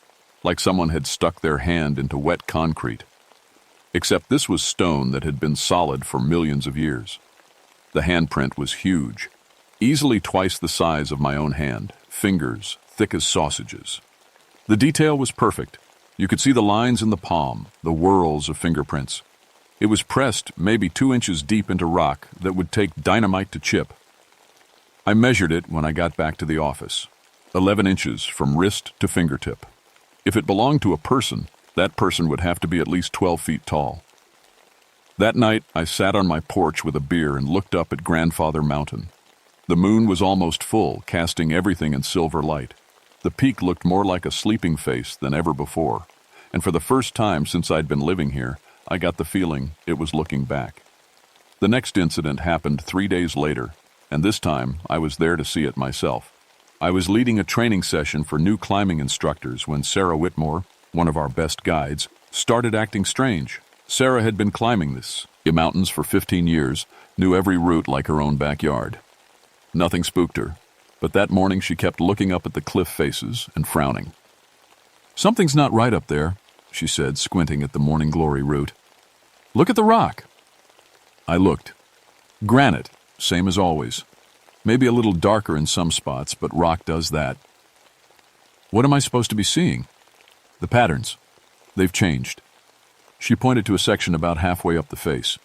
like someone had stuck their hand into wet concrete. except this was stone that had been solid for millions of years. The handprint was huge, easily twice the size of my own hand, fingers thick as sausages. The detail was perfect. You could see the lines in the palm, the whorls of fingerprints. It was pressed maybe 2 inches deep into rock that would take dynamite to chip. I measured it when I got back to the office. 11 inches from wrist to fingertip. If it belonged to a person, that person would have to be at least 12 feet tall. That night, I sat on my porch with a beer and looked up at Grandfather Mountain. The moon was almost full, casting everything in silver light. The peak looked more like a sleeping face than ever before, and for the first time since I'd been living here, I got the feeling it was looking back. The next incident happened 3 days later, and this time I was there to see it myself. I was leading a training session for new climbing instructors when Sarah Whitmore, one of our best guides, started acting strange. Sarah had been climbing this mountains for 15 years, knew every route like her own backyard. Nothing spooked her, but that morning she kept looking up at the cliff faces and frowning. "Something's not right up there," she said, squinting at the morning glory route. "Look at the rock." I looked. Granite, same as always. Maybe a little darker in some spots, but rock does that. "What am I supposed to be seeing?" "The patterns. They've changed." She pointed to a section about halfway up the face.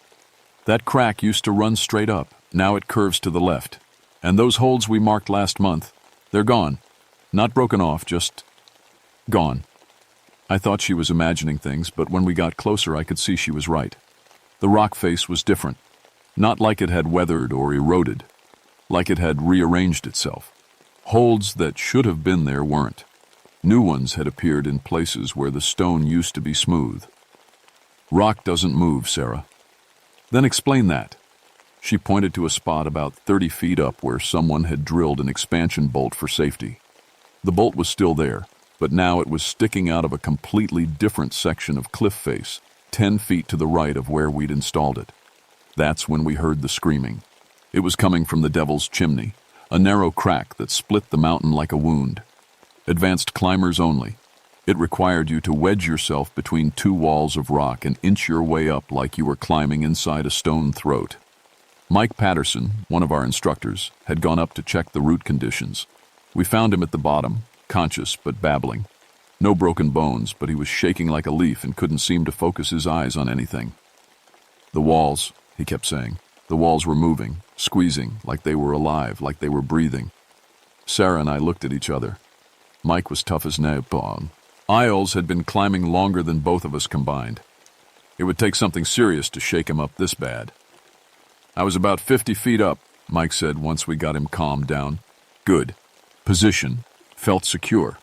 "That crack used to run straight up. Now it curves to the left. And those holes we marked last month, they're gone. Not broken off, just gone." I thought she was imagining things, but when we got closer I could see she was right. The rock face was different. Not like it had weathered or eroded. Like it had rearranged itself. Holds that should have been there weren't. New ones had appeared in places where the stone used to be smooth. "Rock doesn't move, Sarah." "Then explain that." She pointed to a spot about 30 feet up where someone had drilled an expansion bolt for safety. The bolt was still there, but now it was sticking out of a completely different section of cliff face, 10 feet to the right of where we'd installed it. That's when we heard the screaming. It was coming from the Devil's Chimney, a narrow crack that split the mountain like a wound. Advanced climbers only. It required you to wedge yourself between 2 walls of rock and inch your way up like you were climbing inside a stone throat. Mike Patterson, one of our instructors, had gone up to check the root conditions. We found him at the bottom, conscious but babbling. No broken bones, but he was shaking like a leaf and couldn't seem to focus his eyes on anything. "The walls," he kept saying. "The walls were moving, squeezing, like they were alive, like they were breathing." Sarah and I looked at each other. Mike was tough as napalm. Isles had been climbing longer than both of us combined. It would take something serious to shake him up this bad. "I was about 50 feet up," Mike said once we got him calmed down. "Good. Position. Felt secure."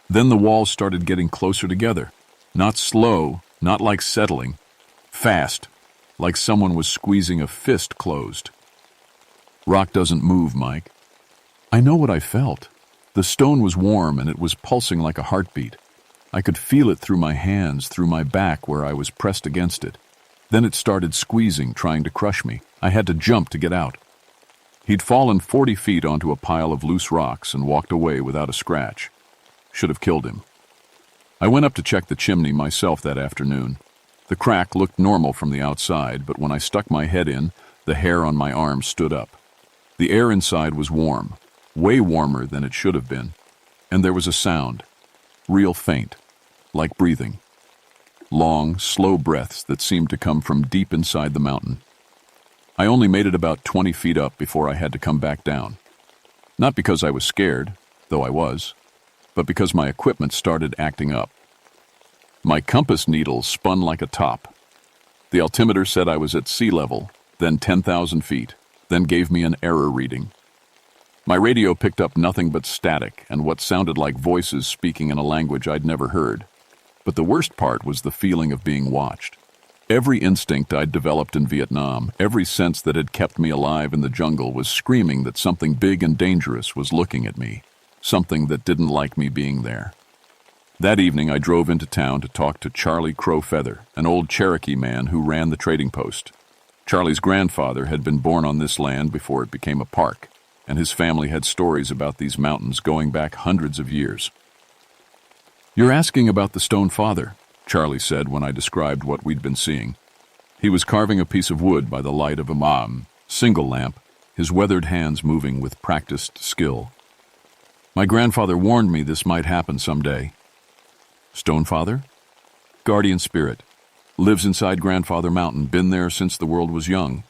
Then the walls started getting closer together. Not slow, not like settling. Fast, like someone was squeezing a fist closed. "Rock doesn't move, Mike." I know what I felt. The stone was warm and it was pulsing like a heartbeat. I could feel it through my hands, through my back where I was pressed against it. Then it started squeezing, trying to crush me. I had to jump to get out. He'd fallen 40 feet onto a pile of loose rocks and walked away without a scratch. Should have killed him. I went up to check the chimney myself that afternoon. The crack looked normal from the outside, but when I stuck my head in, the hair on my arm stood up. The air inside was warm, way warmer than it should have been, and there was a sound, real faint, like breathing. Long, slow breaths that seemed to come from deep inside the mountain. I only made it about 20 feet up before I had to come back down. Not because I was scared, though I was, but because my equipment started acting up. My compass needle spun like a top. The altimeter said I was at sea level, then 10,000 feet, then gave me an error reading. My radio picked up nothing but static and what sounded like voices speaking in a language I'd never heard. But the worst part was the feeling of being watched. Every instinct I'd developed in Vietnam, every sense that had kept me alive in the jungle was screaming that something big and dangerous was looking at me, something that didn't like me being there. That evening I drove into town to talk to Charlie Crowfeather, an old Cherokee man who ran the trading post. Charlie's grandfather had been born on this land before it became a park, and his family had stories about these mountains going back hundreds of years. "You're asking about the Stone Father," Charlie said when I described what we'd been seeing. He was carving a piece of wood by the light of a single lamp, his weathered hands moving with practiced skill. My grandfather warned me this might happen someday. Stonefather? Guardian spirit. Lives inside Grandfather Mountain, been there since the world was young.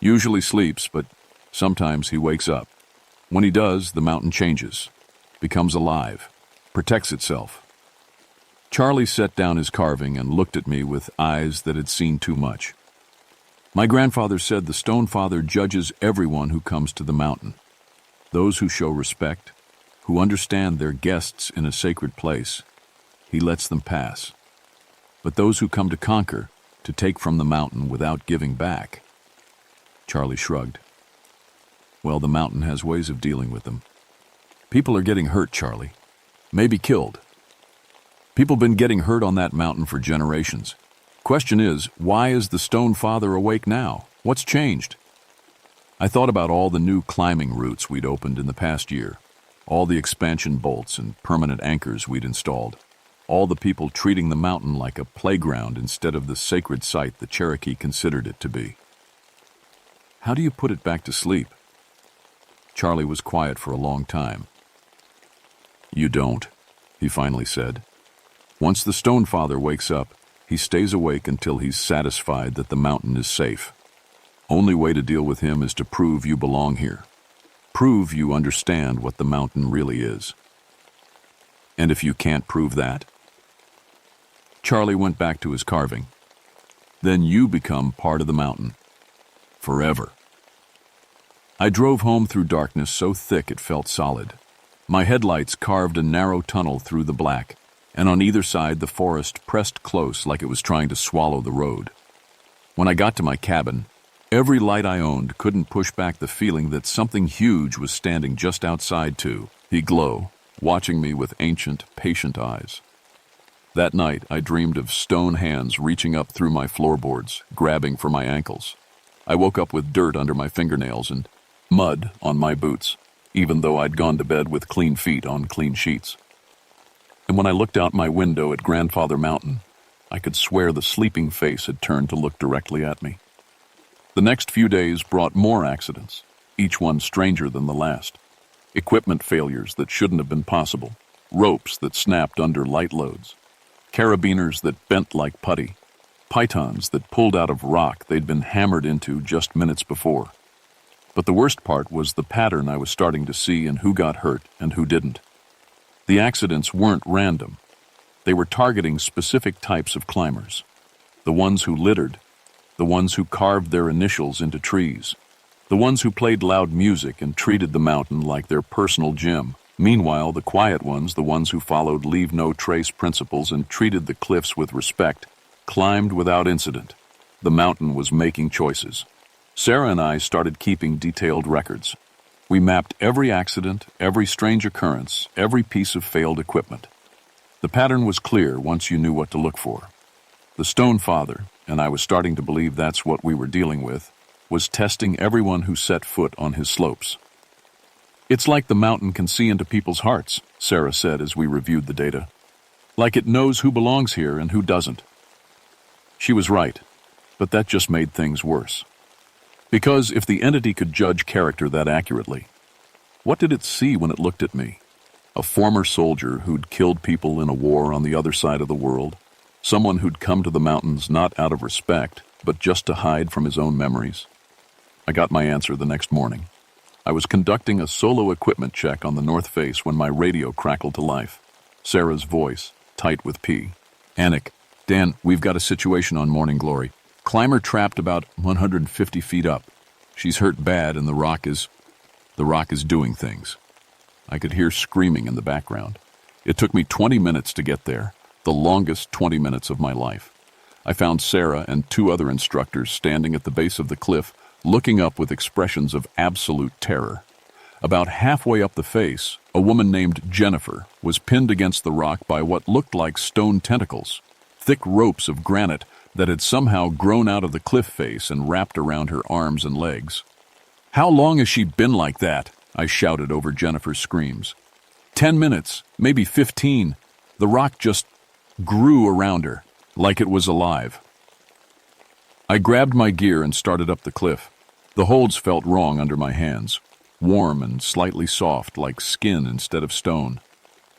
Usually sleeps, but sometimes he wakes up. When he does, the mountain changes, becomes alive, protects itself. Charlie set down his carving and looked at me with eyes that had seen too much. My grandfather said the Stonefather judges everyone who comes to the mountain. Those who show respect, who understand their guests in a sacred place, he lets them pass. But those who come to conquer, to take from the mountain without giving back. Charlie shrugged. Well, the mountain has ways of dealing with them. People are getting hurt, Charlie. Maybe killed. People been getting hurt on that mountain for generations. Question is, why is the Stonefather awake now? What's changed? I thought about all the new climbing routes we'd opened in the past year, all the expansion bolts and permanent anchors we'd installed, all the people treating the mountain like a playground instead of the sacred site the Cherokee considered it to be. How do you put it back to sleep? Charlie was quiet for a long time. You don't, he finally said. Once the Stonefather wakes up, he stays awake until he's satisfied that the mountain is safe. Only way to deal with him is to prove you belong here. Prove you understand what the mountain really is. And if you can't prove that? Charlie went back to his carving. Then you become part of the mountain. Forever. I drove home through darkness so thick it felt solid. My headlights carved a narrow tunnel through the black, and on either side the forest pressed close like it was trying to swallow the road. When I got to my cabin, every light I owned couldn't push back the feeling that something huge was standing just outside too. He'd glow, watching me with ancient, patient eyes. That night, I dreamed of stone hands reaching up through my floorboards, grabbing for my ankles. I woke up with dirt under my fingernails and mud on my boots, even though I'd gone to bed with clean feet on clean sheets. And when I looked out my window at Grandfather Mountain, I could swear the sleeping face had turned to look directly at me. The next few days brought more accidents, each one stranger than the last. Equipment failures that shouldn't have been possible, ropes that snapped under light loads, carabiners that bent like putty, pythons that pulled out of rock they'd been hammered into just minutes before. But the worst part was the pattern I was starting to see in who got hurt and who didn't. The accidents weren't random. They were targeting specific types of climbers. The ones who littered, the ones who carved their initials into trees, the ones who played loud music and treated the mountain like their personal gym. Meanwhile, the quiet ones, the ones who followed leave-no-trace principles and treated the cliffs with respect, climbed without incident. The mountain was making choices. Sarah and I started keeping detailed records. We mapped every accident, every strange occurrence, every piece of failed equipment. The pattern was clear once you knew what to look for. The Stonefather, and I was starting to believe that's what we were dealing with, was testing everyone who set foot on his slopes. It's like the mountain can see into people's hearts, Sarah said as we reviewed the data. Like it knows who belongs here and who doesn't. She was right, but that just made things worse. Because if the entity could judge character that accurately, what did it see when it looked at me? A former soldier who'd killed people in a war on the other side of the world, someone who'd come to the mountains not out of respect, but just to hide from his own memories. I got my answer the next morning. I was conducting a solo equipment check on the north face when my radio crackled to life. Sarah's voice, tight with P. Anik, Dan, we've got a situation on Morning Glory. Climber trapped about 150 feet up. She's hurt bad and the rock is doing things. I could hear screaming in the background. It took me 20 minutes to get there, the longest 20 minutes of my life. I found Sarah and 2 other instructors standing at the base of the cliff, looking up with expressions of absolute terror. About halfway up the face, a woman named Jennifer was pinned against the rock by what looked like stone tentacles, thick ropes of granite that had somehow grown out of the cliff face and wrapped around her arms and legs. "How long has she been like that?" I shouted over Jennifer's screams. 10 minutes, maybe 15. The rock just grew around her. like it was alive. I grabbed my gear and started up the cliff. The holds felt wrong under my hands, warm and slightly soft like skin instead of stone.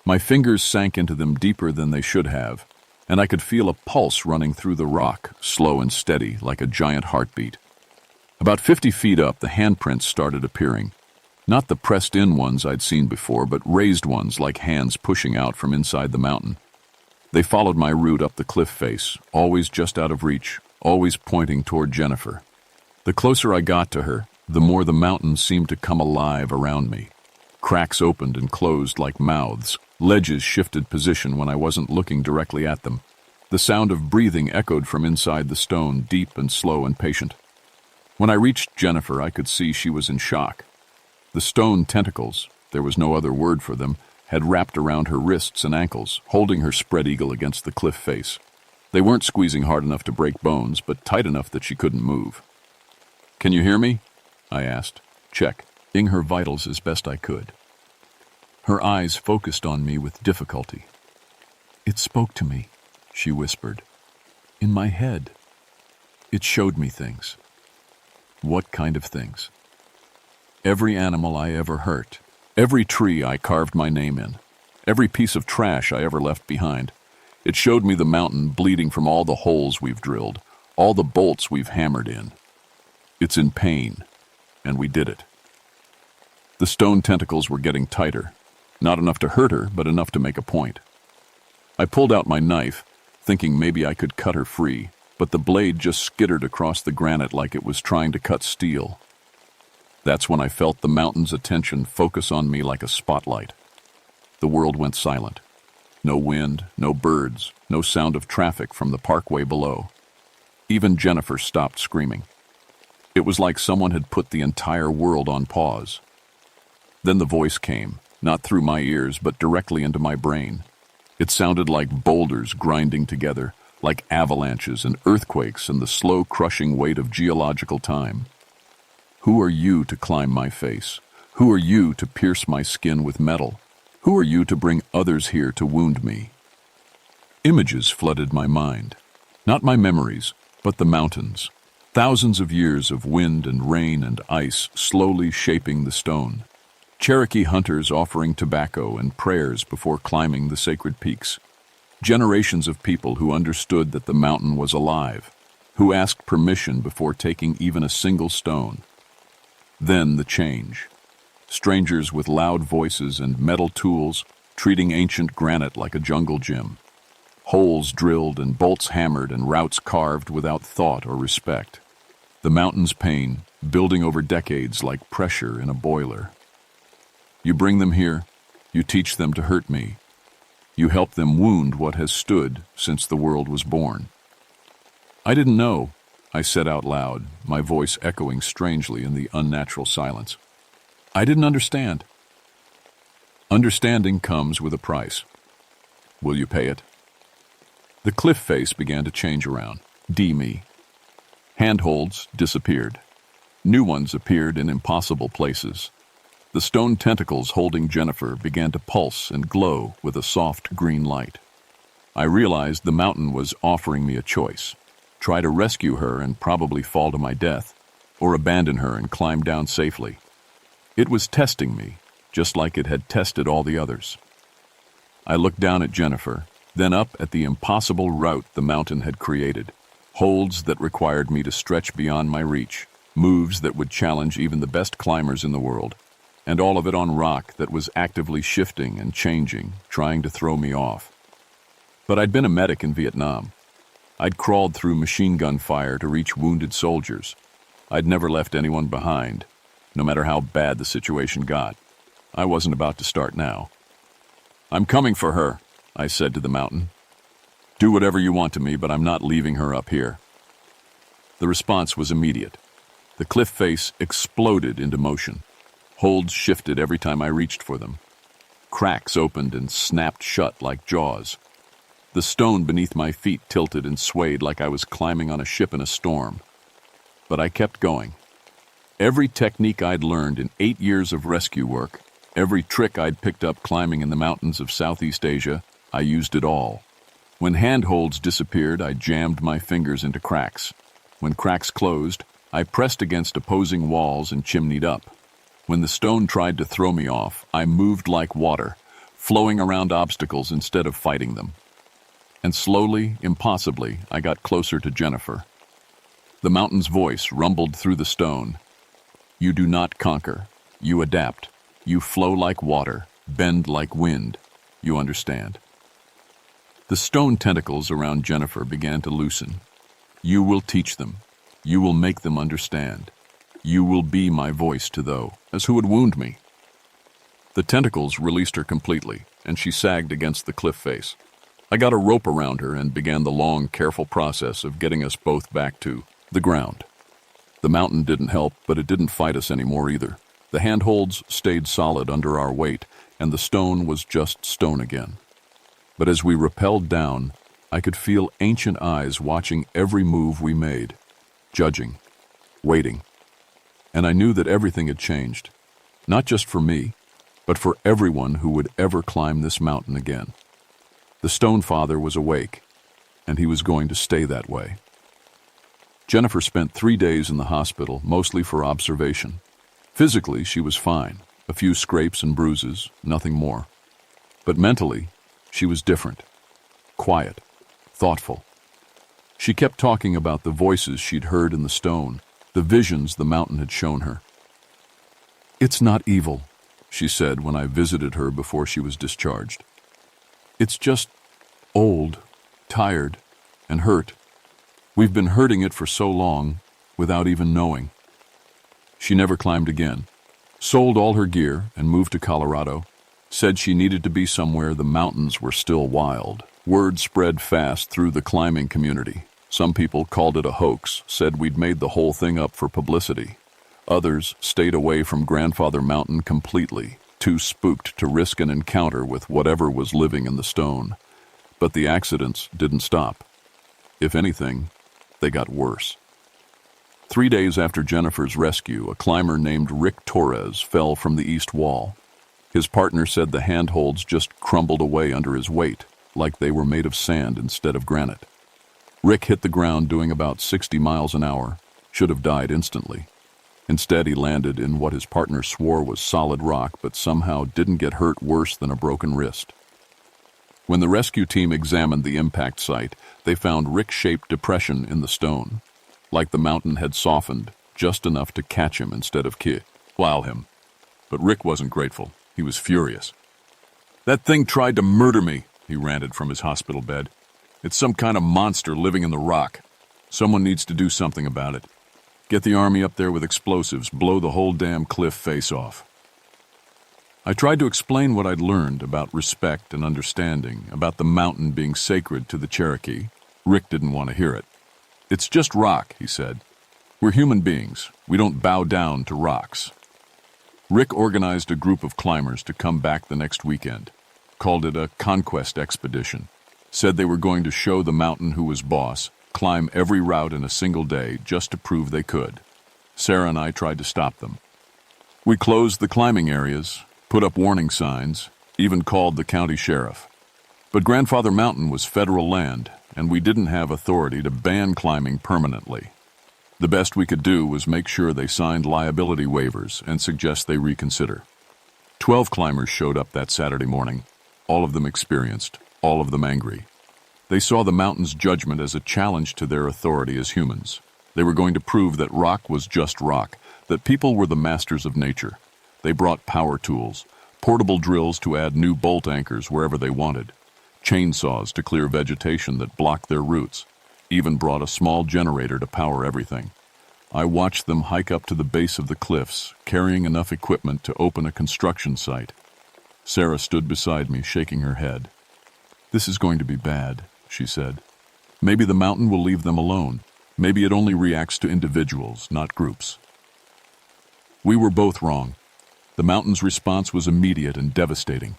My fingers sank into them deeper than they should have, and I could feel a pulse running through the rock, slow and steady like a giant heartbeat. About 50 feet up, the handprints started appearing. Not the pressed-in ones I'd seen before, but raised ones like hands pushing out from inside the mountain. They followed my route up the cliff face, always just out of reach, always pointing toward Jennifer. The closer I got to her, the more the mountains seemed to come alive around me. Cracks opened and closed like mouths. Ledges shifted position when I wasn't looking directly at them. The sound of breathing echoed from inside the stone, deep and slow and patient. When I reached Jennifer, I could see she was in shock. The stone tentacles, there was no other word for them, had wrapped around her wrists and ankles, holding her spread eagle against the cliff face. They weren't squeezing hard enough to break bones, but tight enough that she couldn't move. "Can you hear me?" I asked. Checking her vitals as best I could. Her eyes focused on me with difficulty. "It spoke to me," she whispered. "In my head. It showed me things." "What kind of things?" "Every animal I ever hurt, every tree I carved my name in, every piece of trash I ever left behind. It showed me the mountain bleeding from all the holes we've drilled, all the bolts we've hammered in. It's in pain, and we did it." The stone tentacles were getting tighter. Not enough to hurt her, but enough to make a point. I pulled out my knife, thinking maybe I could cut her free, but the blade just skittered across the granite like it was trying to cut steel. That's when I felt the mountain's attention focus on me like a spotlight. The world went silent. No wind, no birds, no sound of traffic from the parkway below. Even Jennifer stopped screaming. It was like someone had put the entire world on pause. Then the voice came, not through my ears, but directly into my brain. It sounded like boulders grinding together, like avalanches and earthquakes and the slow crushing weight of geological time. "Who are you to climb my face? Who are you to pierce my skin with metal? Who are you to bring others here to wound me?" Images flooded my mind. Not my memories, but the mountains. Thousands of years of wind and rain and ice slowly shaping the stone. Cherokee hunters offering tobacco and prayers before climbing the sacred peaks. Generations of people who understood that the mountain was alive, who asked permission before taking even a single stone. Then the change. Strangers with loud voices and metal tools treating ancient granite like a jungle gym. Holes drilled and bolts hammered and routes carved without thought or respect. The mountain's pain building over decades like pressure in a boiler. You bring them here, you teach them to hurt me. You help them wound what has stood since the world was born. "I didn't know," I said out loud, my voice echoing strangely in the unnatural silence. "I didn't understand." Understanding comes with a price. Will you pay it? The cliff face began to change around. Me. Handholds disappeared. New ones appeared in impossible places. The stone tentacles holding Jennifer began to pulse and glow with a soft green light. I realized the mountain was offering me a choice. Try to rescue her and probably fall to my death, or abandon her and climb down safely. It was testing me, just like it had tested all the others. I looked down at Jennifer, then up at the impossible route the mountain had created. Holds that required me to stretch beyond my reach, moves that would challenge even the best climbers in the world, and all of it on rock that was actively shifting and changing, trying to throw me off. But I'd been a medic in Vietnam. I'd crawled through machine gun fire to reach wounded soldiers. I'd never left anyone behind, no matter how bad the situation got. I wasn't about to start now. "I'm coming for her," I said to the mountain. "Do whatever you want to me, but I'm not leaving her up here." The response was immediate. The cliff face exploded into motion. Holds shifted every time I reached for them. Cracks opened and snapped shut like jaws. The stone beneath my feet tilted and swayed like I was climbing on a ship in a storm. But I kept going. Every technique I'd learned in 8 years of rescue work, every trick I'd picked up climbing in the mountains of Southeast Asia, I used it all. When handholds disappeared, I jammed my fingers into cracks. When cracks closed, I pressed against opposing walls and chimneyed up. When the stone tried to throw me off, I moved like water, flowing around obstacles instead of fighting them. And slowly, impossibly, I got closer to Jennifer. The mountain's voice rumbled through the stone. You do not conquer. You adapt. You flow like water, bend like wind. You understand. The stone tentacles around Jennifer began to loosen. You will teach them. You will make them understand. You will be my voice to those who would wound me. The tentacles released her completely, and she sagged against the cliff face. I got a rope around her and began the long, careful process of getting us both back to the ground. The mountain didn't help, but it didn't fight us anymore either. The handholds stayed solid under our weight, and the stone was just stone again. But as we rappelled down, I could feel ancient eyes watching every move we made, judging, waiting. And I knew that everything had changed, not just for me, but for everyone who would ever climb this mountain again. The Stone Father was awake, and he was going to stay that way. Jennifer spent 3 days in the hospital, mostly for observation. Physically, she was fine, a few scrapes and bruises, nothing more. But mentally, she was different, quiet, thoughtful. She kept talking about the voices she'd heard in the stone, the visions the mountain had shown her. It's not evil, she said when I visited her before she was discharged. It's just old, tired, and hurt. We've been hurting it for so long, without even knowing. She never climbed again, sold all her gear and moved to Colorado, said she needed to be somewhere the mountains were still wild. Word spread fast through the climbing community. Some people called it a hoax, said we'd made the whole thing up for publicity. Others stayed away from Grandfather Mountain completely, too spooked to risk an encounter with whatever was living in the stone. But the accidents didn't stop. If anything, they got worse. 3 days after Jennifer's rescue, a climber named Rick Torres fell from the east wall. His partner said the handholds just crumbled away under his weight, like they were made of sand instead of granite. Rick hit the ground doing about 60 miles an hour, should have died instantly. Instead, he landed in what his partner swore was solid rock, but somehow didn't get hurt worse than a broken wrist. When the rescue team examined the impact site, they found Rick-shaped depression in the stone, like the mountain had softened just enough to catch him instead of plow him. But Rick wasn't grateful. He was furious. That thing tried to murder me, he ranted from his hospital bed. It's some kind of monster living in the rock. Someone needs to do something about it. Get the army up there with explosives, blow the whole damn cliff face off. I tried to explain what I'd learned about respect and understanding, about the mountain being sacred to the Cherokee. Rick didn't want to hear it. It's just rock, he said. We're human beings. We don't bow down to rocks. Rick organized a group of climbers to come back the next weekend, called it a conquest expedition, said they were going to show the mountain who was boss, climb every route in a single day just to prove they could. Sarah and I tried to stop them. We closed the climbing areas, put up warning signs, even called the county sheriff. But Grandfather Mountain was federal land, and we didn't have authority to ban climbing permanently. The best we could do was make sure they signed liability waivers and suggest they reconsider. 12 climbers showed up that Saturday morning, all of them experienced, all of them angry. They saw the mountain's judgment as a challenge to their authority as humans. They were going to prove that rock was just rock, that people were the masters of nature. They brought power tools, portable drills to add new bolt anchors wherever they wanted, chainsaws to clear vegetation that blocked their roots, even brought a small generator to power everything. I watched them hike up to the base of the cliffs, carrying enough equipment to open a construction site. Sarah stood beside me, shaking her head. This is going to be bad, she said. Maybe the mountain will leave them alone. Maybe it only reacts to individuals, not groups. We were both wrong. The mountain's response was immediate and devastating.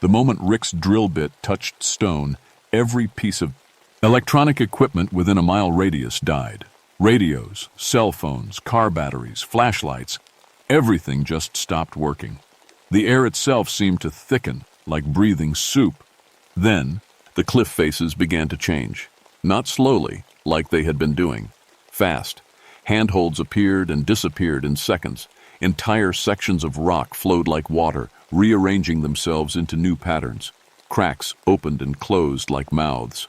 The moment Rick's drill bit touched stone, every piece of electronic equipment within a mile radius died. Radios, cell phones, car batteries, flashlights, everything just stopped working. The air itself seemed to thicken, like breathing soup. Then, The cliff faces began to change. Not slowly, like they had been doing. Fast. Handholds appeared and disappeared in seconds. Entire sections of rock flowed like water, rearranging themselves into new patterns. Cracks opened and closed like mouths.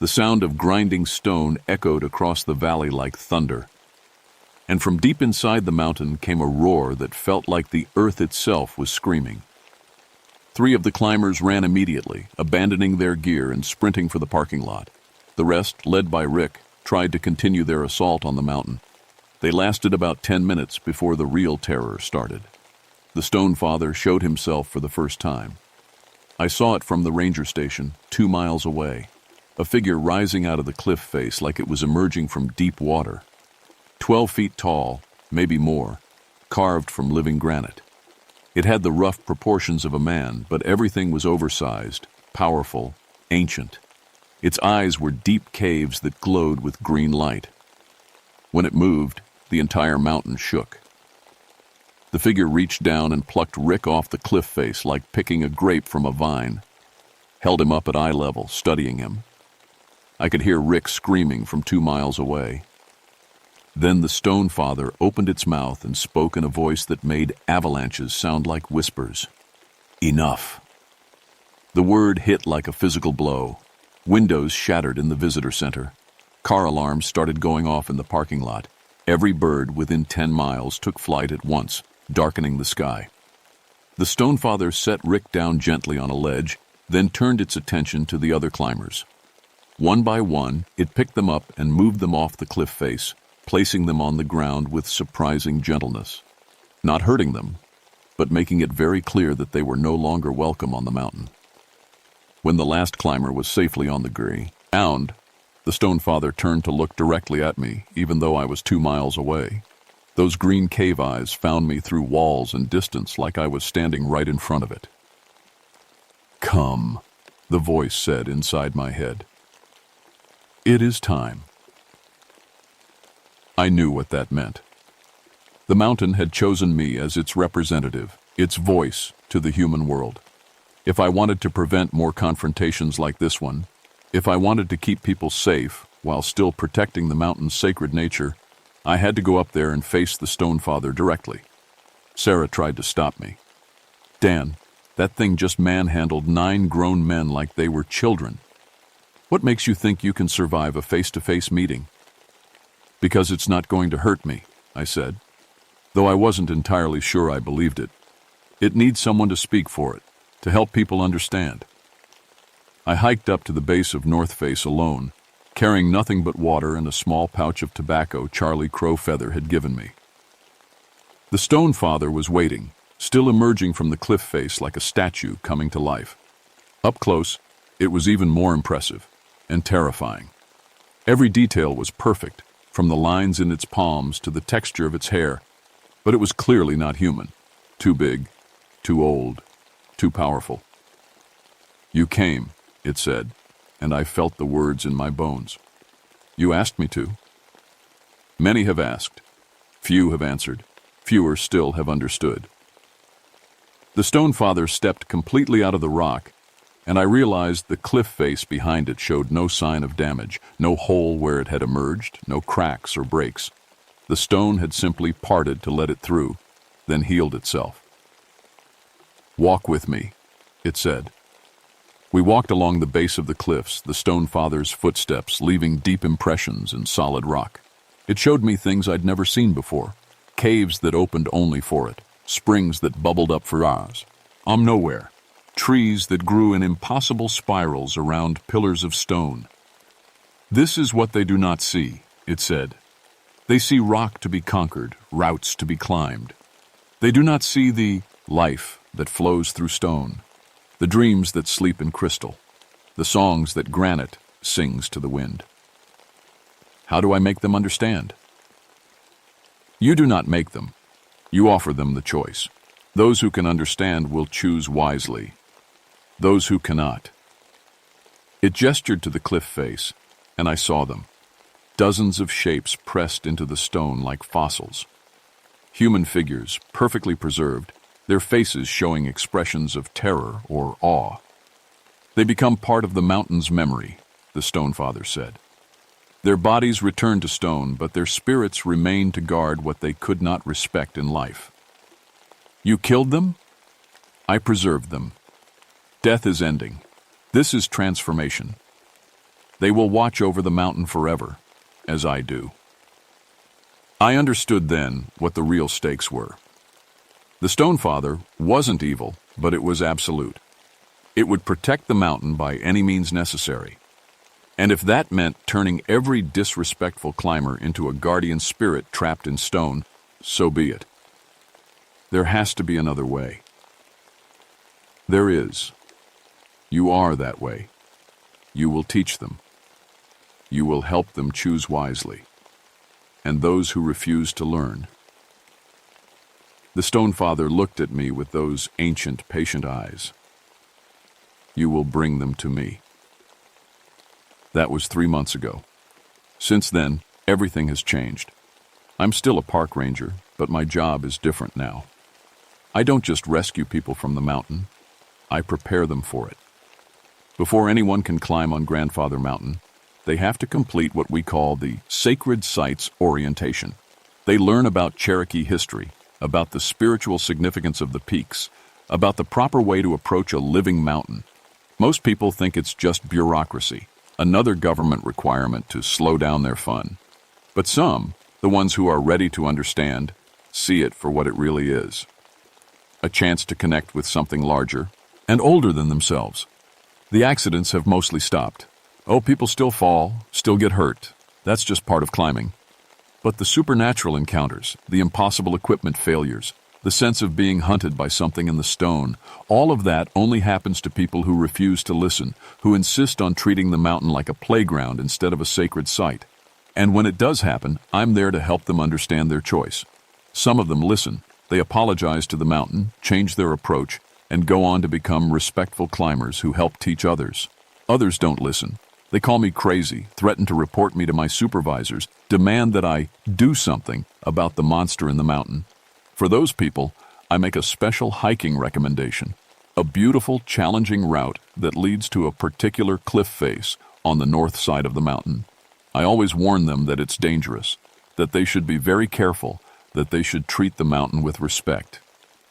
The sound of grinding stone echoed across the valley like thunder. And from deep inside the mountain came a roar that felt like the earth itself was screaming. 3 of the climbers ran immediately, abandoning their gear and sprinting for the parking lot. The rest, led by Rick, tried to continue their assault on the mountain. They lasted about 10 minutes before the real terror started. The Stone Father showed himself for the first time. I saw it from the ranger station, 2 miles away, a figure rising out of the cliff face like it was emerging from deep water. 12 feet tall, maybe more, carved from living granite. It had the rough proportions of a man, but everything was oversized, powerful, ancient. Its eyes were deep caves that glowed with green light. When it moved, the entire mountain shook. The figure reached down and plucked Rick off the cliff face like picking a grape from a vine, held him up at eye level, studying him. I could hear Rick screaming from 2 miles away. Then the Stone Father opened its mouth and spoke in a voice that made avalanches sound like whispers. Enough. The word hit like a physical blow. Windows shattered in the visitor center. Car alarms started going off in the parking lot. Every bird within 10 miles took flight at once, darkening the sky. The Stone Father set Rick down gently on a ledge, then turned its attention to the other climbers. One by one, it picked them up and moved them off the cliff face, placing them on the ground with surprising gentleness. Not hurting them, but making it very clear that they were no longer welcome on the mountain. When the last climber was safely on the ground, the Stone Father turned to look directly at me, even though I was 2 miles away. Those green cave eyes found me through walls and distance like I was standing right in front of it. "Come," the voice said inside my head. "It is time." I knew what that meant. The mountain had chosen me as its representative, its voice to the human world. If I wanted to prevent more confrontations like this one, if I wanted to keep people safe while still protecting the mountain's sacred nature, I had to go up there and face the Stone Father directly. Sarah tried to stop me. "Dan, that thing just manhandled 9 grown men like they were children. What makes you think you can survive a face-to-face meeting?" "Because it's not going to hurt me," I said, though I wasn't entirely sure I believed it. "It needs someone to speak for it, to help people understand." I hiked up to the base of North Face alone, carrying nothing but water and a small pouch of tobacco Charlie Crowfeather had given me. The Stone Father was waiting, still emerging from the cliff face like a statue coming to life. Up close, it was even more impressive and terrifying. Every detail was perfect, from the lines in its palms to the texture of its hair, but it was clearly not human. Too big, too old, too powerful. "You came," it said, and I felt the words in my bones. "You asked me to." Many have asked. Few have answered. Fewer still have understood. The Stone Father stepped completely out of the rock, and I realized the cliff face behind it showed no sign of damage, no hole where it had emerged, no cracks or breaks. The stone had simply parted to let it through, then healed itself. "Walk with me," it said. We walked along the base of the cliffs, the Stone Father's footsteps leaving deep impressions in solid rock. It showed me things I'd never seen before, caves that opened only for it, springs that bubbled up for hours, nowhere, trees that grew in impossible spirals around pillars of stone. "This is what they do not see," it said. "They see rock to be conquered, routes to be climbed. They do not see the life that flows through stone, the dreams that sleep in crystal, the songs that granite sings to the wind." How do I make them understand? You do not make them. You offer them the choice. Those who can understand will choose wisely. Those who cannot. It gestured to the cliff face, and I saw them. Dozens of shapes pressed into the stone like fossils. Human figures, perfectly preserved, their faces showing expressions of terror or awe. They become part of the mountain's memory, the Stone Father said. Their bodies return to stone, but their spirits remain to guard what they could not respect in life. You killed them? I preserved them. Death is ending. This is transformation. They will watch over the mountain forever, as I do. I understood then what the real stakes were. The Stone Father wasn't evil, but it was absolute. It would protect the mountain by any means necessary. And if that meant turning every disrespectful climber into a guardian spirit trapped in stone, so be it. There has to be another way. There is. You are that way. You will teach them. You will help them choose wisely. And those who refuse to learn. The Stone Father looked at me with those ancient, patient eyes. You will bring them to me. That was 3 months ago. Since then, everything has changed. I'm still a park ranger, but my job is different now. I don't just rescue people from the mountain. I prepare them for it. Before anyone can climb on Grandfather Mountain, they have to complete what we call the Sacred Sites Orientation. They learn about Cherokee history, about the spiritual significance of the peaks, about the proper way to approach a living mountain. Most people think it's just bureaucracy, another government requirement to slow down their fun. But some, the ones who are ready to understand, see it for what it really is. A chance to connect with something larger and older than themselves. The accidents have mostly stopped. Oh, people still fall, still get hurt. That's just part of climbing. But the supernatural encounters, the impossible equipment failures, the sense of being hunted by something in the stone, all of that only happens to people who refuse to listen, who insist on treating the mountain like a playground instead of a sacred site. And when it does happen, I'm there to help them understand their choice. Some of them listen. They apologize to the mountain, change their approach, and go on to become respectful climbers who help teach others. Others don't listen. They call me crazy, threaten to report me to my supervisors, demand that I do something about the monster in the mountain. For those people, I make a special hiking recommendation, a beautiful, challenging route that leads to a particular cliff face on the north side of the mountain. I always warn them that it's dangerous, that they should be very careful, that they should treat the mountain with respect.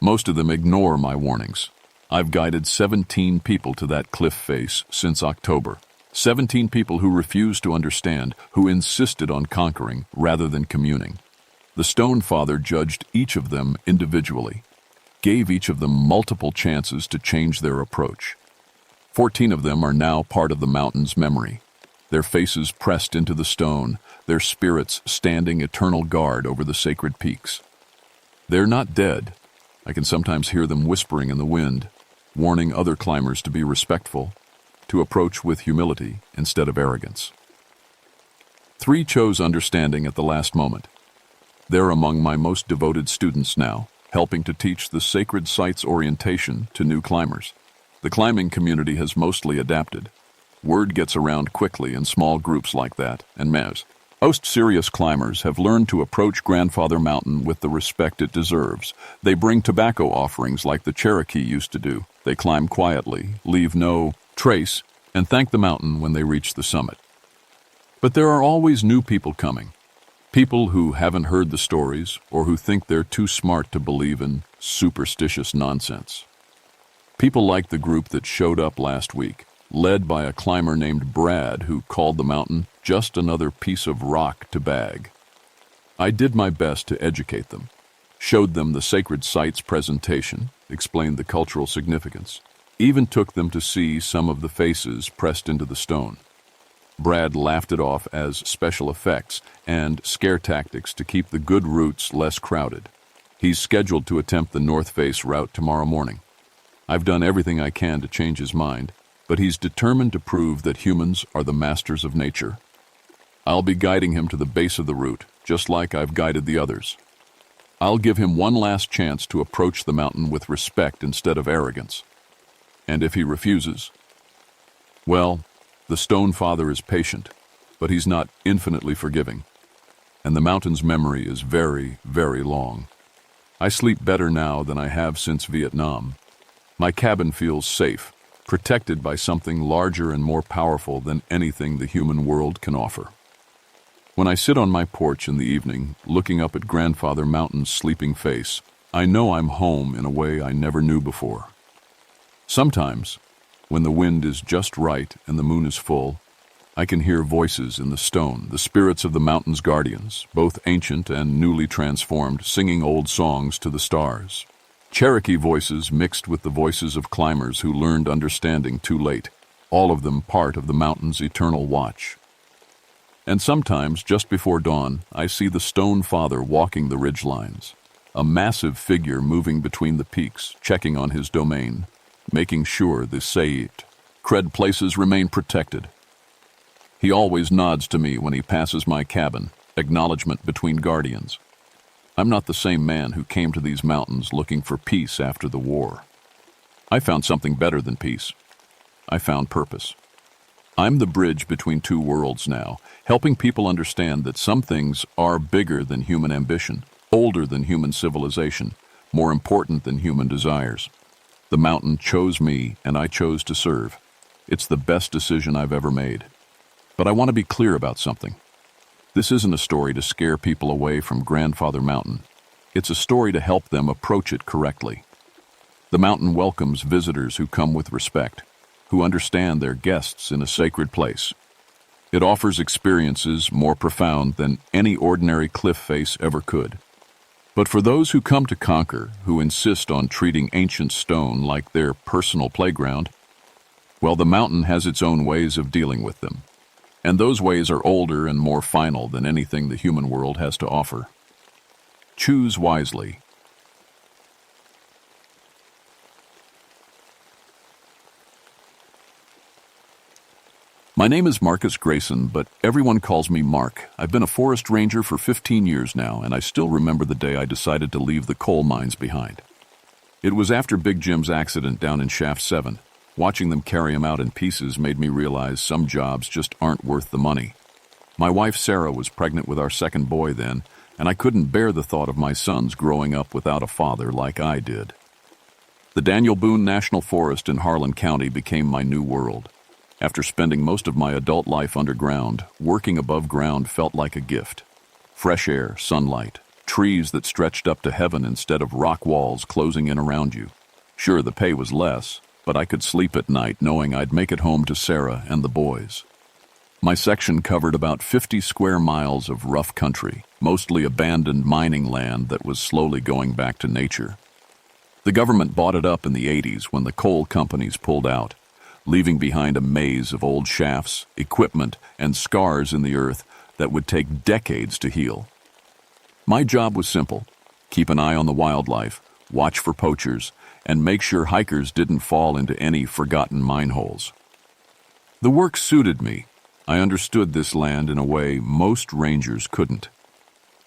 Most of them ignore my warnings. I've guided 17 people to that cliff face since October. 17 people who refused to understand, who insisted on conquering rather than communing. The Stone Father judged each of them individually, gave each of them multiple chances to change their approach. 14 of them are now part of the mountain's memory, their faces pressed into the stone, their spirits standing eternal guard over the sacred peaks. They're not dead. I can sometimes hear them whispering in the wind, warning other climbers to be respectful, to approach with humility instead of arrogance. 3 chose understanding at the last moment. They're among my most devoted students now, helping to teach the Sacred Sites Orientation to new climbers. The climbing community has mostly adapted. Word gets around quickly in small groups like that, and most serious climbers have learned to approach Grandfather Mountain with the respect it deserves. They bring tobacco offerings like the Cherokee used to do. They climb quietly, leave no trace, and thank the mountain when they reach the summit. But there are always new people coming. People who haven't heard the stories or who think they're too smart to believe in superstitious nonsense. People like the group that showed up last week, led by a climber named Brad who called the mountain just another piece of rock to bag. I did my best to educate them, showed them the sacred sites presentation, explained the cultural significance, even took them to see some of the faces pressed into the stone. Brad laughed it off as special effects and scare tactics to keep the good routes less crowded. He's scheduled to attempt the North Face route tomorrow morning. I've done everything I can to change his mind, but he's determined to prove that humans are the masters of nature. I'll be guiding him to the base of the route, just like I've guided the others. I'll give him one last chance to approach the mountain with respect instead of arrogance. And if he refuses, well, the Stone Father is patient, but he's not infinitely forgiving. And the mountain's memory is very, very long. I sleep better now than I have since Vietnam. My cabin feels safe, protected by something larger and more powerful than anything the human world can offer. When I sit on my porch in the evening, looking up at Grandfather Mountain's sleeping face, I know I'm home in a way I never knew before. Sometimes, when the wind is just right and the moon is full, I can hear voices in the stone, the spirits of the mountain's guardians, both ancient and newly transformed, singing old songs to the stars. Cherokee voices mixed with the voices of climbers who learned understanding too late, all of them part of the mountain's eternal watch. And sometimes, just before dawn, I see the stone father walking the ridgelines, a massive figure moving between the peaks, checking on his domain, making sure the Sayit cred places remain protected. He always nods to me when he passes my cabin, acknowledgement between guardians. I'm not the same man who came to these mountains looking for peace after the war. I found something better than peace. I found purpose. I'm the bridge between two worlds now, helping people understand that some things are bigger than human ambition, older than human civilization, more important than human desires. The mountain chose me, and I chose to serve. It's the best decision I've ever made. But I want to be clear about something. This isn't a story to scare people away from Grandfather Mountain. It's a story to help them approach it correctly. The mountain welcomes visitors who come with respect, who understand their guests in a sacred place. It offers experiences more profound than any ordinary cliff face ever could. But for those who come to conquer, who insist on treating ancient stone like their personal playground, well, the mountain has its own ways of dealing with them. And those ways are older and more final than anything the human world has to offer. Choose wisely. My name is Marcus Grayson, but everyone calls me Mark. I've been a forest ranger for 15 years now, and I still remember the day I decided to leave the coal mines behind. It was after Big Jim's accident down in Shaft 7. Watching them carry him out in pieces made me realize some jobs just aren't worth the money. My wife Sarah was pregnant with our second boy then, and I couldn't bear the thought of my sons growing up without a father like I did. The Daniel Boone National Forest in Harlan County became my new world. After spending most of my adult life underground, working above ground felt like a gift. Fresh air, sunlight, trees that stretched up to heaven instead of rock walls closing in around you. Sure, the pay was less, but I could sleep at night knowing I'd make it home to Sarah and the boys. My section covered about 50 square miles of rough country, mostly abandoned mining land that was slowly going back to nature. The government bought it up in the 80s when the coal companies pulled out, leaving behind a maze of old shafts, equipment, and scars in the earth that would take decades to heal. My job was simple: keep an eye on the wildlife, watch for poachers, and make sure hikers didn't fall into any forgotten mine holes. The work suited me. I understood this land in a way most rangers couldn't.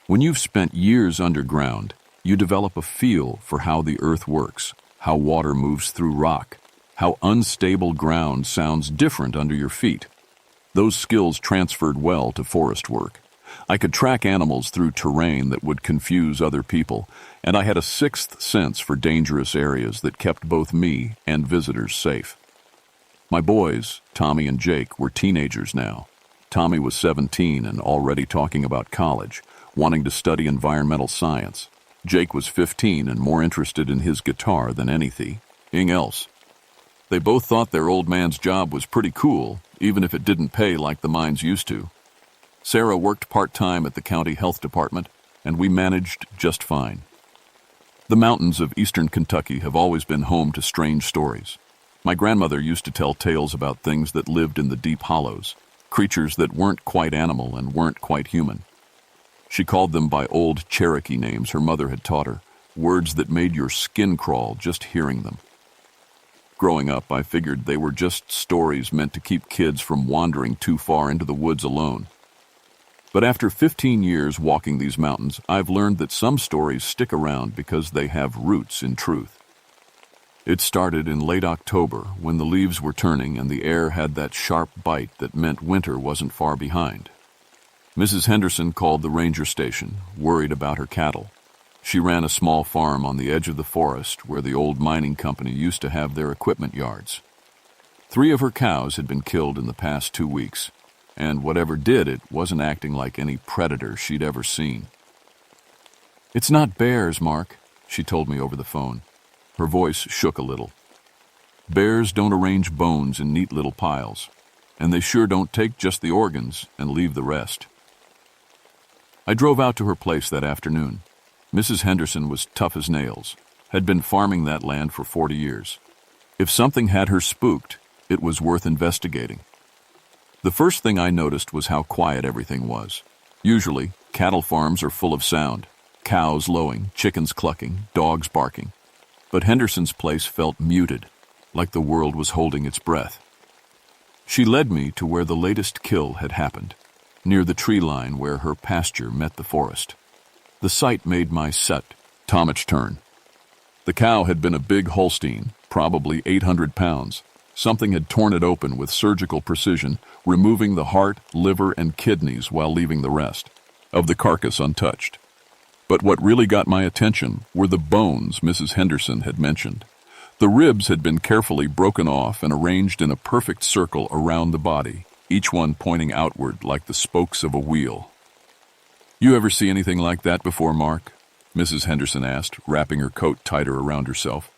When you've spent years underground, you develop a feel for how the earth works, how water moves through rock, how unstable ground sounds different under your feet. Those skills transferred well to forest work. I could track animals through terrain that would confuse other people, and I had a sixth sense for dangerous areas that kept both me and visitors safe. My boys, Tommy and Jake, were teenagers now. Tommy was 17 and already talking about college, wanting to study environmental science. Jake was 15 and more interested in his guitar than anything else. They both thought their old man's job was pretty cool, even if it didn't pay like the mines used to. Sarah worked part-time at the county health department, and we managed just fine. The mountains of eastern Kentucky have always been home to strange stories. My grandmother used to tell tales about things that lived in the deep hollows, creatures that weren't quite animal and weren't quite human. She called them by old Cherokee names her mother had taught her, words that made your skin crawl just hearing them. Growing up, I figured they were just stories meant to keep kids from wandering too far into the woods alone. But after 15 years walking these mountains, I've learned that some stories stick around because they have roots in truth. It started in late October when the leaves were turning and the air had that sharp bite that meant winter wasn't far behind. Mrs. Henderson called the ranger station, worried about her cattle. She ran a small farm on the edge of the forest where the old mining company used to have their equipment yards. 3 of her cows had been killed in the past 2 weeks, and whatever did it wasn't acting like any predator she'd ever seen. "It's not bears, Mark," she told me over the phone. Her voice shook a little. "Bears don't arrange bones in neat little piles, and they sure don't take just the organs and leave the rest." I drove out to her place that afternoon. Mrs. Henderson was tough as nails, had been farming that land for 40 years. If something had her spooked, it was worth investigating. The first thing I noticed was how quiet everything was. Usually, cattle farms are full of sound. Cows lowing, chickens clucking, dogs barking. But Henderson's place felt muted, like the world was holding its breath. She led me to where the latest kill had happened, near the tree line where her pasture met the forest. The sight made my stomach turn. The cow had been a big Holstein, probably 800 pounds. Something had torn it open with surgical precision, removing the heart, liver, and kidneys while leaving the rest of the carcass untouched. But what really got my attention were the bones Mrs. Henderson had mentioned. The ribs had been carefully broken off and arranged in a perfect circle around the body, each one pointing outward like the spokes of a wheel. "You ever see anything like that before, Mark?" Mrs. Henderson asked, wrapping her coat tighter around herself.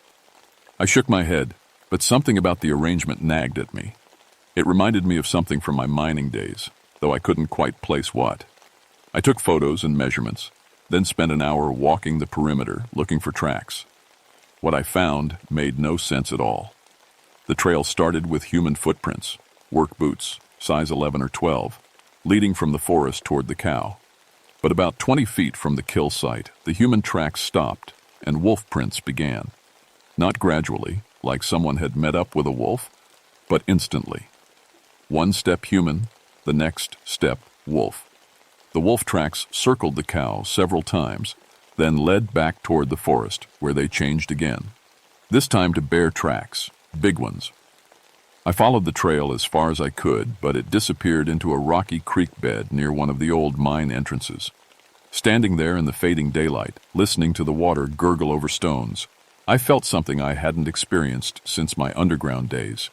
I shook my head, but something about the arrangement nagged at me. It reminded me of something from my mining days, though I couldn't quite place what. I took photos and measurements, then spent an hour walking the perimeter looking for tracks. What I found made no sense at all. The trail started with human footprints, work boots, size 11 or 12, leading from the forest toward the cow. But about 20 feet from the kill site, the human tracks stopped and wolf prints began. Not gradually, like someone had met up with a wolf, but instantly. One step human, the next step wolf. The wolf tracks circled the cow several times, then led back toward the forest, where they changed again. This time to bear tracks, big ones. I followed the trail as far as I could, but it disappeared into a rocky creek bed near one of the old mine entrances. Standing there in the fading daylight, listening to the water gurgle over stones, I felt something I hadn't experienced since my underground days,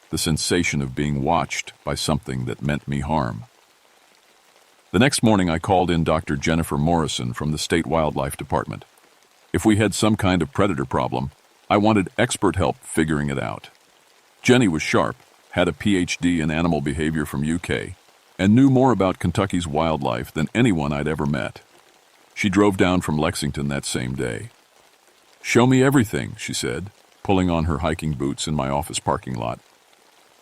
the sensation of being watched by something that meant me harm. The next morning I called in Dr. Jennifer Morrison from the State Wildlife Department. If we had some kind of predator problem, I wanted expert help figuring it out. Jenny was sharp, had a PhD in animal behavior from UK, and knew more about Kentucky's wildlife than anyone I'd ever met. She drove down from Lexington that same day. "Show me everything," she said, pulling on her hiking boots in my office parking lot.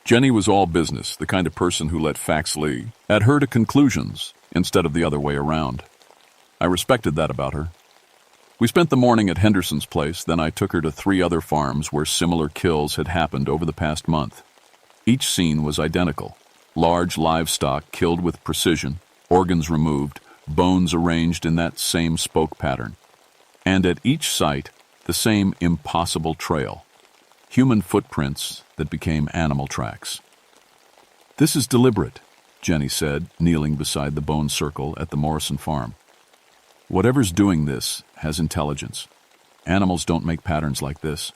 Jenny was all business, the kind of person who let facts lead her to conclusions instead of the other way around. I respected that about her. We spent the morning at Henderson's place, then I took her to 3 other farms where similar kills had happened over the past month. Each scene was identical. Large livestock killed with precision, organs removed, bones arranged in that same spoke pattern. And at each site, the same impossible trail. Human footprints that became animal tracks. "This is deliberate," Jenny said, kneeling beside the bone circle at the Morrison farm. "Whatever's doing this has intelligence. Animals don't make patterns like this."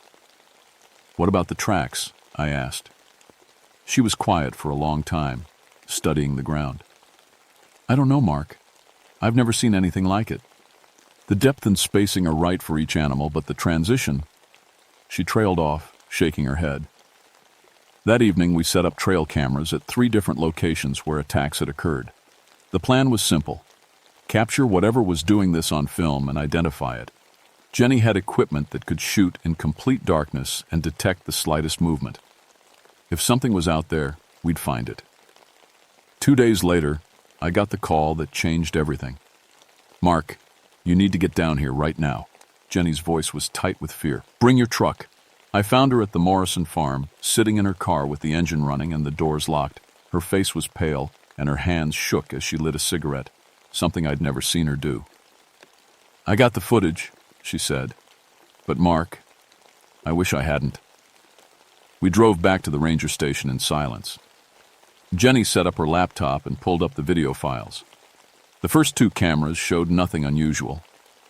"What about the tracks?" I asked. She was quiet for a long time, studying the ground. "I don't know, Mark. I've never seen anything like it. The depth and spacing are right for each animal, but the transition..." She trailed off, shaking her head. That evening, we set up trail cameras at 3 different locations where attacks had occurred. The plan was simple. Capture whatever was doing this on film and identify it. Jenny had equipment that could shoot in complete darkness and detect the slightest movement. If something was out there, we'd find it. 2 days later, I got the call that changed everything. "Mark, you need to get down here right now." Jenny's voice was tight with fear. "Bring your truck." I found her at the Morrison farm, sitting in her car with the engine running and the doors locked. Her face was pale, and her hands shook as she lit a cigarette, something I'd never seen her do. "I got the footage," she said. "But Mark, I wish I hadn't." We drove back to the ranger station in silence. Jenny set up her laptop and pulled up the video files. The first 2 cameras showed nothing unusual.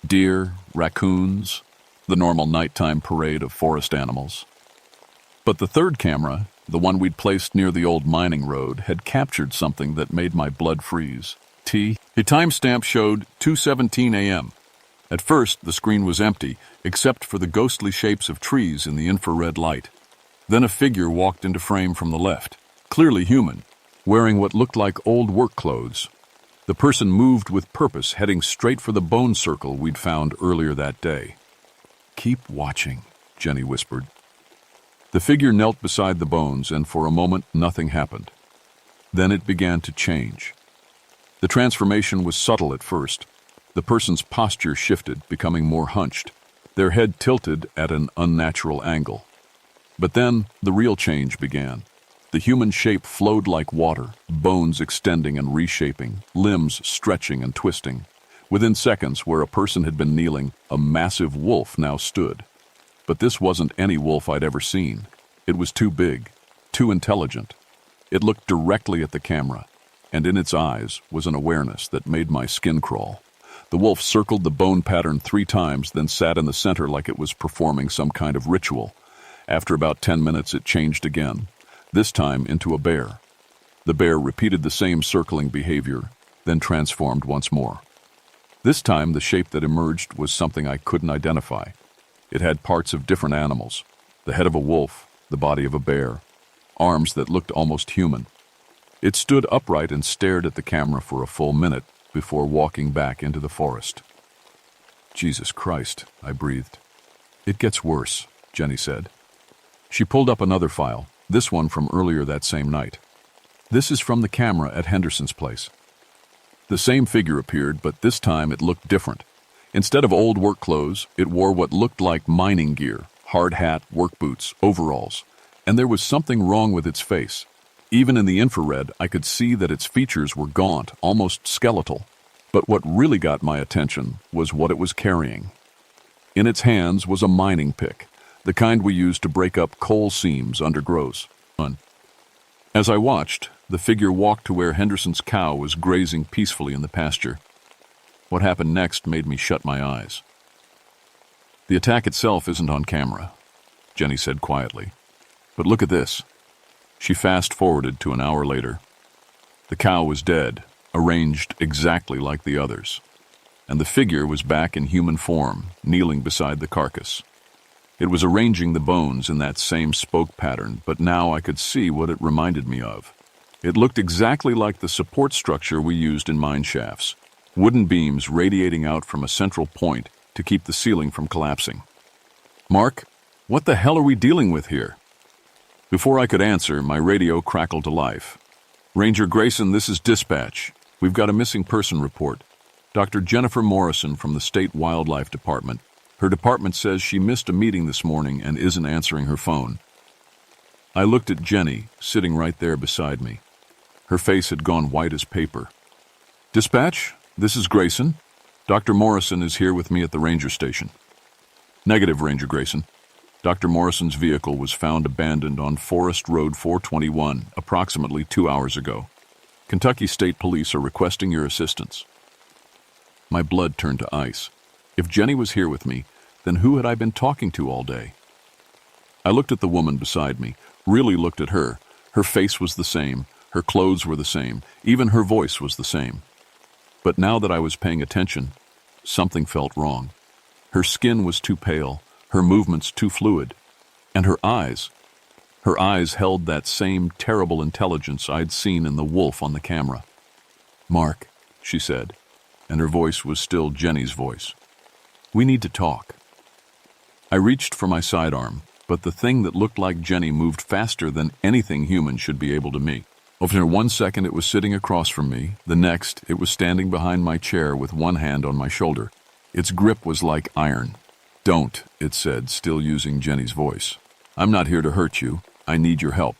Deer, raccoons, the normal nighttime parade of forest animals. But the 3rd camera the one we'd placed near the old mining road, had captured something that made my blood freeze. A timestamp showed 2:17 a.m. At first, the screen was empty, except for the ghostly shapes of trees in the infrared light. Then a figure walked into frame from the left, clearly human, wearing what looked like old work clothes. The person moved with purpose, heading straight for the bone circle we'd found earlier that day. "Keep watching," Jenny whispered. The figure knelt beside the bones, and for a moment nothing happened. Then it began to change. The transformation was subtle at first. The person's posture shifted, becoming more hunched, their head tilted at an unnatural angle. But then the real change began. The human shape flowed like water, bones extending and reshaping, limbs stretching and twisting. Within seconds, where a person had been kneeling, a massive wolf now stood. But this wasn't any wolf I'd ever seen. It was too big, too intelligent. It looked directly at the camera, and in its eyes was an awareness that made my skin crawl. The wolf circled the bone pattern 3 times, then sat in the center like it was performing some kind of ritual. After about 10 minutes, it changed again, this time into a bear. The bear repeated the same circling behavior, then transformed once more. This time, the shape that emerged was something I couldn't identify. It had parts of different animals, the head of a wolf, the body of a bear, arms that looked almost human. It stood upright and stared at the camera for a full minute before walking back into the forest. "Jesus Christ," I breathed. "It gets worse," Jenny said. She pulled up another file, this one from earlier that same night. "This is from the camera at Henderson's place." The same figure appeared, but this time it looked different. Instead of old work clothes, it wore what looked like mining gear, hard hat, work boots, overalls, and there was something wrong with its face. Even in the infrared, I could see that its features were gaunt, almost skeletal. But what really got my attention was what it was carrying. In its hands was a mining pick, the kind we use to break up coal seams under grows. As I watched, the figure walked to where Henderson's cow was grazing peacefully in the pasture. What happened next made me shut my eyes. "The attack itself isn't on camera," Jenny said quietly. "But look at this." She fast-forwarded to an hour later. The cow was dead, arranged exactly like the others, and the figure was back in human form, kneeling beside the carcass. It was arranging the bones in that same spoke pattern, but now I could see what it reminded me of. It looked exactly like the support structure we used in mine shafts, wooden beams radiating out from a central point to keep the ceiling from collapsing. "Mark, what the hell are we dealing with here?" Before I could answer, my radio crackled to life. "Ranger Grayson, this is dispatch. We've got a missing person report. Dr. Jennifer Morrison from the State Wildlife Department. Her department says she missed a meeting this morning and isn't answering her phone." I looked at Jenny, sitting right there beside me. Her face had gone white as paper. "Dispatch, this is Grayson. Dr. Morrison is here with me at the ranger station." "Negative, Ranger Grayson. Dr. Morrison's vehicle was found abandoned on Forest Road 421 approximately 2 hours ago. Kentucky State Police are requesting your assistance." My blood turned to ice. If Jenny was here with me, then who had I been talking to all day? I looked at the woman beside me, really looked at her. Her face was the same, her clothes were the same, even her voice was the same. But now that I was paying attention, something felt wrong. Her skin was too pale, her movements too fluid, and her eyes held that same terrible intelligence I'd seen in the wolf on the camera. "Mark," she said, and her voice was still Jenny's voice. "We need to talk." I reached for my sidearm, but the thing that looked like Jenny moved faster than anything human should be able to me. Over 1 second it was sitting across from me, the next it was standing behind my chair with one hand on my shoulder. Its grip was like iron. "Don't," it said, still using Jenny's voice. "I'm not here to hurt you. I need your help."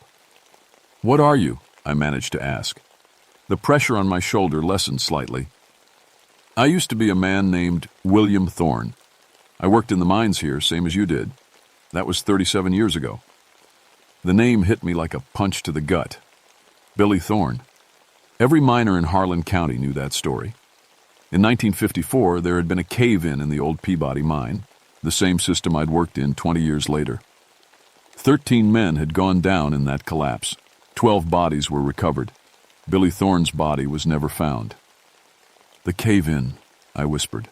"What are you?" I managed to ask. The pressure on my shoulder lessened slightly. "I used to be a man named William Thorne. I worked in the mines here, same as you did. That was 37 years ago." The name hit me like a punch to the gut. Billy Thorne. Every miner in Harlan County knew that story. In 1954, there had been a cave-in the old Peabody mine, the same system I'd worked in 20 years later. 13 men had gone down in that collapse. 12 bodies were recovered. Billy Thorne's body was never found. "The cave-in," I whispered.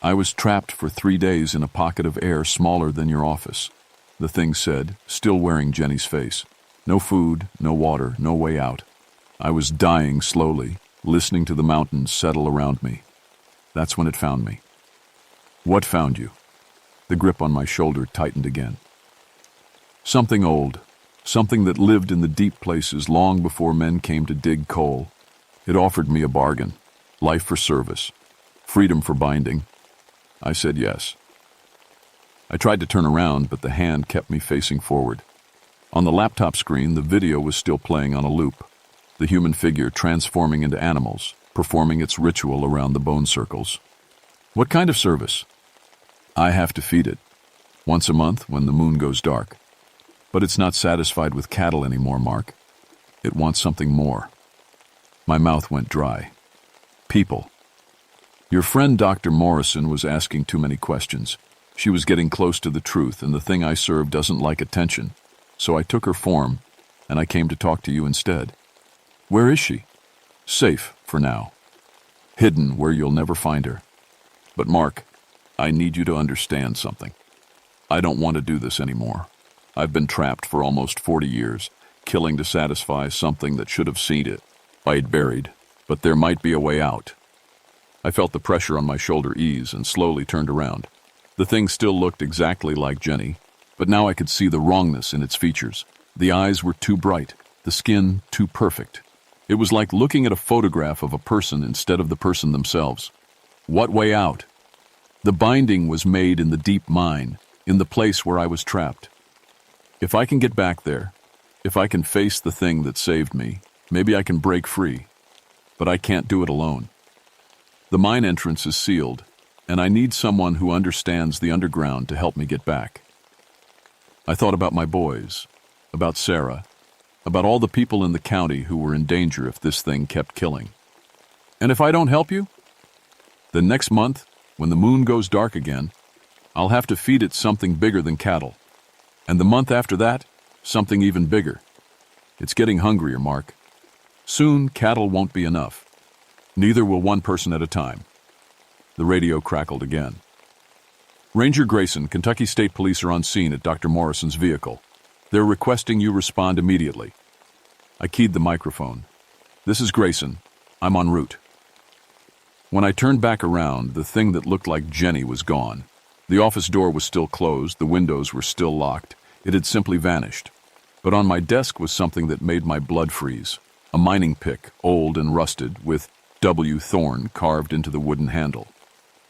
"I was trapped for 3 days in a pocket of air smaller than your office," the thing said, still wearing Jenny's face. "No food, no water, no way out. I was dying slowly, listening to the mountains settle around me. That's when it found me." "What found you?" The grip on my shoulder tightened again. "Something old, something that lived in the deep places long before men came to dig coal. It offered me a bargain, life for service, freedom for binding. I said yes." I tried to turn around, but the hand kept me facing forward. On the laptop screen, the video was still playing on a loop, the human figure transforming into animals, performing its ritual around the bone circles. "What kind of service?" "I have to feed it, once a month when the moon goes dark. But it's not satisfied with cattle anymore, Mark. It wants something more." My mouth went dry. "People. Your friend Dr. Morrison was asking too many questions. She was getting close to the truth, and the thing I serve doesn't like attention. So I took her form, and I came to talk to you instead." "Where is she?" "Safe, for now. Hidden where you'll never find her. But Mark, I need you to understand something. I don't want to do this anymore. I've been trapped for almost 40 years, killing to satisfy something that should have seen it. I'd buried, but there might be a way out." I felt the pressure on my shoulder ease and slowly turned around. The thing still looked exactly like Jenny, but now I could see the wrongness in its features. The eyes were too bright, the skin too perfect. It was like looking at a photograph of a person instead of the person themselves. What way out? The binding was made in the deep mine, in the place where I was trapped. If I can get back there, if I can face the thing that saved me, maybe I can break free. But I can't do it alone. The mine entrance is sealed, and I need someone who understands the underground to help me get back. I thought about my boys, about Sarah, about all the people in the county who were in danger if this thing kept killing. "And if I don't help you?" "The next month, when the moon goes dark again, I'll have to feed it something bigger than cattle. And the month after that, something even bigger. It's getting hungrier, Mark. Soon, cattle won't be enough. Neither will one person at a time." The radio crackled again. "Ranger Grayson, Kentucky State Police are on scene at Dr. Morrison's vehicle. They're requesting you respond immediately." I keyed the microphone. "This is Grayson. I'm en route." When I turned back around, the thing that looked like Jenny was gone. The office door was still closed, the windows were still locked. It had simply vanished. But on my desk was something that made my blood freeze. A mining pick, old and rusted, with W. Thorne carved into the wooden handle.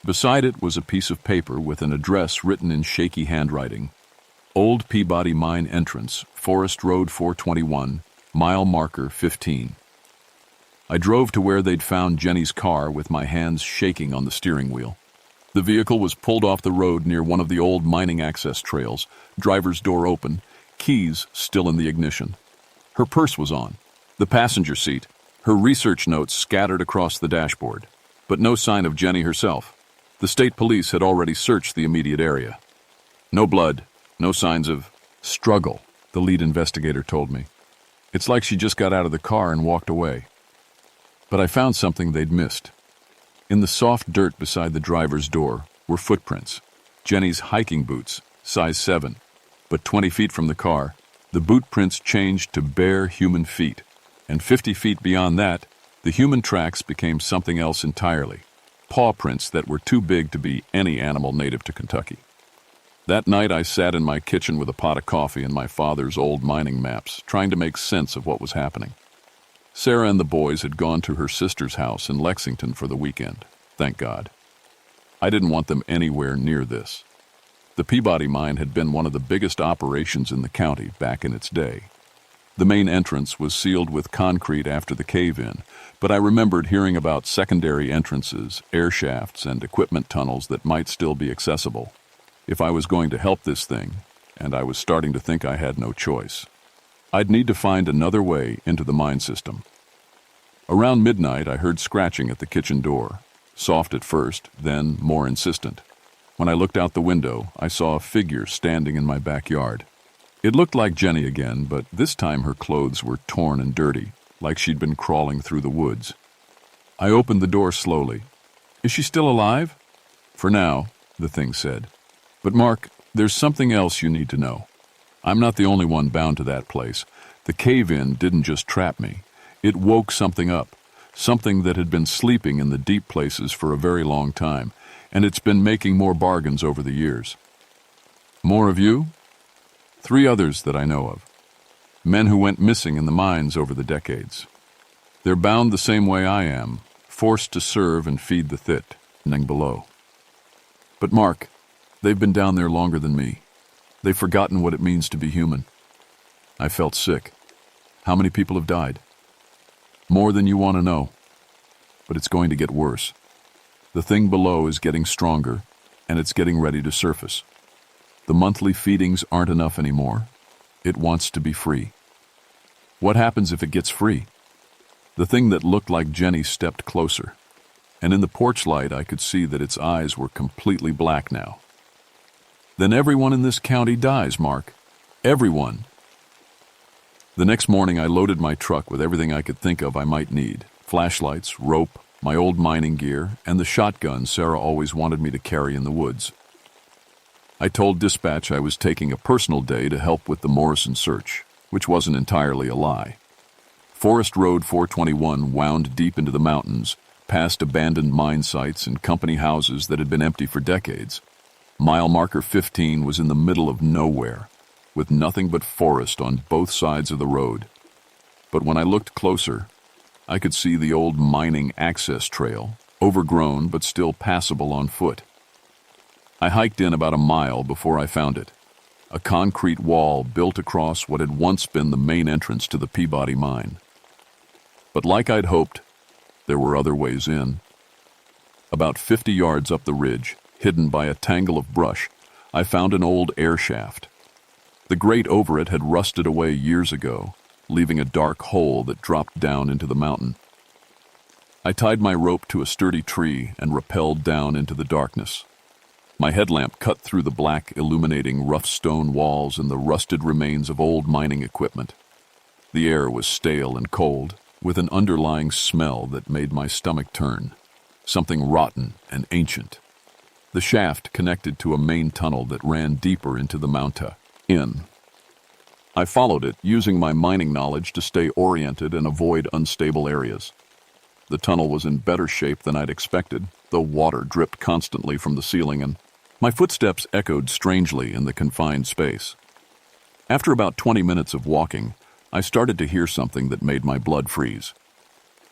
Beside it was a piece of paper with an address written in shaky handwriting. "Old Peabody Mine Entrance, Forest Road 421, mile marker 15. I drove to where they'd found Jenny's car with my hands shaking on the steering wheel. The vehicle was pulled off the road near one of the old mining access trails, driver's door open, keys still in the ignition. Her purse was on, the passenger seat, her research notes scattered across the dashboard, but no sign of Jenny herself. The state police had already searched the immediate area. No blood, no signs of struggle, the lead investigator told me. It's like she just got out of the car and walked away. But I found something they'd missed. In the soft dirt beside the driver's door were footprints, Jenny's hiking boots, size 7. But 20 feet from the car, the boot prints changed to bare human feet. And 50 feet beyond that, the human tracks became something else entirely. Paw prints that were too big to be any animal native to Kentucky. That night I sat in my kitchen with a pot of coffee and my father's old mining maps, trying to make sense of what was happening. Sarah and the boys had gone to her sister's house in Lexington for the weekend, thank God. I didn't want them anywhere near this. The Peabody mine had been one of the biggest operations in the county back in its day. The main entrance was sealed with concrete after the cave-in, but I remembered hearing about secondary entrances, air shafts, and equipment tunnels that might still be accessible. If I was going to help this thing, and I was starting to think I had no choice, I'd need to find another way into the mine system. Around midnight, I heard scratching at the kitchen door, soft at first, then more insistent. When I looked out the window, I saw a figure standing in my backyard. It looked like Jenny again, but this time her clothes were torn and dirty, like she'd been crawling through the woods. I opened the door slowly. "Is she still alive?" "For now," the thing said. "But Mark, there's something else you need to know. I'm not the only one bound to that place. The cave-in didn't just trap me. It woke something up, something that had been sleeping in the deep places for a very long time, and it's been making more bargains over the years." "More of you?" "3 others that I know of. Men who went missing in the mines over the decades. They're bound the same way I am, forced to serve and feed the thing below. But Mark, they've been down there longer than me. They've forgotten what it means to be human." I felt sick. "How many people have died?" "More than you want to know. But it's going to get worse. The thing below is getting stronger, and it's getting ready to surface. The monthly feedings aren't enough anymore. It wants to be free." "What happens if it gets free?" The thing that looked like Jenny stepped closer, and in the porch light I could see that its eyes were completely black now. "Then everyone in this county dies, Mark. Everyone." The next morning I loaded my truck with everything I could think of I might need: flashlights, rope, my old mining gear, and the shotgun Sarah always wanted me to carry in the woods. I told dispatch I was taking a personal day to help with the Morrison search, which wasn't entirely a lie. Forest Road 421 wound deep into the mountains, past abandoned mine sites and company houses that had been empty for decades. Mile marker 15 was in the middle of nowhere, with nothing but forest on both sides of the road. But when I looked closer, I could see the old mining access trail, overgrown but still passable on foot. I hiked in about a mile before I found it, a concrete wall built across what had once been the main entrance to the Peabody mine. But like I'd hoped, there were other ways in. About 50 yards up the ridge, hidden by a tangle of brush, I found an old air shaft. The grate over it had rusted away years ago, leaving a dark hole that dropped down into the mountain. I tied my rope to a sturdy tree and rappelled down into the darkness. My headlamp cut through the black, illuminating rough stone walls and the rusted remains of old mining equipment. The air was stale and cold, with an underlying smell that made my stomach turn, something rotten and ancient. The shaft connected to a main tunnel that ran deeper into the mountain. I followed it, using my mining knowledge to stay oriented and avoid unstable areas. The tunnel was in better shape than I'd expected, though water dripped constantly from the ceiling, and my footsteps echoed strangely in the confined space. After about 20 minutes of walking, I started to hear something that made my blood freeze.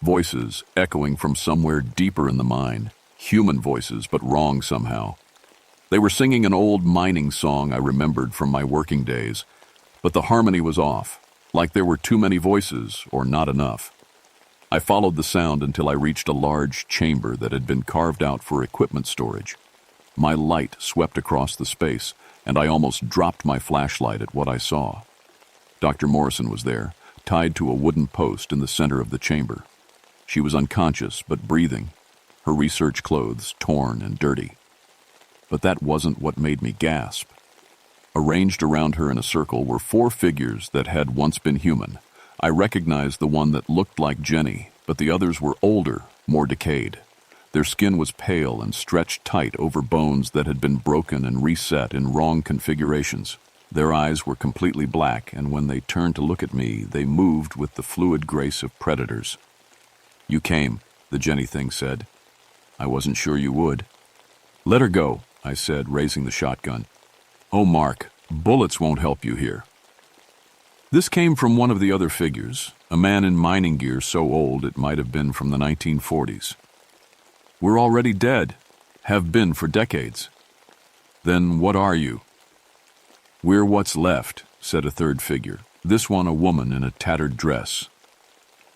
Voices echoing from somewhere deeper in the mine. Human voices, but wrong somehow. They were singing an old mining song I remembered from my working days, but the harmony was off, like there were too many voices or not enough. I followed the sound until I reached a large chamber that had been carved out for equipment storage. My light swept across the space, and I almost dropped my flashlight at what I saw. Dr. Morrison was there, tied to a wooden post in the center of the chamber. She was unconscious but breathing, her research clothes torn and dirty. But that wasn't what made me gasp. Arranged around her in a circle were 4 figures that had once been human. I recognized the one that looked like Jenny, but the others were older, more decayed. Their skin was pale and stretched tight over bones that had been broken and reset in wrong configurations. Their eyes were completely black, and when they turned to look at me, they moved with the fluid grace of predators. "You came," the Jenny thing said. "I wasn't sure you would." "Let her go," I said, raising the shotgun. "Oh, Mark, bullets won't help you here." This came from one of the other figures, a man in mining gear so old it might have been from the 1940s. "We're already dead, have been for decades." "Then what are you?" "We're what's left," said a third figure, this one a woman in a tattered dress.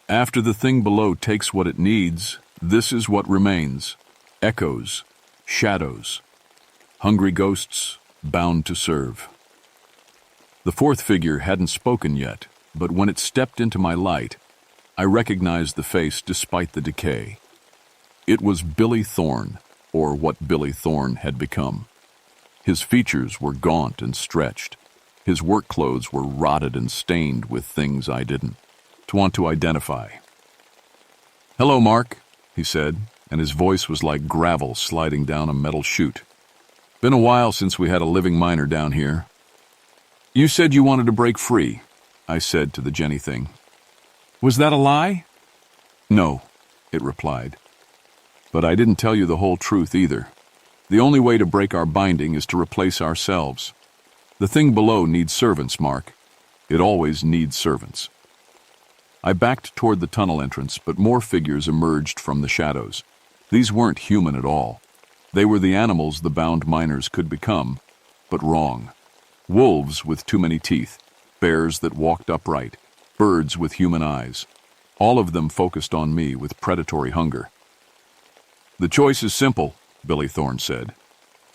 "After the thing below takes what it needs, this is what remains: echoes, shadows, hungry ghosts bound to serve." The fourth figure hadn't spoken yet, but when it stepped into my light, I recognized the face despite the decay. It was Billy Thorne, or what Billy Thorne had become. His features were gaunt and stretched, His work clothes were rotted and stained with things I didn't want to identify. "Hello, Mark," he said, and his voice was like gravel sliding down a metal chute. "Been a while since we had a living miner down here." "You said you wanted to break free," I said to the Jenny thing. "Was that a lie?" "No," it replied. "But I didn't tell you the whole truth either. The only way to break our binding is to replace ourselves. The thing below needs servants, Mark. It always needs servants." I backed toward the tunnel entrance, but more figures emerged from the shadows. These weren't human at all. They were the animals the bound miners could become, but wrong. Wolves with too many teeth, bears that walked upright, birds with human eyes. All of them focused on me with predatory hunger. "The choice is simple," Billy Thorne said.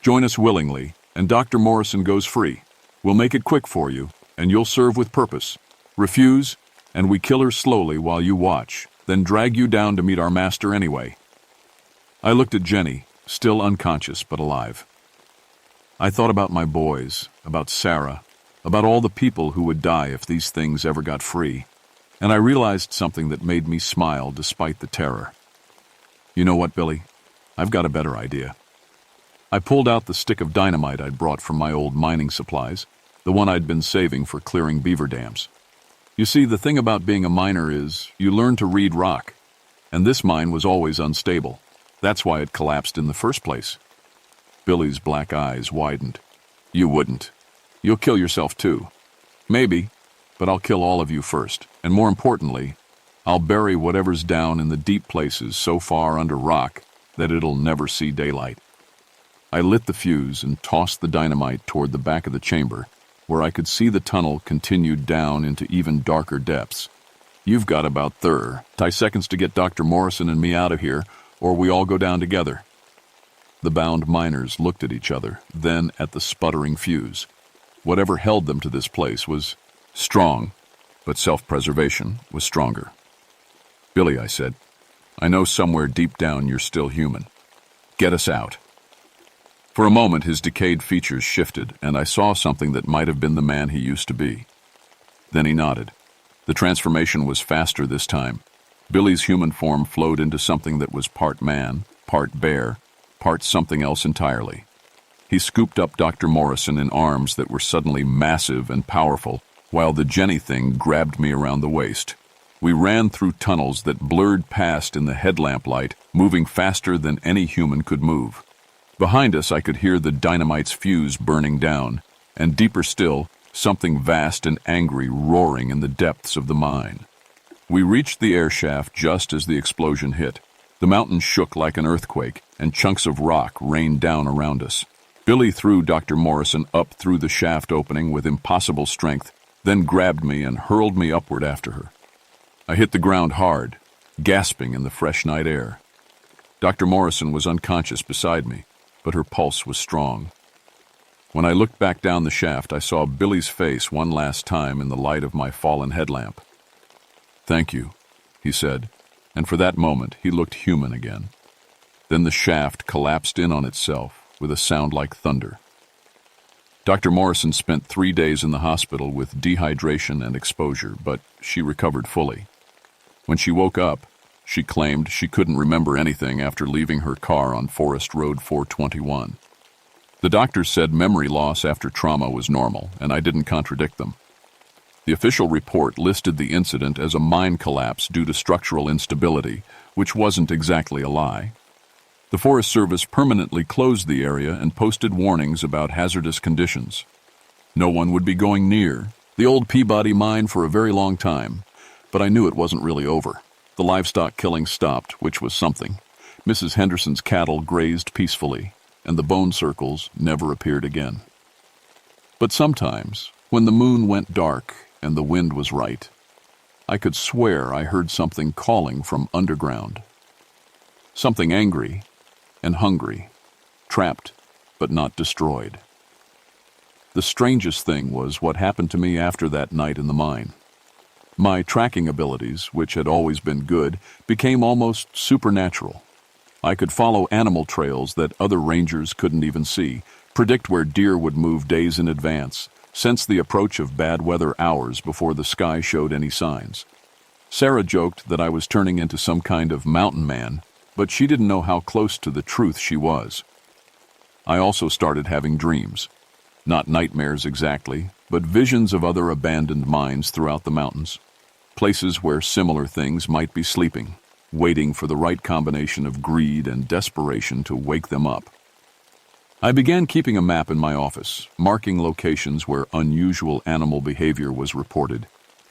"Join us willingly, and Dr. Morrison goes free. We'll make it quick for you, and you'll serve with purpose. Refuse, and we kill her slowly while you watch, then drag you down to meet our master anyway." I looked at Jenny, still unconscious but alive. I thought about my boys, about Sarah, about all the people who would die if these things ever got free, and I realized something that made me smile despite the terror. "You know what, Billy? I've got a better idea." I pulled out the stick of dynamite I'd brought from my old mining supplies, the one I'd been saving for clearing beaver dams. You see, the thing about being a miner is you learn to read rock, and this mine was always unstable. That's why it collapsed in the first place. Billy's black eyes widened. "You wouldn't. You'll kill yourself too." "Maybe, but I'll kill all of you first, and more importantly, I'll bury whatever's down in the deep places so far under rock that it'll never see daylight." I lit the fuse and tossed the dynamite toward the back of the chamber, where I could see the tunnel continued down into even darker depths. "You've got about 30 seconds to get Dr. Morrison and me out of here, or we all go down together." The bound miners looked at each other, then at the sputtering fuse. Whatever held them to this place was strong, but self-preservation was stronger. "Billy," I said, "I know somewhere deep down you're still human. Get us out." For a moment his decayed features shifted, and I saw something that might have been the man he used to be. Then he nodded. The transformation was faster this time. Billy's human form flowed into something that was part man, part bear, part something else entirely. He scooped up Dr. Morrison in arms that were suddenly massive and powerful, while the Jenny thing grabbed me around the waist. We ran through tunnels that blurred past in the headlamp light, moving faster than any human could move. Behind us I could hear the dynamite's fuse burning down, and deeper still, something vast and angry roaring in the depths of the mine. We reached the air shaft just as the explosion hit. The mountain shook like an earthquake, and chunks of rock rained down around us. Billy threw Dr. Morrison up through the shaft opening with impossible strength, then grabbed me and hurled me upward after her. I hit the ground hard, gasping in the fresh night air. Dr. Morrison was unconscious beside me, but her pulse was strong. When I looked back down the shaft, I saw Billy's face one last time in the light of my fallen headlamp. "Thank you," he said, and for that moment he looked human again. Then the shaft collapsed in on itself with a sound like thunder. Dr. Morrison spent 3 days in the hospital with dehydration and exposure, but she recovered fully. When she woke up, she claimed she couldn't remember anything after leaving her car on Forest Road 421. The doctors said memory loss after trauma was normal, and I didn't contradict them. The official report listed the incident as a mine collapse due to structural instability, which wasn't exactly a lie. The Forest Service permanently closed the area and posted warnings about hazardous conditions. No one would be going near the old Peabody mine for a very long time, but I knew it wasn't really over. The livestock killing stopped, which was something. Mrs. Henderson's cattle grazed peacefully, and the bone circles never appeared again. But sometimes, when the moon went dark and the wind was right, I could swear I heard something calling from underground. Something angry and hungry, trapped but not destroyed. The strangest thing was what happened to me after that night in the mine. My tracking abilities, which had always been good, became almost supernatural. I could follow animal trails that other rangers couldn't even see, predict where deer would move days in advance, sensed the approach of bad weather hours before the sky showed any signs. Sarah joked that I was turning into some kind of mountain man, but she didn't know how close to the truth she was. I also started having dreams. Not nightmares exactly, but visions of other abandoned mines throughout the mountains. Places where similar things might be sleeping, waiting for the right combination of greed and desperation to wake them up. I began keeping a map in my office, marking locations where unusual animal behavior was reported,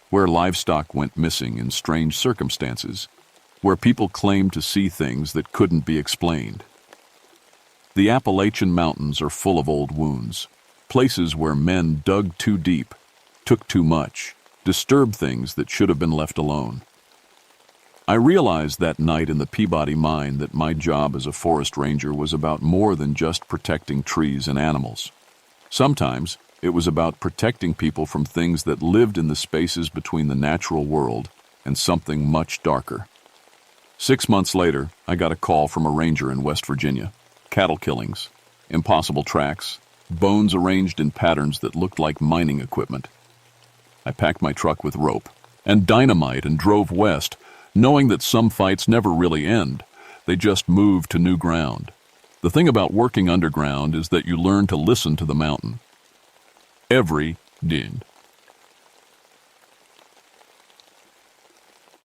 where livestock went missing in strange circumstances, where people claimed to see things that couldn't be explained. The Appalachian Mountains are full of old wounds, places where men dug too deep, took too much, disturbed things that should have been left alone. I realized that night in the Peabody mine that my job as a forest ranger was about more than just protecting trees and animals. Sometimes it was about protecting people from things that lived in the spaces between the natural world and something much darker. 6 months later, I got a call from a ranger in West Virginia. Cattle killings, impossible tracks, bones arranged in patterns that looked like mining equipment. I packed my truck with rope and dynamite and drove west, knowing that some fights never really end. They just move to new ground. The thing about working underground is that you learn to listen to the mountain. Every din.